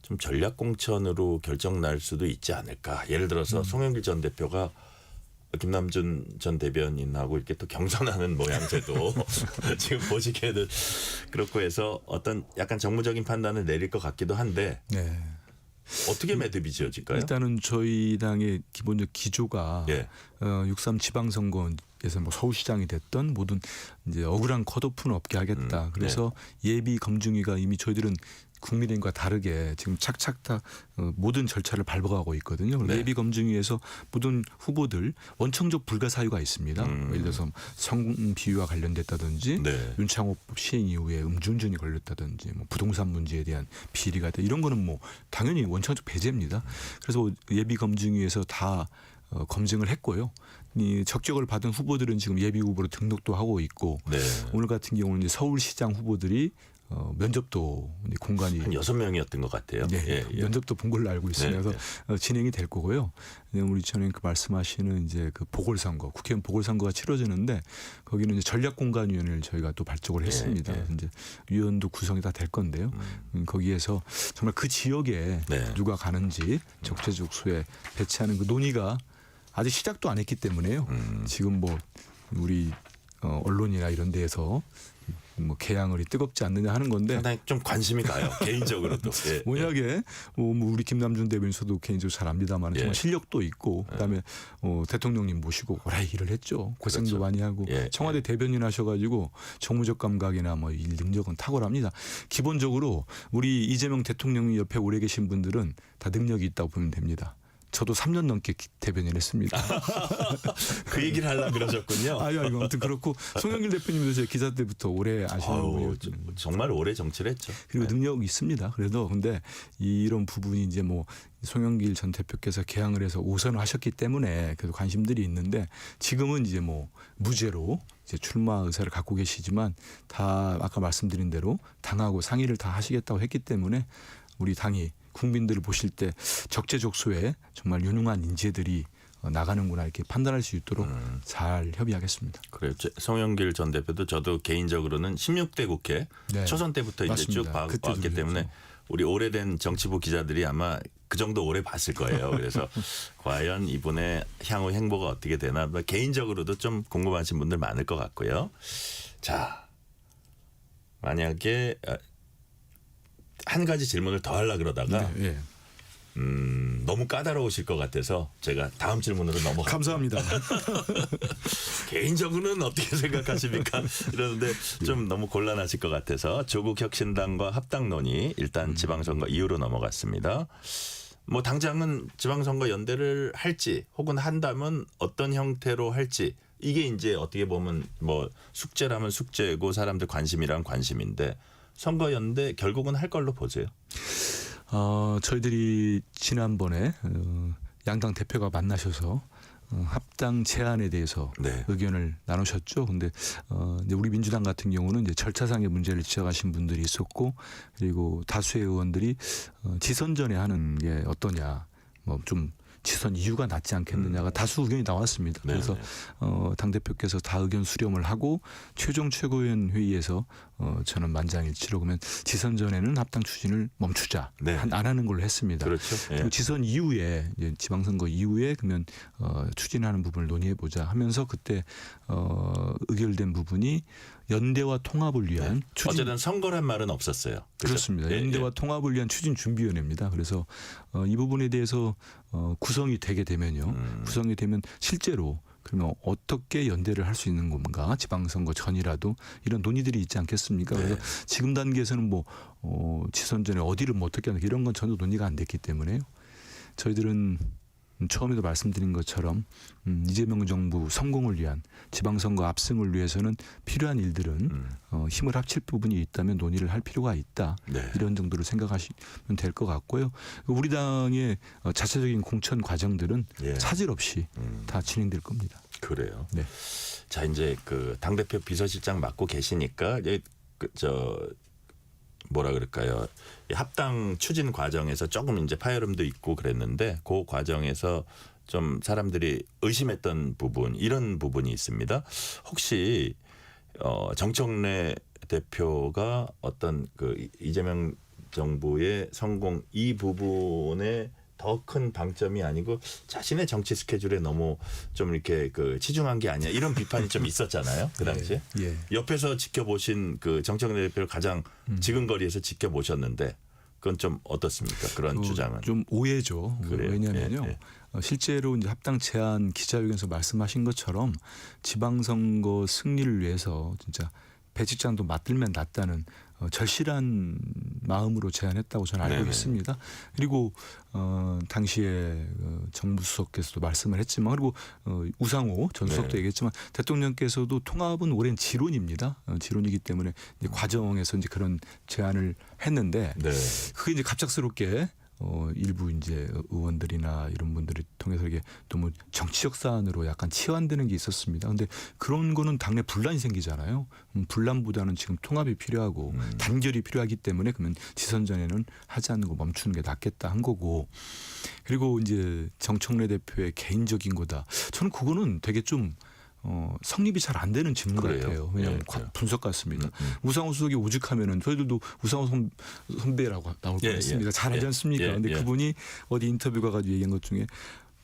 좀 전략 공천으로 결정 날 수도 있지 않을까. 예를 들어서 송영길 전 대표가 김남준 전 대변인하고 이렇게 또 경선하는 모양새도 지금 보시기에는 그렇고 해서 어떤 약간 정무적인 판단을 내릴 것 같기도 한데 네. 어떻게 매듭이 지어질까요? 일단은 저희 당의 기본적 기조가 6.3 지방선거에서 뭐 서울시장이 됐던 모든 이제 억울한 컷오프는 없게 하겠다. 그래서 예비 검증위가 이미 저희들은 국민의힘과 다르게 지금 착착 다 모든 절차를 밟아가고 있거든요. 예비 검증위에서 모든 후보들 원청적 불가 사유가 있습니다. 예를 들어서 성 비위와 관련됐다든지 윤창호법 시행 이후에 음주운전이 걸렸다든지 뭐 부동산 문제에 대한 비리가 있다. 이런 거는 뭐 당연히 원청적 배제입니다. 그래서 예비 검증위에서 다 검증을 했고요. 이 적격을 받은 후보들은 지금 예비 후보로 등록도 하고 있고 오늘 같은 경우는 이제 서울시장 후보들이 면접도 공간이 한 6명이었던 것 같아요. 면접도 본 걸로 알고 있습니다. 그래서 진행이 될 거고요. 우리 전에 그 말씀하시는 이제 그 보궐선거, 국회의원 보궐선거가 치러지는데 거기는 이제 전략공간위원회를 저희가 또 발족을 했습니다. 이제 위원도 구성이 다 될 건데요. 거기에서 정말 그 지역에 누가 가는지 적재적소에 배치하는 그 논의가 아직 시작도 안 했기 때문에요. 지금 뭐 우리 언론이나 이런 데에서 뭐 개양을이 뜨겁지 않느냐 하는 건데 상당히 좀 관심이 가요. 개인적으로도. 워낙에 뭐 우리 김남준 대변인도 개인적으로 잘 압니다만 정말 실력도 있고 그다음에 대통령님 모시고 오래 일을 했죠. 고생도 많이 하고 청와대 대변인 하셔가지고 정무적 감각이나 뭐 일 능력은 탁월합니다. 기본적으로 우리 이재명 대통령 옆에 오래 계신 분들은 다 능력이 있다고 보면 됩니다. 저도 3년 넘게 대변인을 했습니다. 그 얘기를 하려고 그러셨군요. 아무튼 그렇고 송영길 대표님도 제 기자 때부터 오래 아시는 분이었죠. 정말 오래 정치를 했죠. 그리고 능력이 있습니다. 그래도 근데 이런 부분이 이제 뭐 송영길 전 대표께서 개항을 해서 오선을 하셨기 때문에 그래도 관심들이 있는데 지금은 이제 뭐 무죄로 이제 출마 의사를 갖고 계시지만 다 아까 말씀드린 대로 당하고 상의를 다 하시겠다고 했기 때문에 우리 당이 국민들을 보실 때 적재적소에 정말 유능한 인재들이 나가는구나 이렇게 판단할 수 있도록 잘 협의하겠습니다. 그래요. 송영길 전 대표도 저도 개인적으로는 16대 국회 초선 때부터 이제 쭉 봤기 때문에 우리 오래된 정치부 기자들이 아마 그 정도 오래 봤을 거예요. 그래서 과연 이분의 향후 행보가 어떻게 되나 개인적으로도 좀 궁금하신 분들 많을 것 같고요. 자, 만약에 한 가지 질문을 더 하려고 그러다가 너무 까다로우실 것 같아서 제가 다음 질문으로 넘어갑니다. 감사합니다. 개인적으로는 어떻게 생각하십니까? 이러는데 좀 너무 곤란하실 것 같아서 조국혁신당과 합당 논의 일단 지방선거 이후로 넘어갔습니다. 뭐 당장은 지방선거 연대를 할지 혹은 한다면 어떤 형태로 할지 이게 이제 어떻게 보면 뭐 숙제라면 숙제고 사람들 관심이란 관심인데 선거 연대 결국은 할 걸로 보세요. 저희들이 지난번에 양당 대표가 만나셔서 합당 제안에 대해서 의견을 나누셨죠. 근데 이제 우리 민주당 같은 경우는 이제 절차상의 문제를 지적하신 분들이 있었고 그리고 다수의 의원들이 지선 전에 하는 게 어떠냐, 뭐 좀 지선 이유가 낫지 않겠느냐가 다수 의견이 나왔습니다. 그래서 당대표께서 다 의견 수렴을 하고 최종 최고위원 회의에서 저는 만장일치로 그러면 지선 전에는 합당 추진을 멈추자 네. 안 하는 걸로 했습니다. 그렇죠. 예. 그리고 지선 이후에 이제 지방선거 이후에 그러면 추진하는 부분을 논의해 보자 하면서 그때 의결된 부분이 연대와 통합을 위한 추진. 어쨌든 선거란 말은 없었어요. 그죠? 그렇습니다. 예, 연대와 예. 통합을 위한 추진준비위원회입니다. 그래서 이 부분에 대해서 구성이 되게 되면요. 구성이 되면 실제로 그러면 어떻게 연대를 할 수 있는 건가? 지방선거 전이라도 이런 논의들이 있지 않겠습니까? 그래서 네. 지금 단계에서는 뭐 지선 전에 어디를 뭐 어떻게 하는 이런 건 전혀 논의가 안 됐기 때문에요. 저희들은 처음에도 말씀드린 것처럼 이재명 정부 성공을 위한 지방선거 압승을 위해서는 필요한 일들은 힘을 합칠 부분이 있다면 논의를 할 필요가 있다. 네. 이런 정도로 생각하시면 될 것 같고요. 우리 당의 자체적인 공천 과정들은 예. 차질 없이 다 진행될 겁니다. 그래요. 네. 자 이제 그 당대표 비서실장 맡고 계시니까 뭐라 그럴까요? 이 합당 추진 과정에서 조금 이제 파열음도 있고 그랬는데 그 과정에서 좀 사람들이 의심했던 부분 이런 부분이 있습니다. 혹시 정청래 대표가 어떤 그 이재명 정부의 성공 이 부분에 더 큰 방점이 아니고 자신의 정치 스케줄에 너무 좀 이렇게 그 치중한 게 아니야 이런 비판이 좀 있었잖아요 그 당시에. 예. 옆에서 지켜보신 그 정청래 대표를 가장 지근거리에서 지켜보셨는데 그건 좀 어떻습니까? 그런 주장은 좀 오해죠. 그래요? 왜냐하면요. 예, 예. 실제로 이제 합당 제안 기자회견에서 말씀하신 것처럼 지방선거 승리를 위해서 진짜 배직장도 맞들면 낫다는 절실한 마음으로 제안했다고 저는 알고 네네. 있습니다. 그리고 당시에 정부 수석께서도 말씀을 했지만 그리고 우상호 전 수석도 네. 얘기했지만 대통령께서도 통합은 오랜 지론입니다. 지론이기 때문에 이제 과정에서 이제 그런 제안을 했는데 네. 그게 이제 갑작스럽게 일부 이제 의원들이나 이런 분들이 통해서 이게 너무 정치적 사안으로 약간 치환되는 게 있었습니다. 근데 그런 거는 당내 분란이 생기잖아요. 분란보다는 지금 통합이 필요하고 단결이 필요하기 때문에 그러면 지선전에는 하지 않는 거 멈추는 게 낫겠다 한 거고. 그리고 이제 정청래 대표의 개인적인 거다. 저는 그거는 되게 좀 성립이 잘 안 되는 질문 그래요? 같아요. 왜냐하면 예, 분석 같습니다. 우상호 수석이 오죽하면은 저희들도 우상호 선배라고 나올 예, 뻔했습니다. 예. 잘하지 예, 않습니까? 예, 근데 예. 그분이 어디 인터뷰 가가지고 얘기한 것 중에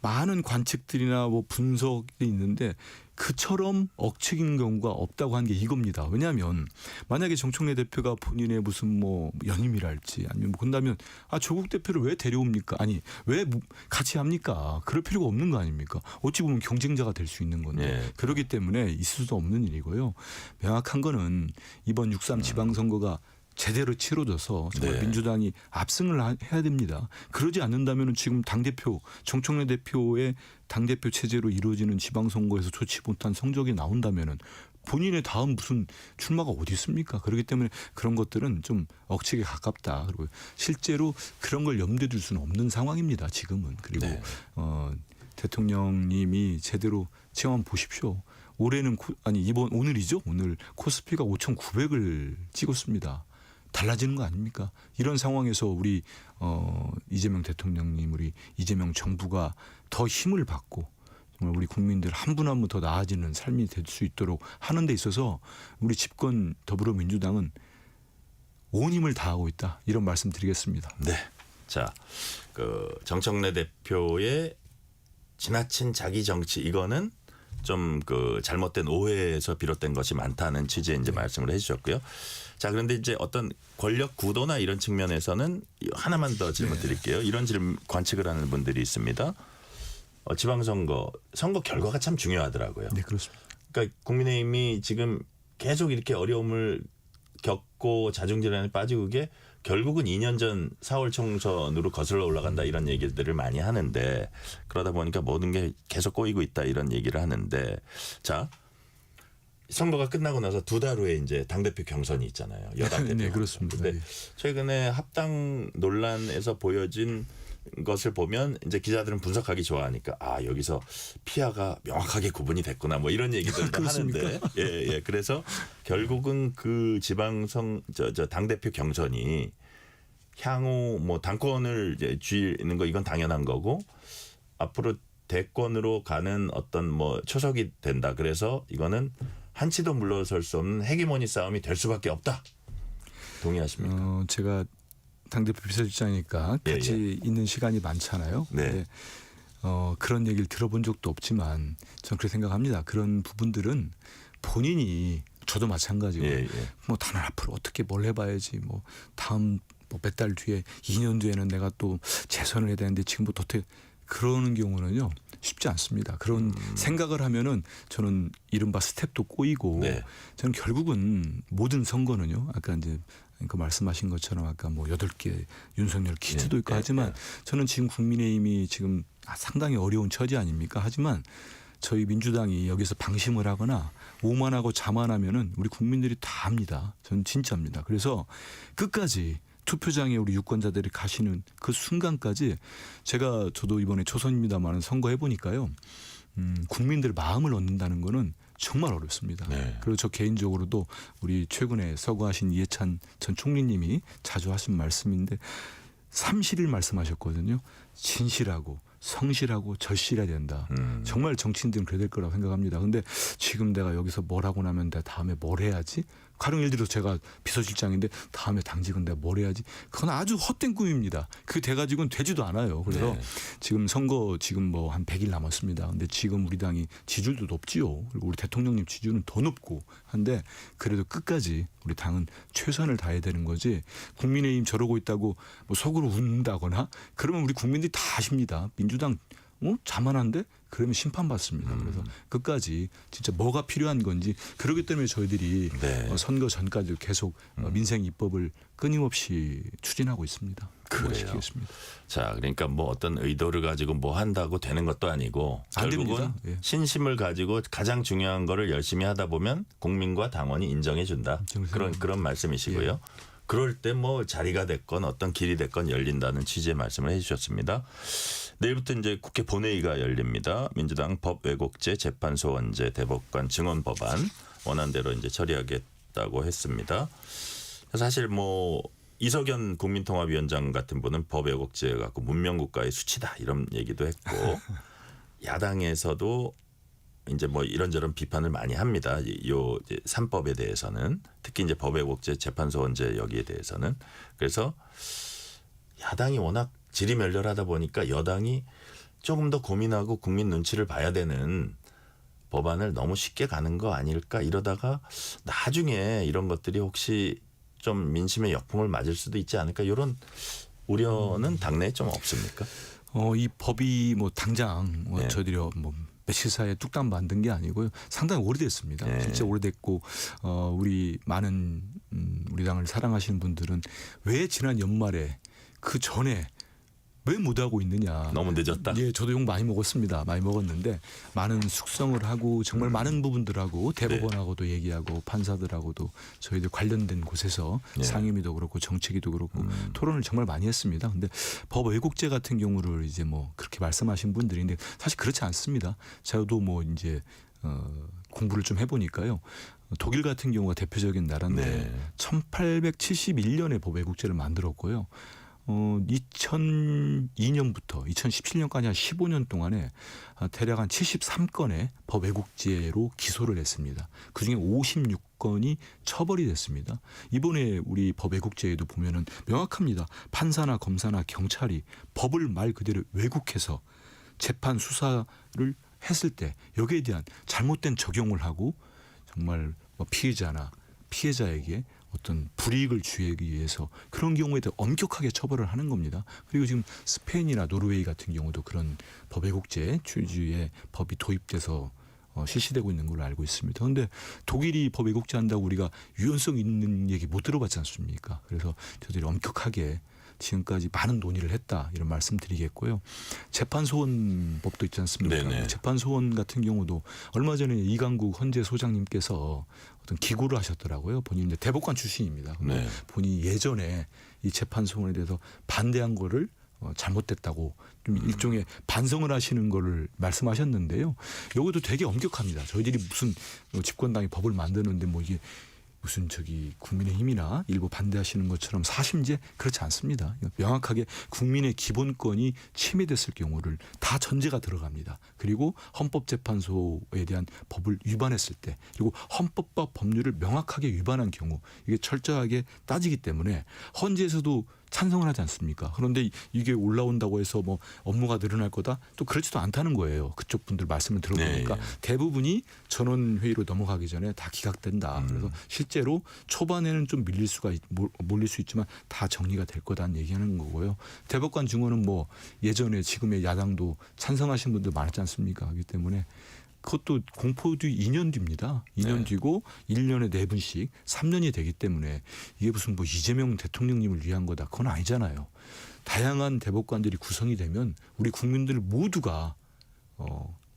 많은 관측들이나 뭐 분석이 있는데 그처럼 억측인 경우가 없다고 한 게 이겁니다. 왜냐하면 만약에 정청래 대표가 본인의 무슨 뭐 연임이랄지 아니면 뭐 그런다면 조국 대표를 왜 데려옵니까? 아니 왜 같이 합니까? 그럴 필요가 없는 거 아닙니까? 어찌 보면 경쟁자가 될 수 있는 건데 예. 그렇기 때문에 있을 수도 없는 일이고요. 명확한 거는 이번 6.3 지방선거가 제대로 치러져서 정말 네. 민주당이 압승을 해야 됩니다. 그러지 않는다면 지금 당대표 정청래 대표의 당대표 체제로 이루어지는 지방선거에서 좋지 못한 성적이 나온다면 본인의 다음 무슨 출마가 어디 있습니까? 그렇기 때문에 그런 것들은 좀 억측에 가깝다. 그리고 실제로 그런 걸 염두에 둘 수는 없는 상황입니다. 지금은. 그리고 네. 대통령님이 제대로 체험 보십시오. 올해는 오늘이죠. 오늘 코스피가 5,900을 찍었습니다. 달라지는 거 아닙니까? 이런 상황에서 우리 이재명 대통령님, 우리 이재명 정부가 더 힘을 받고 정말 우리 국민들 한 분 한 분 더 나아지는 삶이 될 수 있도록 하는 데 있어서 우리 집권 더불어민주당은 온 힘을 다하고 있다. 이런 말씀 드리겠습니다. 네. 자, 그 정청래 대표의 지나친 자기 정치 이거는 좀 그 잘못된 오해에서 비롯된 것이 많다는 취지의 이제 말씀을 해주셨고요. 자, 그런데 이제 어떤 권력 구도나 이런 측면에서는 하나만 더 질문 드릴게요. 이런 관측을 하는 분들이 있습니다. 지방선거 선거 결과가 참 중요하더라고요. 네, 그렇습니다. 그러니까 국민의힘이 지금 계속 이렇게 어려움을 겪고 자중질환에 빠지고 그게 결국은 2년 전 4월 총선으로 거슬러 올라간다 이런 얘기들을 많이 하는데 그러다 보니까 모든 게 계속 꼬이고 있다 이런 얘기를 하는데 자 선거가 끝나고 나서 2달 후에 이제 당대표 경선이 있잖아요. 여당 대표. 네, 그렇습니다. 근데 최근에 합당 논란에서 보여진 것을 보면 이제 기자들은 분석하기 좋아하니까 여기서 피아가 명확하게 구분이 됐구나 뭐 이런 얘기들도 하는데 예. 그래서 결국은 그 지방선 당대표 경선이 향후 뭐 당권을 이제 쥐는 거 이건 당연한 거고 앞으로 대권으로 가는 어떤 뭐 초석이 된다. 그래서 이거는 한치도 물러설 수 없는 헤게모니 싸움이 될 수밖에 없다. 동의하십니까? 제가 당대표 비서실장이니까 예, 같이 있는 시간이 많잖아요. 네. 근데 그런 얘기를 들어본 적도 없지만 저는 그렇게 생각합니다. 그런 부분들은 본인이 저도 마찬가지고 예, 예. 뭐 다른 앞으로 어떻게 뭘 해봐야지 뭐 다음 뭐 몇 달 뒤에 2년 뒤에는 내가 또 재선을 해야 되는데 지금부터 어떻게 그러는 경우는요 쉽지 않습니다. 그런 생각을 하면은 저는 이른바 스텝도 꼬이고 네. 저는 결국은 모든 선거는요 아까 이제 그 말씀하신 것처럼 아까 뭐 8개 윤석열 퀴즈도 있고 하지만 저는 지금 국민의힘이 지금 상당히 어려운 처지 아닙니까? 하지만 저희 민주당이 여기서 방심을 하거나 오만하고 자만하면은 우리 국민들이 다 압니다. 저는 진짜입니다. 그래서 끝까지 투표장에 우리 유권자들이 가시는 그 순간까지 저도 이번에 초선입니다만 선거해 보니까요. 국민들 마음을 얻는다는 거는 정말 어렵습니다. 네. 그리고 저 개인적으로도 우리 최근에 서거하신 이해찬 전 총리님이 자주 하신 말씀인데 삼실을 말씀하셨거든요. 진실하고 성실하고 절실해야 된다. 정말 정치인들은 그래야 될 거라고 생각합니다. 근데 지금 내가 여기서 뭘 하고 나면 내가 다음에 뭘 해야지? 가령 예를 들어 제가 비서실장인데 다음에 당직은 내가 뭘 해야지? 그건 아주 헛된 꿈입니다. 그게 돼가지고는 되지도 않아요. 그래서 지금 선거 지금 뭐 한 100일 남았습니다. 근데 지금 우리 당이 지지율도 높지요. 그리고 우리 대통령님 지지율은 더 높고 한데 그래도 끝까지 우리 당은 최선을 다해야 되는 거지 국민의힘 저러고 있다고 뭐 속으로 웃는다거나 그러면 우리 국민들이 다 아십니다. 민주당 자만한데? 그러면 심판받습니다. 그래서 끝까지 진짜 뭐가 필요한 건지 그렇기 때문에 저희들이 선거 전까지 계속 민생 입법을 끊임없이 추진하고 있습니다. 그래요. 자, 그러니까 뭐 어떤 의도를 가지고 뭐 한다고 되는 것도 아니고 안 결국은 됩니다. 예. 신심을 가지고 가장 중요한 거를 열심히 하다 보면 국민과 당원이 인정해 준다. 그런 말씀이시고요. 예. 그럴 때 뭐 자리가 됐건 어떤 길이 됐건 열린다는 취지의 말씀을 해 주셨습니다. 내일부터 이제 국회 본회의가 열립니다. 민주당 법왜곡죄 재판소원제 대법관 증언 법안 원안대로 이제 처리하겠다고 했습니다. 사실 뭐 이석연 국민통합위원장 같은 분은 법왜곡죄 갖고 문명국가의 수치다 이런 얘기도 했고 야당에서도 이제 뭐 이런저런 비판을 많이 합니다. 요 3법에 대해서는 특히 이제 법왜곡죄 재판소원제 여기에 대해서는 그래서 야당이 워낙 질이 멸렬하다 보니까 여당이 조금 더 고민하고 국민 눈치를 봐야 되는 법안을 너무 쉽게 가는 거 아닐까 이러다가 나중에 이런 것들이 혹시 좀 민심의 역풍을 맞을 수도 있지 않을까 이런 우려는 당내에 좀 없습니까? 이 법이 뭐 당장 저희들이 뭐 며칠 사이에 뚝딱 만든 게 아니고요. 상당히 오래됐습니다. 진짜 오래됐고 우리 많은 우리 당을 사랑하시는 분들은 왜 지난 연말에 그 전에 왜 못하고 있느냐. 너무 늦었다. 예, 저도 욕 많이 먹었습니다. 많이 먹었는데 많은 숙성을 하고 정말 많은 부분들하고 대법원하고도 얘기하고 판사들하고도 저희들 관련된 곳에서 상임위도 그렇고 정책위도 그렇고 토론을 정말 많이 했습니다. 근데 법 왜곡죄 같은 경우를 이제 뭐 그렇게 말씀하신 분들인데 사실 그렇지 않습니다. 저도 뭐 이제 공부를 좀 해보니까요. 독일 같은 경우가 대표적인 나라인데 1871년에 법 왜곡죄를 만들었고요. 2002년부터 2017년까지 한 15년 동안에 대략 한 73건의 법 왜곡죄로 기소를 했습니다. 그중에 56건이 처벌이 됐습니다. 이번에 우리 법 왜곡죄에도 보면은 명확합니다. 판사나 검사나 경찰이 법을 말 그대로 왜곡해서 재판 수사를 했을 때 여기에 대한 잘못된 적용을 하고 정말 뭐 피해자에게 어떤 불이익을 주기 위해서 그런 경우에 더 엄격하게 처벌을 하는 겁니다. 그리고 지금 스페인이나 노르웨이 같은 경우도 그런 법 왜곡죄 취지의 법이 도입돼서 실시되고 있는 걸로 알고 있습니다. 그런데 독일이 법 왜곡죄 한다고 우리가 유연성 있는 얘기 못 들어봤지 않습니까? 그래서 저희들이 엄격하게 지금까지 많은 논의를 했다 이런 말씀드리겠고요. 재판소원법도 있지 않습니까? 네네. 재판소원 같은 경우도 얼마 전에 이강국 헌재 소장님께서 어떤 기고를 하셨더라고요. 본인이 이제 대법관 출신입니다. 근데 본인이 예전에 이 재판소원에 대해서 반대한 거를 잘못됐다고 좀 일종의 반성을 하시는 거를 말씀하셨는데요. 이것도 되게 엄격합니다. 저희들이 무슨 집권당이 법을 만드는데 뭐 이게 무슨 국민의힘이나 일부 반대하시는 것처럼 사심제 그렇지 않습니다. 명확하게 국민의 기본권이 침해됐을 경우를 다 전제가 들어갑니다. 그리고 헌법재판소에 대한 법을 위반했을 때 그리고 헌법과 법률을 명확하게 위반한 경우 이게 철저하게 따지기 때문에 헌재에서도 찬성을 하지 않습니까? 그런데 이게 올라온다고 해서 뭐 업무가 늘어날 거다? 또 그렇지도 않다는 거예요. 그쪽 분들 말씀을 들어보니까 대부분이 전원회의로 넘어가기 전에 다 기각된다. 그래서 실제로 초반에는 좀 몰릴 수 있지만 다 정리가 될 거다는 얘기하는 거고요. 대법관 증언은 뭐 예전에 지금의 야당도 찬성하신 분들 많았지 않습니까? 그렇기 때문에 그것도 공포 뒤 2년 뒤입니다. 2년 뒤고 1년에 4분씩 3년이 되기 때문에 이게 무슨 뭐 이재명 대통령님을 위한 거다. 그건 아니잖아요. 다양한 대법관들이 구성이 되면 우리 국민들 모두가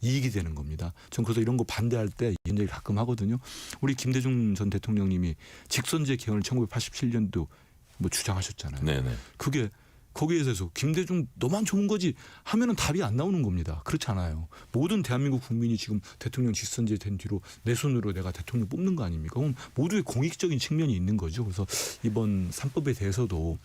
이익이 되는 겁니다. 전 그래서 이런 거 반대할 때 이런 얘기 가끔 하거든요. 우리 김대중 전 대통령님이 직선제 개헌을 1987년도 뭐 주장하셨잖아요. 네네. 그게 거기에 대해서 김대중 너만 좋은 거지 하면은 답이 안 나오는 겁니다. 그렇지 않아요. 모든 대한민국 국민이 지금 대통령 직선제 된 뒤로 내 손으로 내가 대통령 뽑는 거 아닙니까? 그럼 모두의 공익적인 측면이 있는 거죠. 그래서 이번 3법에 대해서도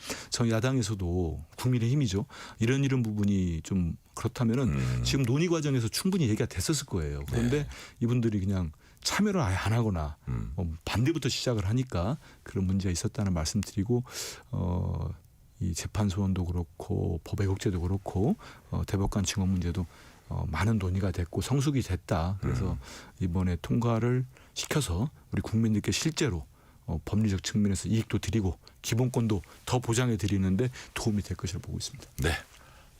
야당에서도 국민의힘이죠. 이런 부분이 좀 그렇다면은 지금 논의 과정에서 충분히 얘기가 됐었을 거예요. 그런데 이분들이 그냥 참여를 아예 안 하거나 반대부터 시작을 하니까 그런 문제가 있었다는 말씀드리고 이 재판 소원도 그렇고 법 왜곡죄도 그렇고 대법관 증언 문제도 많은 논의가 됐고 성숙이 됐다. 그래서 이번에 통과를 시켜서 우리 국민들께 실제로 법리적 측면에서 이익도 드리고 기본권도 더 보장해 드리는데 도움이 될 것이라 보고 있습니다. 네.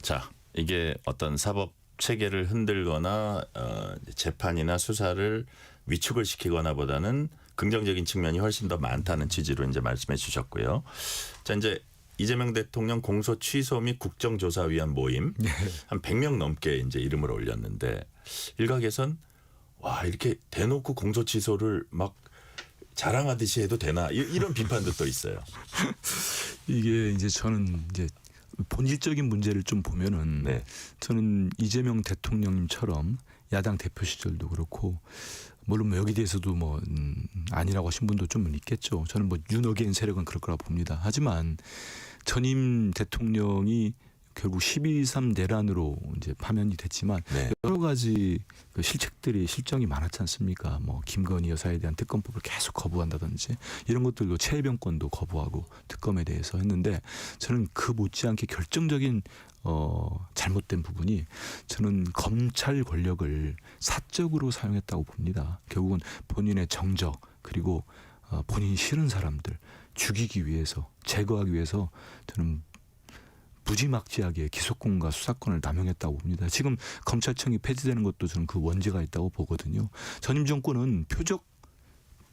자, 이게 어떤 사법 체계를 흔들거나 재판이나 수사를 위축을 시키거나 보다는 긍정적인 측면이 훨씬 더 많다는 취지로 이제 말씀해 주셨고요. 자, 이제 이재명 대통령 공소 취소 및 국정조사 위한 모임 한 100명 넘게 이제 이름을 올렸는데 일각에선 와 이렇게 대놓고 공소 취소를 막 자랑하듯이 해도 되나 이런 비판도 또 있어요. 이게 이제 저는 이제 본질적인 문제를 좀 보면은 저는 이재명 대통령님처럼 야당 대표 시절도 그렇고 물론 뭐 여기 대해서도 뭐 아니라고 하신 분도 좀 있겠죠. 저는 뭐 윤어게인 세력은 그럴 거라 봅니다. 하지만 전임 대통령이 결국 12.3 내란으로 이제 파면이 됐지만 여러 가지 그 실정이 많았지 않습니까? 뭐 김건희 여사에 대한 특검법을 계속 거부한다든지 이런 것들도 최혜병권도 거부하고 특검에 대해서 했는데 저는 그 못지않게 결정적인 잘못된 부분이 저는 검찰 권력을 사적으로 사용했다고 봅니다. 결국은 본인의 정적 그리고 본인이 싫은 사람들 죽이기 위해서 제거하기 위해서 저는 무지막지하게 기소권과 수사권을 남용했다고 봅니다. 지금 검찰청이 폐지되는 것도 저는 그 원죄가 있다고 보거든요. 전임 정권은 표적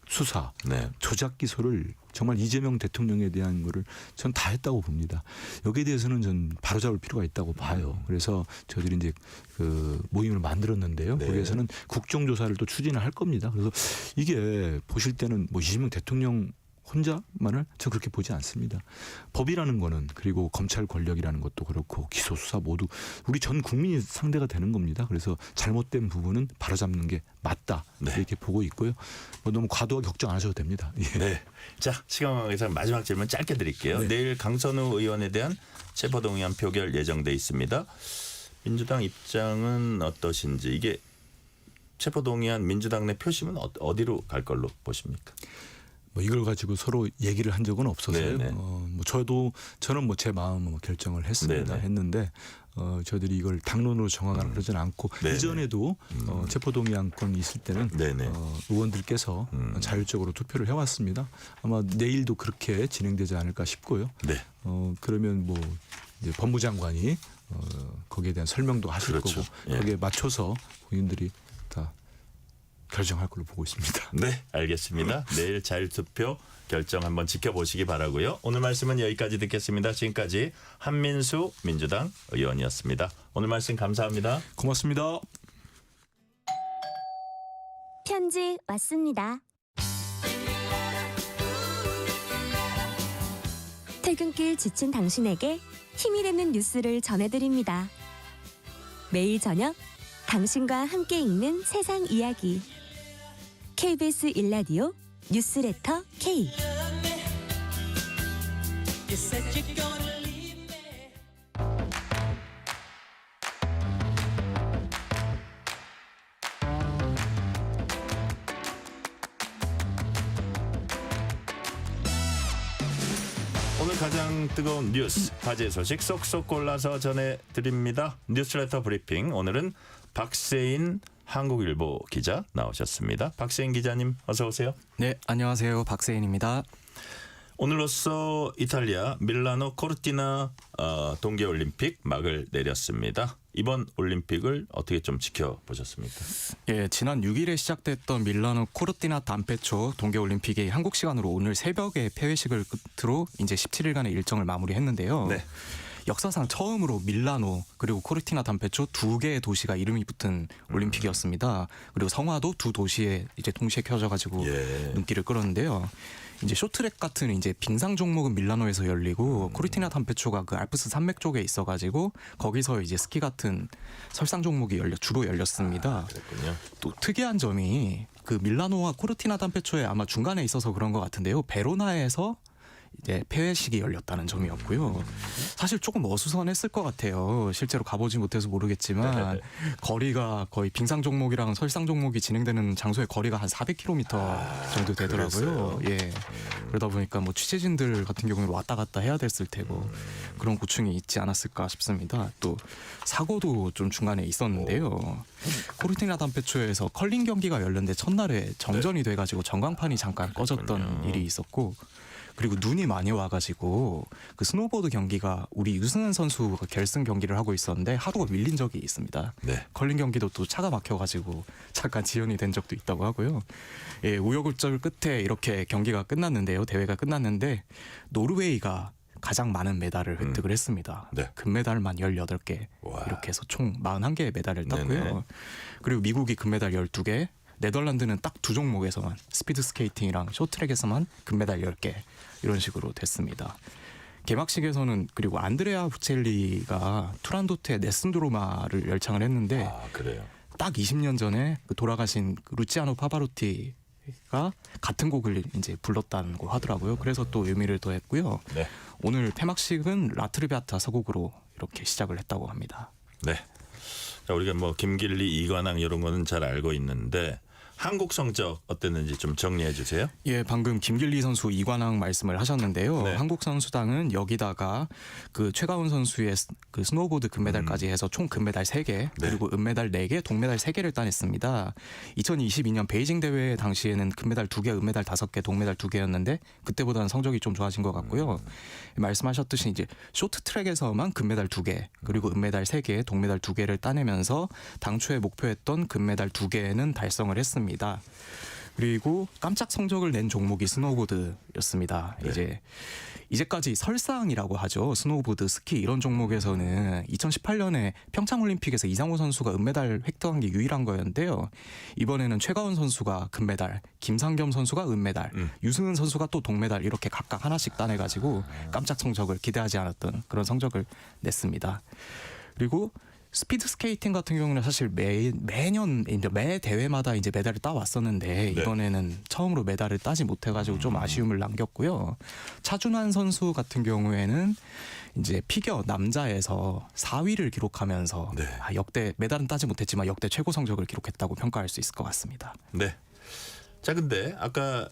수사, 조작 기소를 정말 이재명 대통령에 대한 거를 전 다 했다고 봅니다. 여기에 대해서는 전 바로잡을 필요가 있다고 봐요. 그래서 저희들이 이제 그 모임을 만들었는데요. 거기에서는 국정조사를 또 추진을 할 겁니다. 그래서 이게 보실 때는 뭐 이재명 대통령 혼자만을 저 그렇게 보지 않습니다. 법이라는 거는 그리고 검찰 권력이라는 것도 그렇고 기소 수사 모두 우리 전 국민이 상대가 되는 겁니다. 그래서 잘못된 부분은 바로잡는 게 맞다 이렇게 보고 있고요. 뭐 너무 과도하게 걱정 안 하셔도 됩니다. 네. 자, 시간 관계상 마지막 질문 짧게 드릴게요. 내일 강선우 의원에 대한 체포동의안 표결 예정돼 있습니다. 민주당 입장은 어떠신지 이게 체포동의안 민주당 내 표심은 어디로 갈 걸로 보십니까? 뭐 이걸 가지고 서로 얘기를 한 적은 없어서요. 뭐 저는 뭐 제 마음으로 결정을 했습니다. 했는데 저희들이 이걸 당론으로 정하거나 그러지는 않고 이전에도 체포동의안건이 있을 때는 의원들께서 자율적으로 투표를 해왔습니다. 아마 내일도 그렇게 진행되지 않을까 싶고요. 그러면 뭐 이제 법무장관이 거기에 대한 설명도 하실 거고 거기에 맞춰서 본인들이 다 결정할 걸로 보고 있습니다. 네, 알겠습니다. 내일 자율투표 결정 한번 지켜보시기 바라고요. 오늘 말씀은 여기까지 듣겠습니다. 지금까지 한민수 민주당 의원이었습니다. 오늘 말씀 감사합니다. 고맙습니다. 편지 왔습니다. 퇴근길 지친 당신에게 힘이 되는 뉴스를 전해드립니다. 매일 저녁 당신과 함께 읽는 세상 이야기 KBS 1라디오 뉴스레터 K. 오늘 가장 뜨거운 뉴스, 화제 소식 쏙쏙 골라서 전해드립니다. 뉴스레터 브리핑. 오늘은 박세인 한국일보 기자 나오셨습니다. 박세인 기자님 어서 오세요. 네, 안녕하세요. 박세인입니다. 오늘로써 이탈리아 밀라노 코르티나 동계올림픽 막을 내렸습니다. 이번 올림픽을 어떻게 좀 지켜보셨습니까? 예, 지난 6일에 시작됐던 밀라노 코르티나 담페초 동계올림픽이 한국 시간으로 오늘 새벽에 폐회식을 끝으로 이제 17일간의 일정을 마무리했는데요. 네. 역사상 처음으로 밀라노 그리고 코르티나 담페초 두 개의 도시가 이름이 붙은 올림픽이었습니다. 그리고 성화도 두 도시에 이제 동시에 켜져가지고 눈길을 끌었는데요. 이제 쇼트랙 같은 이제 빙상 종목은 밀라노에서 열리고 코르티나 담페초가 그 알프스 산맥 쪽에 있어가지고 거기서 이제 스키 같은 설상 종목이 주로 열렸습니다. 그랬군요. 또 특이한 점이 그 밀라노와 코르티나 담페초에 아마 중간에 있어서 그런 것 같은데요. 베로나에서 이제 폐회식이 열렸다는 점이었고요. 사실 조금 어수선했을 것 같아요. 실제로 가보지 못해서 모르겠지만 거리가 거의 빙상 종목이랑 설상 종목이 진행되는 장소의 거리가 한 400km 정도 되더라고요. 예. 그러다 보니까 뭐 취재진들 같은 경우는 왔다 갔다 해야 됐을 테고 그런 고충이 있지 않았을까 싶습니다. 또 사고도 좀 중간에 있었는데요. 코르티나 담페초에서 컬링 경기가 열렸는데 첫날에 정전이 돼가지고 전광판이 잠깐 꺼졌던 일이 있었고 그리고 눈이 많이 와가지고 그 스노보드 경기가 우리 유승은 선수가 결승 경기를 하고 있었는데 하루가 밀린 적이 있습니다. 네. 컬링 경기도 또 차가 막혀가지고 잠깐 지연이 된 적도 있다고 하고요. 예, 우여곡절 끝에 이렇게 경기가 끝났는데요. 대회가 끝났는데 노르웨이가 가장 많은 메달을 획득을 했습니다. 네. 금메달만 18개 이렇게 해서 총 41개의 메달을 땄고요. 네네. 그리고 미국이 금메달 12개, 네덜란드는 딱 두 종목에서만 스피드 스케이팅이랑 쇼트랙에서만 금메달 10개 이런 식으로 됐습니다. 개막식에서는 그리고 안드레아 부첼리가 투란도트의 네슨드로마를 열창을 했는데 그래요. 딱 20년 전에 그 돌아가신 그 루치아노 파바로티가 같은 곡을 이제 불렀다고 하더라고요. 그래서 또 의미를 더했고요. 네. 오늘 폐막식은 라트르비아타 서곡으로 이렇게 시작을 했다고 합니다. 네. 자, 우리가 뭐 김길리, 이관왕 이런 거는 잘 알고 있는데 한국 성적 어땠는지 좀 정리해 주세요. 예, 방금 김길리 선수 이관왕 말씀을 하셨는데요. 네. 한국 선수단은 여기다가 그 최가훈 선수의 그 스노보드 금메달까지 해서 총 금메달 3개, 그리고 은메달 4개, 동메달 3개를 따냈습니다. 2022년 베이징 대회 당시에는 금메달 2개, 은메달 5개, 동메달 2개였는데 그때보다는 성적이 좀 좋아진 것 같고요. 말씀하셨듯이 이제 쇼트트랙에서만 금메달 2개, 그리고 은메달 3개, 동메달 2개를 따내면서 당초에 목표했던 금메달 2개는 달성을 했습니다. 그리고 깜짝 성적을 낸 종목이 스노보드였습니다. 이제까지 설상이라고 하죠. 스노보드, 스키 이런 종목에서는 2018년에 평창올림픽에서 이상호 선수가 은메달 획득한 게 유일한 거였는데요. 이번에는 최가훈 선수가 금메달, 김상겸 선수가 은메달, 유승은 선수가 또 동메달 이렇게 각각 하나씩 따내가지고 깜짝 성적을 기대하지 않았던 그런 성적을 냈습니다. 그리고 스피드 스케이팅 같은 경우는 사실 매년 이제 매 대회마다 이제 메달을 따왔었는데 이번에는 처음으로 메달을 따지 못해가지고 좀 아쉬움을 남겼고요. 차준환 선수 같은 경우에는 이제 피겨 남자에서 4위를 기록하면서 역대 메달은 따지 못했지만 역대 최고 성적을 기록했다고 평가할 수 있을 것 같습니다. 네. 자, 근데 아까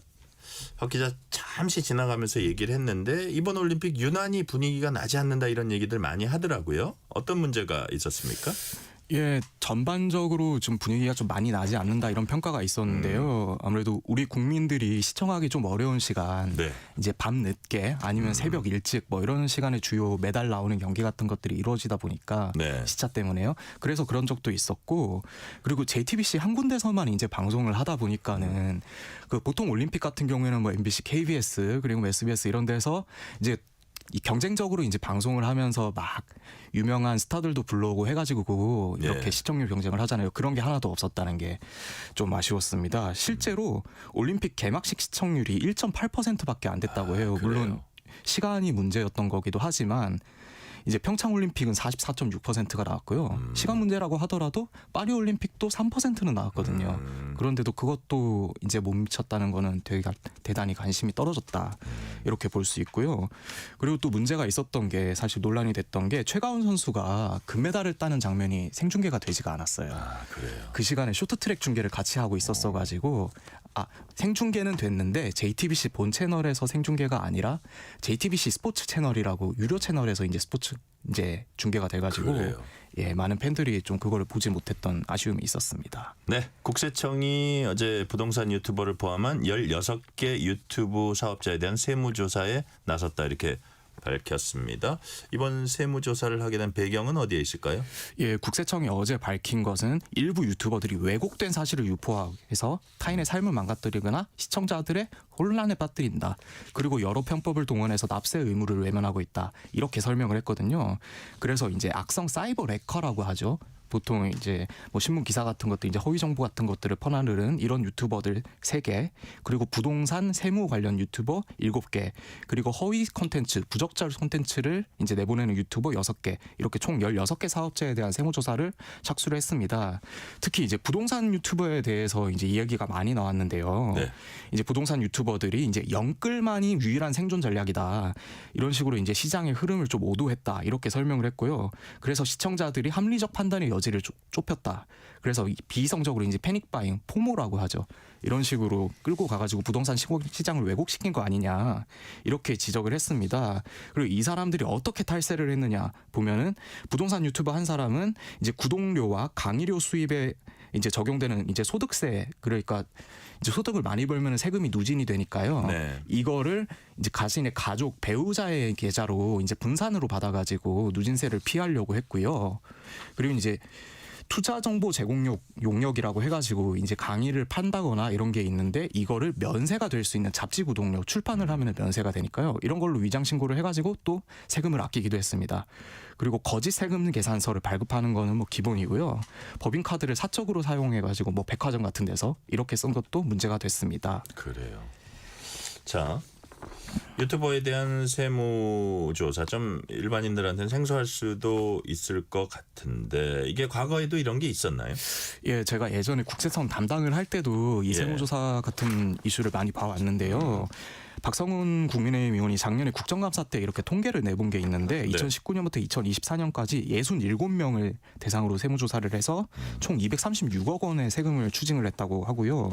박 기자 잠시 지나가면서 얘기를 했는데 이번 올림픽 유난히 분위기가 나지 않는다 이런 얘기들 많이 하더라고요. 어떤 문제가 있었습니까? 예, 전반적으로 좀 분위기가 좀 많이 나지 않는다 이런 평가가 있었는데요. 아무래도 우리 국민들이 시청하기 좀 어려운 시간, 이제 밤 늦게 아니면 새벽 일찍 뭐 이런 시간에 주요 메달 나오는 경기 같은 것들이 이루어지다 보니까 시차 때문에요. 그래서 그런 적도 있었고, 그리고 JTBC 한 군데서만 이제 방송을 하다 보니까는 그 보통 올림픽 같은 경우에는 뭐 MBC, KBS 그리고 SBS 이런 데서 이제 이 경쟁적으로 이제 방송을 하면서 막 유명한 스타들도 불러오고 해가지고 이렇게 시청률 경쟁을 하잖아요. 그런 게 하나도 없었다는 게 좀 아쉬웠습니다. 실제로 올림픽 개막식 시청률이 1.8%밖에 안 됐다고 해요. 물론 시간이 문제였던 거기도 하지만 이제 평창 올림픽은 44.6%가 나왔고요. 시간 문제라고 하더라도 파리 올림픽도 3%는 나왔거든요. 그런데도 그것도 이제 못 미쳤다는 거는 되게 대단히 관심이 떨어졌다. 이렇게 볼 수 있고요. 그리고 또 문제가 있었던 게 사실 논란이 됐던 게 최가운 선수가 금메달을 따는 장면이 생중계가 되지가 않았어요. 그래요. 그 시간에 쇼트트랙 중계를 같이 하고 있었어 가지고 생중계는 됐는데 JTBC 본 채널에서 생중계가 아니라 JTBC 스포츠 채널이라고 유료 채널에서 이제 스포츠 이제 중계가 돼 가지고 예, 많은 팬들이 좀 그거를 보지 못했던 아쉬움이 있었습니다. 네, 국세청이 어제 부동산 유튜버를 포함한 16개 유튜브 사업자에 대한 세무조사에 나섰다 이렇게 밝혔습니다. 이번 세무조사를 하게 된 배경은 어디에 있을까요? 예, 국세청이 어제 밝힌 것은 일부 유튜버들이 왜곡된 사실을 유포해서 타인의 삶을 망가뜨리거나 시청자들의 혼란에 빠뜨린다. 그리고 여러 편법을 동원해서 납세 의무를 외면하고 있다. 이렇게 설명을 했거든요. 그래서 이제 악성 사이버 해커라고 하죠. 보통 이제 뭐 신문 기사 같은 것도 이제 허위 정보 같은 것들을 퍼나르는 이런 유튜버들 3개, 그리고 부동산 세무 관련 유튜버 7개, 그리고 허위 콘텐츠, 부적절 콘텐츠를 이제 내보내는 유튜버 6개, 이렇게 총 16개 사업자에 대한 세무조사를 착수를 했습니다. 특히 이제 부동산 유튜버에 대해서 이제 이야기가 많이 나왔는데요. 네. 이제 부동산 유튜버들이 이제 영끌만이 유일한 생존 전략이다. 이런 식으로 이제 시장의 흐름을 좀 오도했다. 이렇게 설명을 했고요. 그래서 시청자들이 합리적 판단의 여지를 좁혔다. 그래서 비이성적으로 이제 패닉바잉, 포모라고 하죠. 이런 식으로 끌고 가가지고 부동산 시장을 왜곡시킨 거 아니냐 이렇게 지적을 했습니다. 그리고 이 사람들이 어떻게 탈세를 했느냐 보면은 부동산 유튜버 한 사람은 이제 구독료와 강의료 수입에 이제 적용되는 이제 소득세, 그러니까 이제 소득을 많이 벌면 세금이 누진이 되니까요. 네. 이거를 이제 자신의 가족 배우자의 계좌로 이제 분산으로 받아가지고 누진세를 피하려고 했고요. 그리고 이제 투자 정보 제공 용역이라고 해가지고 이제 강의를 판다거나 이런 게 있는데 이거를 면세가 될 수 있는 잡지 구독료 출판을 하면 면세가 되니까요. 이런 걸로 위장 신고를 해가지고 또 세금을 아끼기도 했습니다. 그리고 거짓 세금 계산서를 발급하는 거는 뭐 기본이고요. 법인카드를 사적으로 사용해가지고 뭐 백화점 같은 데서 이렇게 쓴 것도 문제가 됐습니다. 그래요. 자, 유튜버에 대한 세무조사 좀 일반인들한테는 생소할 수도 있을 것 같은데 이게 과거에도 이런 게 있었나요? 예, 제가 예전에 국세청 담당을 할 때도 이 예. 세무조사 같은 이슈를 많이 봐왔는데요. 박성훈 국민의힘 의원이 작년에 국정감사 때 이렇게 통계를 내본 게 있는데 2019년부터 2024년까지 67명을 대상으로 세무조사를 해서 총 236억 원의 세금을 추징을 했다고 하고요.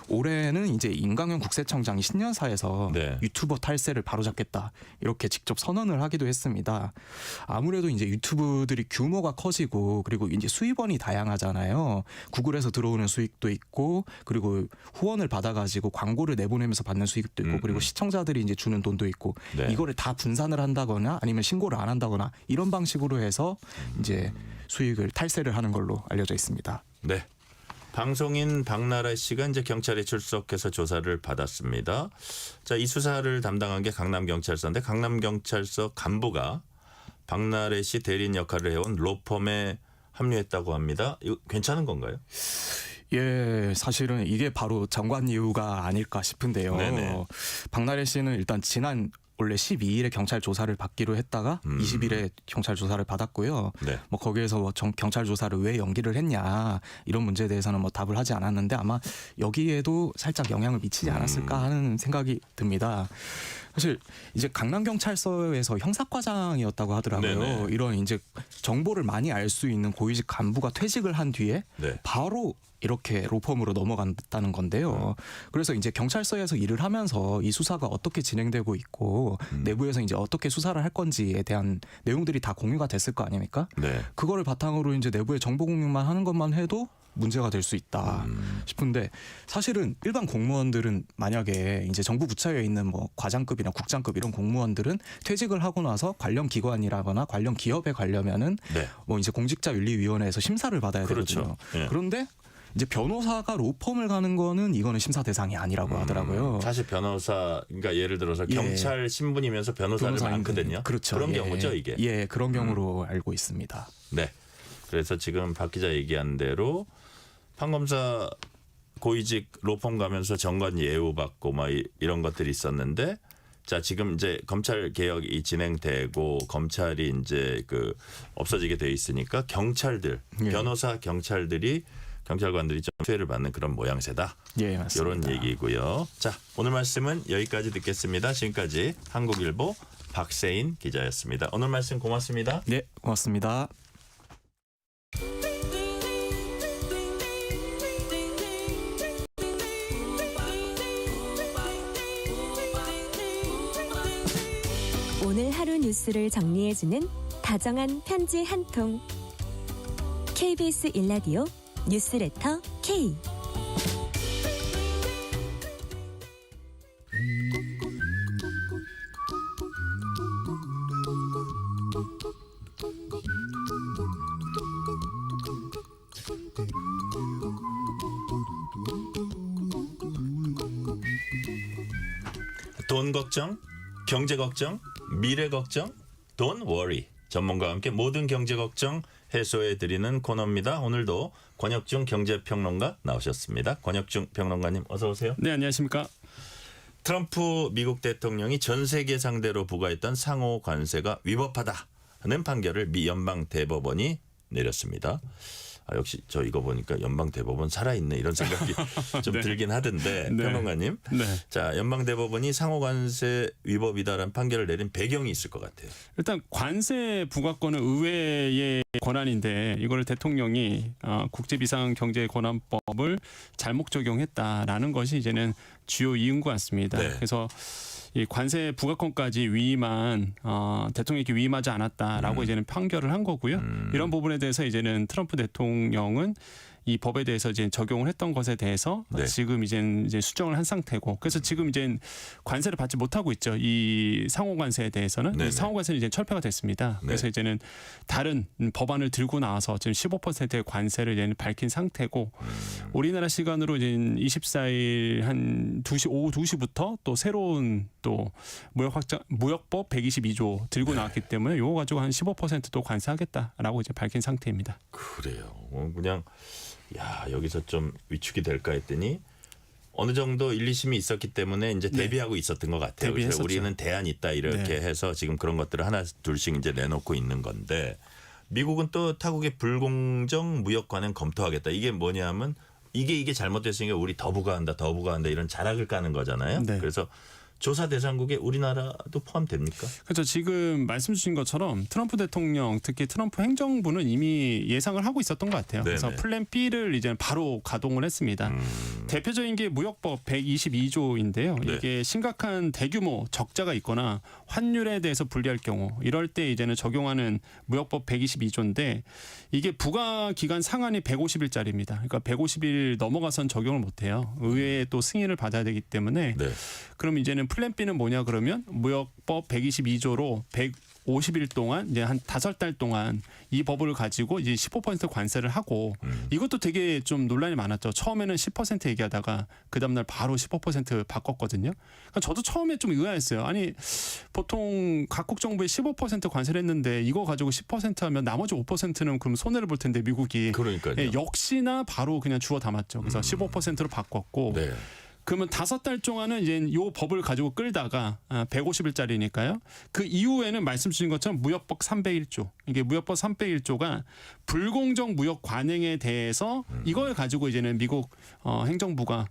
올해는 이제 임강현 국세청장이 신년사에서 유튜버 탈세를 바로잡겠다 이렇게 직접 선언을 하기도 했습니다. 아무래도 이제 유튜브들이 규모가 커지고 그리고 이제 수입원이 다양하잖아요. 구글에서 들어오는 수익도 있고 그리고 후원을 받아가지고 광고를 내보내면서 받는 수익도 있고 그리고 시청자들이 이제 주는 돈도 있고 이거를 다 분산을 한다거나 아니면 신고를 안 한다거나 이런 방식으로 해서 이제 수익을 탈세를 하는 걸로 알려져 있습니다. 네. 방송인 박나래 씨가 이제 경찰에 출석해서 조사를 받았습니다. 자, 이 수사를 담당한 게 강남경찰서인데 강남경찰서 간부가 박나래 씨 대리인 역할을 해온 로펌에 합류했다고 합니다. 이거 괜찮은 건가요? 예, 사실은 이게 바로 정관 이유가 아닐까 싶은데요. 네네. 박나래 씨는 일단 지난 원래 12일에 경찰 조사를 받기로 했다가 20일에 경찰 조사를 받았고요. 뭐 거기에서 뭐 경찰 조사를 왜 연기를 했냐 이런 문제에 대해서는 뭐 답을 하지 않았는데 아마 여기에도 살짝 영향을 미치지 않았을까 하는 생각이 듭니다. 사실 이제 강남경찰서에서 형사과장이었다고 하더라고요. 네네. 이런 이제 정보를 많이 알 수 있는 고위직 간부가 퇴직을 한 뒤에 바로 이렇게 로펌으로 넘어간다는 건데요. 그래서 이제 경찰서에서 일을 하면서 이 수사가 어떻게 진행되고 있고 내부에서 이제 어떻게 수사를 할 건지에 대한 내용들이 다 공유가 됐을 거 아닙니까? 그거를 바탕으로 이제 내부의 정보 공유만 하는 것만 해도 문제가 될 수 있다 싶은데 사실은 일반 공무원들은 만약에 이제 정부 부처에 있는 뭐 과장급이나 국장급 이런 공무원들은 퇴직을 하고 나서 관련 기관이라거나 관련 기업에 가려면은 뭐 이제 공직자윤리위원회에서 심사를 받아야 되거든요. 그런데 이제 변호사가 로펌을 가는 거는 이거는 심사 대상이 아니라고 하더라고요. 사실 변호사, 그러니까 예를 들어서 경찰 신분이면서 변호사를 많거든요. 그렇죠. 그런 경우죠, 이게. 예, 그런 경우로 알고 있습니다. 네. 그래서 지금 박 기자 얘기한 대로 판검사 고위직 로펌 가면서 정관 예우 받고 막 이런 것들이 있었는데 자, 지금 이제 검찰 개혁이 진행되고 검찰이 이제 그 없어지게 돼 있으니까 경찰들, 예. 변호사 경찰들이 경찰관들이 좀 피해를 받는 그런 모양새다. 예, 맞습니다. 이런 얘기고요. 자, 오늘 말씀은 여기까지 듣겠습니다. 지금까지 한국일보 박세인 기자였습니다. 오늘 말씀 고맙습니다. 네, 고맙습니다. 오늘 하루 뉴스를 정리해주는 다정한 편지 한 통. KBS 일라디오 뉴스레터 K. 돈 걱정, 경제 걱정, 미래 걱정, Don't worry. 전문가와 함께 모든 경제 걱정 해소해 드리는 코너입니다. 오늘도 권혁중 경제평론가 나오셨습니다. 권혁중 평론가님 어서 오세요. 네, 안녕하십니까. 트럼프 미국 대통령이 전 세계 상대로 부과했던 상호 관세가 위법하다는 판결을 미 연방 대법원이 내렸습니다. 아, 역시 저 이거 보니까 연방 대법원 살아있네 이런 생각이 좀 네. 들긴 하던데 네. 평론가님. 네. 자, 연방 대법원이 상호 관세 위법이다라는 판결을 내린 배경이 있을 것 같아요. 일단 관세 부과권은 의회의 권한인데 이거를 대통령이 국제비상경제권한법을 잘못 적용했다라는 것이 이제는 주요 이유인 것 같습니다. 네. 그래서 이 관세 부과권까지 위임한 대통령에게 위임하지 않았다라고 이제는 판결을 한 거고요. 이런 부분에 대해서 이제는 트럼프 대통령은 이 법에 대해서 이제 적용을 했던 것에 대해서 네. 지금 이제 수정을 한 상태고 그래서 지금 이제 관세를 받지 못하고 있죠. 이 상호 관세에 대해서는 네네. 상호 관세는 이제 철폐가 됐습니다. 네. 그래서 이제는 다른 법안을 들고 나와서 지금 15%의 관세를 이제는 밝힌 상태고 우리나라 시간으로 이제 24일 한 2시 오후 2시부터 또 새로운 또 무역법 122조 들고 나왔기 때문에 이거 가지고 한 15%도 관세하겠다라고 이제 밝힌 상태입니다. 그래요. 그냥 야, 여기서 좀 위축이 될까 했더니 어느 정도 1, 2심이 있었기 때문에 이제 대비하고 있었던 것 같아요. 그래서 대비했었죠. 우리는 대안이 있다 이렇게 해서 지금 그런 것들을 하나 둘씩 이제 내놓고 있는 건데 미국은 또 타국의 불공정 무역 관행 검토하겠다. 이게 뭐냐면 이게 잘못됐으니까 우리 더 부과한다 이런 자락을 까는 거잖아요. 네. 그래서 조사 대상국에 우리나라도 포함됩니까? 그렇죠. 지금 말씀 주신 것처럼 트럼프 대통령 특히 트럼프 행정부는 이미 예상을 하고 있었던 것 같아요. 그래서 네네. 플랜 B를 이제 바로 가동을 했습니다. 대표적인 게 무역법 122조인데요. 네. 이게 심각한 대규모 적자가 있거나 환율에 대해서 불리할 경우 이럴 때 이제는 적용하는 무역법 122조인데 이게 부과 기간 상한이 150일짜리입니다. 그러니까 150일 넘어가선 적용을 못해요. 의회에 또 승인을 받아야 되기 때문에 네. 그럼 이제는 플랜 B는 뭐냐 그러면 무역법 122조로 150일 동안 이제 한 5달 동안 이 법을 가지고 이제 15% 관세를 하고 이것도 되게 좀 논란이 많았죠. 처음에는 10% 얘기하다가 그 다음날 바로 15% 바꿨거든요. 그러니까 저도 처음에 좀 의아했어요. 아니 보통 각국 정부에 15% 관세를 했는데 이거 가지고 10% 하면 나머지 5%는 그럼 손해를 볼 텐데 미국이 그러니까요. 예, 역시나 바로 그냥 주워 담았죠. 그래서 15%로 바꿨고 네. 그러면 5달 동안은 이제 요 법을 가지고 끌다가 150일짜리니까요. 그 이후에는 말씀 주신 것처럼 무역법 301조. 이게 무역법 301조가 불공정 무역 관행에 대해서 이걸 가지고 이제는 미국 행정부가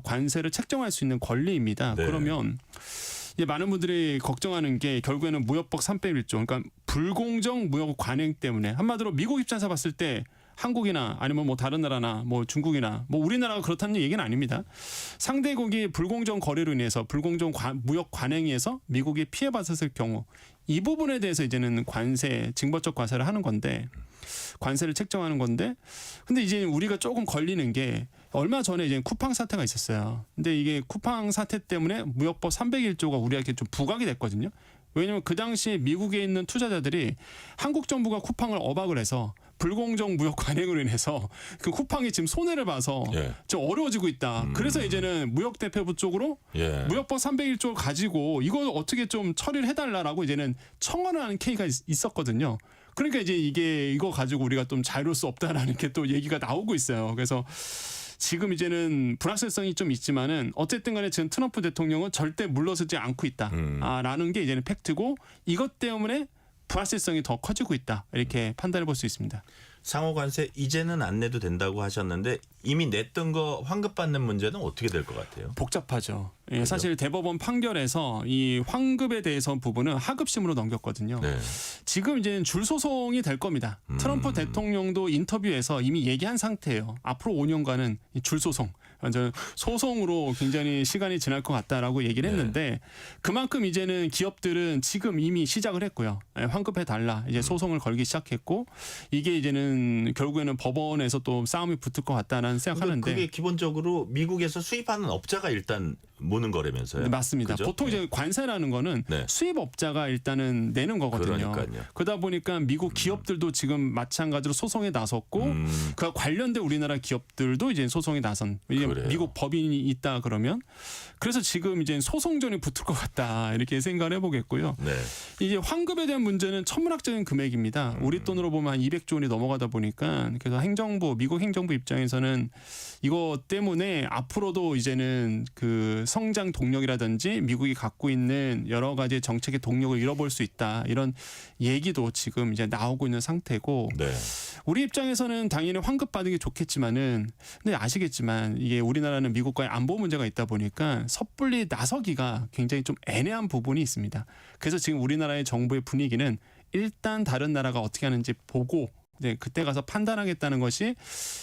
관세를 책정할 수 있는 권리입니다. 네. 그러면 이제 많은 분들이 걱정하는 게 결국에는 무역법 301조. 그러니까 불공정 무역 관행 때문에 한마디로 미국 입장에서 봤을 때 한국이나 아니면 뭐 다른 나라나 뭐 중국이나 뭐 우리나라가 그렇다는 얘기는 아닙니다. 상대국이 불공정 거래로 인해서 불공정 무역 관행에 의해서 미국이 피해받았을 경우 이 부분에 대해서 이제는 관세, 징벌적 과세를 하는 건데 관세를 책정하는 건데 근데 이제 우리가 조금 걸리는 게 얼마 전에 이제 쿠팡 사태가 있었어요. 근데 이게 쿠팡 사태 때문에 무역법 301조가 우리에게 좀 부각이 됐거든요. 왜냐하면 그 당시에 미국에 있는 투자자들이 한국 정부가 쿠팡을 어박을 해서 불공정 무역 관행으로 인해서 그 쿠팡이 지금 손해를 봐서 예. 좀 어려워지고 있다. 그래서 이제는 무역대표부 쪽으로 예. 무역법 301조를 가지고 이걸 어떻게 좀 처리를 해달라고 이제는 청원을 하는 케이가 있었거든요. 그러니까 이제 이거 가지고 우리가 좀 자유로울 수 없다라는 게 또 얘기가 나오고 있어요. 그래서 지금 이제는 불확실성이 좀 있지만은 어쨌든 간에 지금 트럼프 대통령은 절대 물러서지 않고 있다라는 게 이제는 팩트고 이것 때문에 불확실성이 더 커지고 있다 이렇게 판단해 볼 수 있습니다. 상호 관세 이제는 안 내도 된다고 하셨는데 이미 냈던 거 환급받는 문제는 어떻게 될 것 같아요? 복잡하죠. 예, 사실 대법원 판결에서 이 환급에 대해서 부분은 하급심으로 넘겼거든요. 네. 지금 이제 줄 소송이 될 겁니다. 트럼프 대통령도 인터뷰에서 이미 얘기한 상태예요. 앞으로 5년간은 줄 소송, 완전 소송으로 굉장히 시간이 지날 것 같다라고 얘기를 했는데 그만큼 이제는 기업들은 지금 이미 시작을 했고요. 예, 환급해 달라 이제 소송을 걸기 시작했고 이게 이제는 결국에는 법원에서 또 싸움이 붙을 것 같다는 생각하는데 그게 기본적으로 미국에서 수입하는 업자가 일단 무는 거라면서요? 네, 맞습니다. 그죠? 보통 이제 관세라는 거는 수입업자가 일단은 내는 거거든요. 그러니까요. 그러다 보니까 미국 기업들도 지금 마찬가지로 소송에 나섰고 그와 관련된 우리나라 기업들도 이제 소송에 나선 미국 법인이 있다 그러면 그래서 지금 이제 소송전이 붙을 것 같다 이렇게 생각을 해보겠고요. 네. 이제 환급에 대한 문제는 천문학적인 금액입니다. 우리 돈으로 보면 한 200조 원이 넘어가다 보니까 그래서 미국 행정부 입장에서는 이거 때문에 앞으로도 이제는 그 성장 동력이라든지 미국이 갖고 있는 여러 가지 정책의 동력을 잃어볼 수 있다 이런 얘기도 지금 이제 나오고 있는 상태고 우리 입장에서는 당연히 환급 받는 게 좋겠지만은 근데 아시겠지만 이게 우리나라는 미국과의 안보 문제가 있다 보니까 섣불리 나서기가 굉장히 좀 애매한 부분이 있습니다. 그래서 지금 우리나라의 정부의 분위기는 일단 다른 나라가 어떻게 하는지 보고 그때 가서 판단하겠다는 것이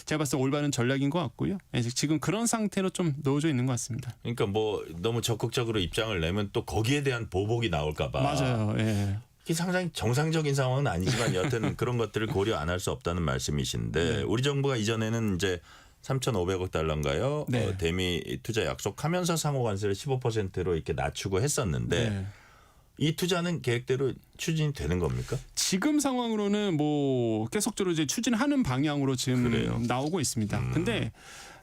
제가 봤을 때 올바른 전략인 것 같고요. 지금 그런 상태로 좀 놓여져 있는 것 같습니다. 그러니까 뭐 너무 적극적으로 입장을 내면 또 거기에 대한 보복이 나올까 봐. 맞아요. 예. 이게 상당히 정상적인 상황은 아니지만 여하튼 그런 것들을 고려 안 할 수 없다는 말씀이신데 우리 정부가 이전에는 이제 3,500억 달러인가요? 대미 투자 약속하면서 상호 관세를 15%로 이렇게 낮추고 했었는데 이 투자는 계획대로 추진이 되는 겁니까? 지금 상황으로는 뭐 계속적으로 이제 추진하는 방향으로 지금 나오고 있습니다. 근데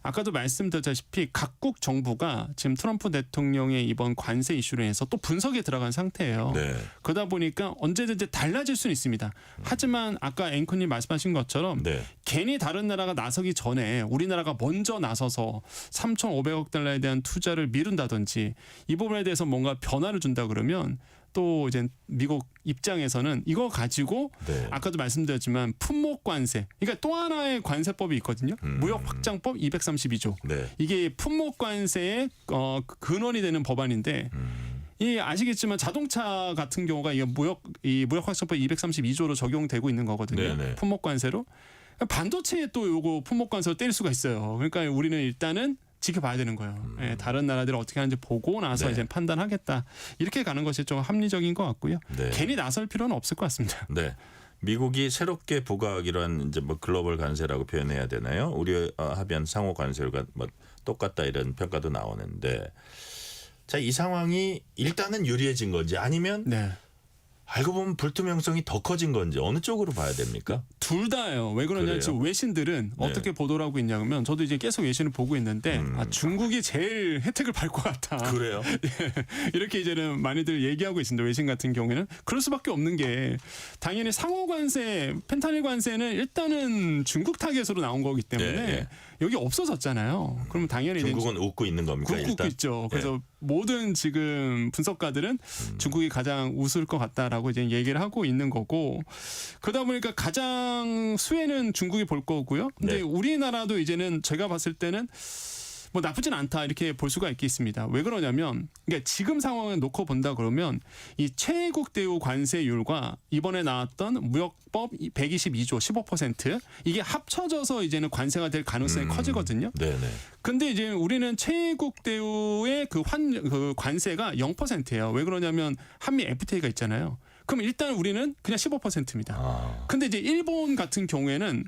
아까도 말씀드렸다시피 각국 정부가 지금 트럼프 대통령의 이번 관세 이슈로 해서 또 분석에 들어간 상태예요. 그러다 보니까 언제든지 달라질 수는 있습니다. 하지만 아까 앵커님 말씀하신 것처럼 괜히 다른 나라가 나서기 전에 우리나라가 먼저 나서서 3,500억 달러에 대한 투자를 미룬다든지 이 부분에 대해서 뭔가 변화를 준다 그러면 또 이제 미국 입장에서는 이거 가지고 아까도 말씀드렸지만 품목 관세, 그러니까 또 하나의 관세법이 있거든요. 무역 확장법 232조. 이게 품목 관세의 근원이 되는 법안인데 이 아시겠지만 자동차 같은 경우가 이 무역 확장법 232조로 적용되고 있는 거거든요. 품목 관세로 반도체에 또 요거 품목 관세로 때릴 수가 있어요. 그러니까 우리는 일단은 지켜봐야 되는 거예요. 다른 나라들이 어떻게 하는지 보고 나서 이제 판단하겠다. 이렇게 가는 것이 좀 합리적인 것 같고요. 괜히 나설 필요는 없을 것 같습니다. 네. 미국이 새롭게 부과하기로 한 이제 뭐 글로벌 관세라고 표현해야 되나요? 우리 합의한 상호 관세가 뭐 똑같다 이런 평가도 나오는데 자, 이 상황이 일단은 유리해진 건지 아니면 알고 보면 불투명성이 더 커진 건지 어느 쪽으로 봐야 됩니까? 둘 다예요. 왜 그러냐면 지금 외신들은 어떻게 보도를 하고 있냐면 저도 이제 계속 외신을 보고 있는데 중국이 제일 혜택을 받을 것 같다. 그래요? 이렇게 이제는 많이들 얘기하고 있습니다. 외신 같은 경우에는 그럴 수밖에 없는 게 당연히 상호 관세, 펜타닐 관세는 일단은 중국 타겟으로 나온 거기 때문에 여기 없어졌잖아요. 그럼 당연히 중국은 웃고 있는 겁니까? 웃고 있죠. 그래서 모든 지금 분석가들은 중국이 가장 웃을 것 같다라고 이제 얘기를 하고 있는 거고 그러다 보니까 가장 수혜는 중국이 볼 거고요. 근데 우리나라도 이제는 제가 봤을 때는 뭐 나쁘진 않다 이렇게 볼 수가 있겠습니다. 왜 그러냐면 그러니까 지금 상황을 놓고 본다 그러면 이 최애국 대우 관세율과 이번에 나왔던 무역법 122조 15% 이게 합쳐져서 이제는 관세가 될 가능성이 커지거든요. 근데 이제 우리는 최애국 대우의 그 관세가 0%예요. 왜 그러냐면 한미 FTA가 있잖아요. 그럼 일단 우리는 그냥 15%입니다. 근데 이제 일본 같은 경우에는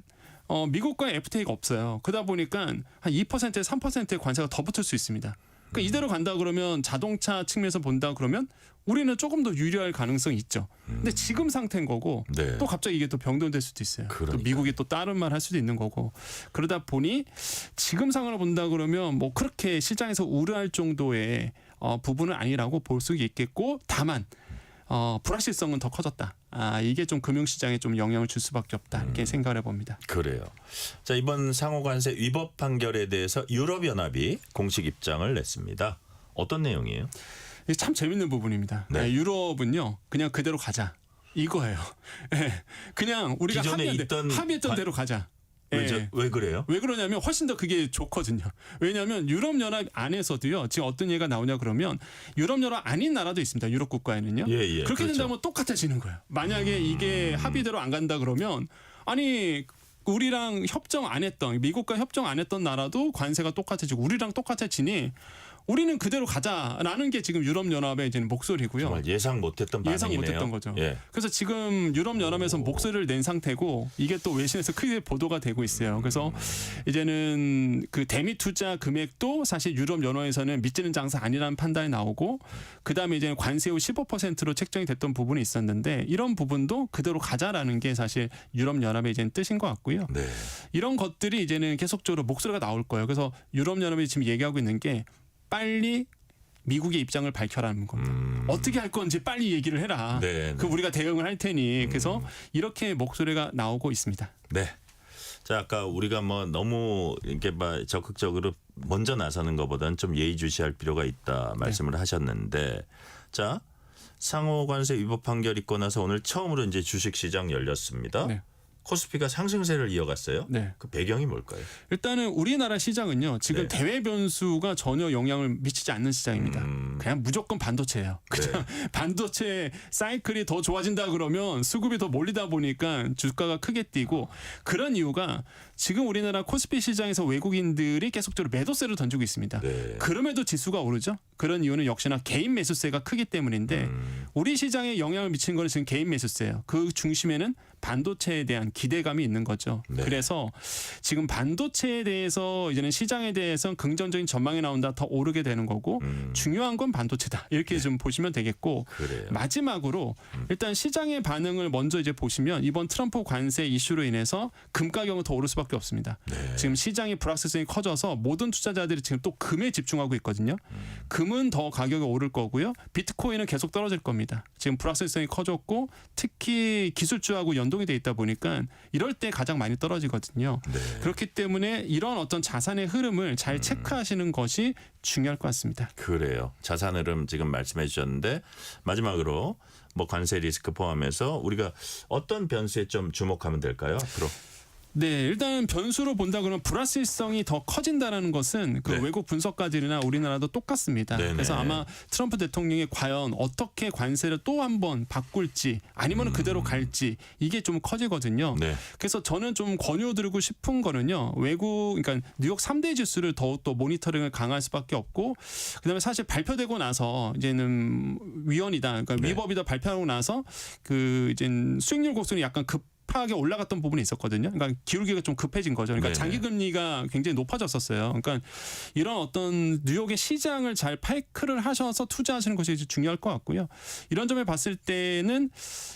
미국과 FTA가 없어요. 그러다 보니까 한 2%, 3%의 관세가 더 붙을 수 있습니다. 그러니까 이대로 간다 그러면 자동차 측면에서 본다 그러면 우리는 조금 더 유리할 가능성이 있죠. 근데 지금 상태인 거고 또 갑자기 이게 또 변동될 수도 있어요. 또 미국이 또 다른 말 할 수도 있는 거고 그러다 보니 지금 상황을 본다 그러면 뭐 그렇게 시장에서 우려할 정도의 부분은 아니라고 볼 수 있겠고 다만 불확실성은 더 커졌다. 이게 좀 금융시장에 좀 영향을 줄 수밖에 없다. 이렇게 생각을 해봅니다. 그래요. 자, 이번 상호관세 위법 판결에 대해서 유럽연합이 공식 입장을 냈습니다. 어떤 내용이에요? 이게 참 재밌는 부분입니다. 네. 유럽은요, 그냥 그대로 가자. 이거예요. 그냥 우리가 기존에 합의했던 대로 가자. 왜 그래요? 왜 그러냐면 훨씬 더 그게 좋거든요. 왜냐하면 유럽연합 안에서도요. 지금 어떤 얘기가 나오냐 그러면 유럽연합 아닌 나라도 있습니다. 유럽 국가에는요. 그렇게 그렇죠. 된다면 똑같아지는 거예요. 만약에 이게 합의대로 안 간다 그러면 아니 우리랑 협정 안 했던 미국과 협정 안 했던 나라도 관세가 똑같아지고 우리랑 똑같아지니 우리는 그대로 가자라는 게 지금 유럽연합의 이제 목소리고요. 정말 예상 못했던 반응이네요. 예상 못했던 거죠. 예. 그래서 지금 유럽연합에서 목소리를 낸 상태고 이게 또 외신에서 크게 보도가 되고 있어요. 그래서 이제는 그 대미 투자 금액도 사실 유럽연합에서는 믿지는 장사 아니라는 판단이 나오고 그다음에 이제 관세후 15%로 책정이 됐던 부분이 있었는데 이런 부분도 그대로 가자라는 게 사실 유럽연합의 이제 뜻인 것 같고요. 네. 이런 것들이 이제는 계속적으로 목소리가 나올 거예요. 그래서 유럽연합이 지금 얘기하고 있는 게 빨리 미국의 입장을 밝혀라는 겁니다. 어떻게 할 건지 빨리 얘기를 해라. 네, 그럼 우리가 대응을 할 테니. 그래서 이렇게 목소리가 나오고 있습니다. 네. 자, 아까 우리가 뭐 너무 이렇게 막 적극적으로 먼저 나서는 것보다는 좀 예의주시할 필요가 있다 말씀을 하셨는데, 자, 상호관세 위법 판결 있고 나서 오늘 처음으로 이제 주식시장 열렸습니다. 네. 코스피가 상승세를 이어갔어요. 네. 그 배경이 뭘까요? 일단은 우리나라 시장은요. 지금 네. 대외 변수가 전혀 영향을 미치지 않는 시장입니다. 그냥 무조건 반도체예요. 그냥 반도체 사이클이 더 좋아진다 그러면 수급이 더 몰리다 보니까 주가가 크게 뛰고 그런 이유가 지금 우리나라 코스피 시장에서 외국인들이 계속적으로 매도세를 던지고 있습니다. 그럼에도 지수가 오르죠. 그런 이유는 역시나 개인 매수세가 크기 때문인데 우리 시장에 영향을 미치는 것은 지금 개인 매수세예요. 그 중심에는 반도체에 대한 기대감이 있는 거죠. 그래서 지금 반도체에 대해서 이제는 시장에 대해서 긍정적인 전망이 나온다 더 오르게 되는 거고 중요한 건 반도체다. 이렇게 좀 보시면 되겠고 그래요. 마지막으로 일단 시장의 반응을 먼저 이제 보시면 이번 트럼프 관세 이슈로 인해서 금 가격은 더 오를 수밖에 없습니다. 지금 시장의 불확실성이 커져서 모든 투자자들이 지금 또 금에 집중하고 있거든요. 금은 더 가격이 오를 거고요. 비트코인은 계속 떨어질 겁니다. 지금 불확실성이 커졌고 특히 기술주하고 연동이 돼 있다 보니까 이럴 때 가장 많이 떨어지거든요. 그렇기 때문에 이런 어떤 자산의 흐름을 잘 체크하시는 것이 중요할 것 같습니다. 그래요. 자산 흐름 지금 말씀해 주셨는데 마지막으로 뭐 관세 리스크 포함해서 우리가 어떤 변수에 좀 주목하면 될까요? 앞으로. 네, 일단 변수로 본다 그러면 불확실성이 더 커진다는 것은 그 외국 분석가들이나 우리나라도 똑같습니다. 그래서 아마 트럼프 대통령이 과연 어떻게 관세를 또 한 번 바꿀지 아니면 그대로 갈지 이게 좀 커지거든요. 그래서 저는 좀 권유드리고 싶은 거는요. 외국 그러니까 뉴욕 3대 지수를 더욱더 모니터링을 강화할 수밖에 없고 그다음에 사실 발표되고 나서 이제는 위헌이다. 그러니까 위법이다 발표하고 나서 그 이제 수익률 곡선이 약간 급하게 올라갔던 부분이 있었거든요. 그러니까 기울기가 좀 급해진 거죠. 그러니까 장기 금리가 굉장히 높아졌었어요. 그러니까 이런 어떤 뉴욕의 시장을 잘 파이크를 하셔서 투자하시는 것이 중요할 것 같고요. 이런 점에 봤을 때는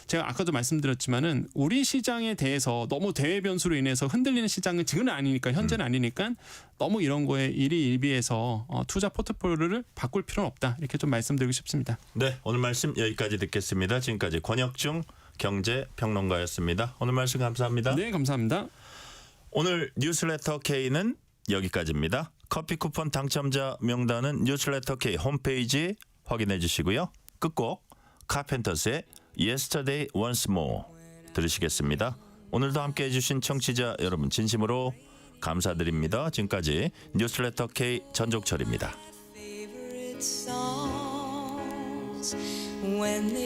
제가 아까도 말씀드렸지만은 우리 시장에 대해서 너무 대외 변수로 인해서 흔들리는 시장은 지금은 아니니까 현재는 아니니까 너무 이런 거에 일희일비해서 투자 포트폴리오를 바꿀 필요는 없다. 이렇게 좀 말씀드리고 싶습니다. 네, 오늘 말씀 여기까지 듣겠습니다. 지금까지 권혁중 경제평론가였습니다. 오늘 말씀 감사합니다. 네, 감사합니다. 오늘 뉴스레터 K는 여기까지입니다. 커피 쿠폰 당첨자 명단은 뉴스레터 K 홈페이지 확인해 주시고요. 끝곡 카펜터스의 Yesterday Once More 들으시겠습니다. 오늘도 함께해 주신 청취자 여러분 진심으로 감사드립니다. 지금까지 뉴스레터 K 전종철입니다.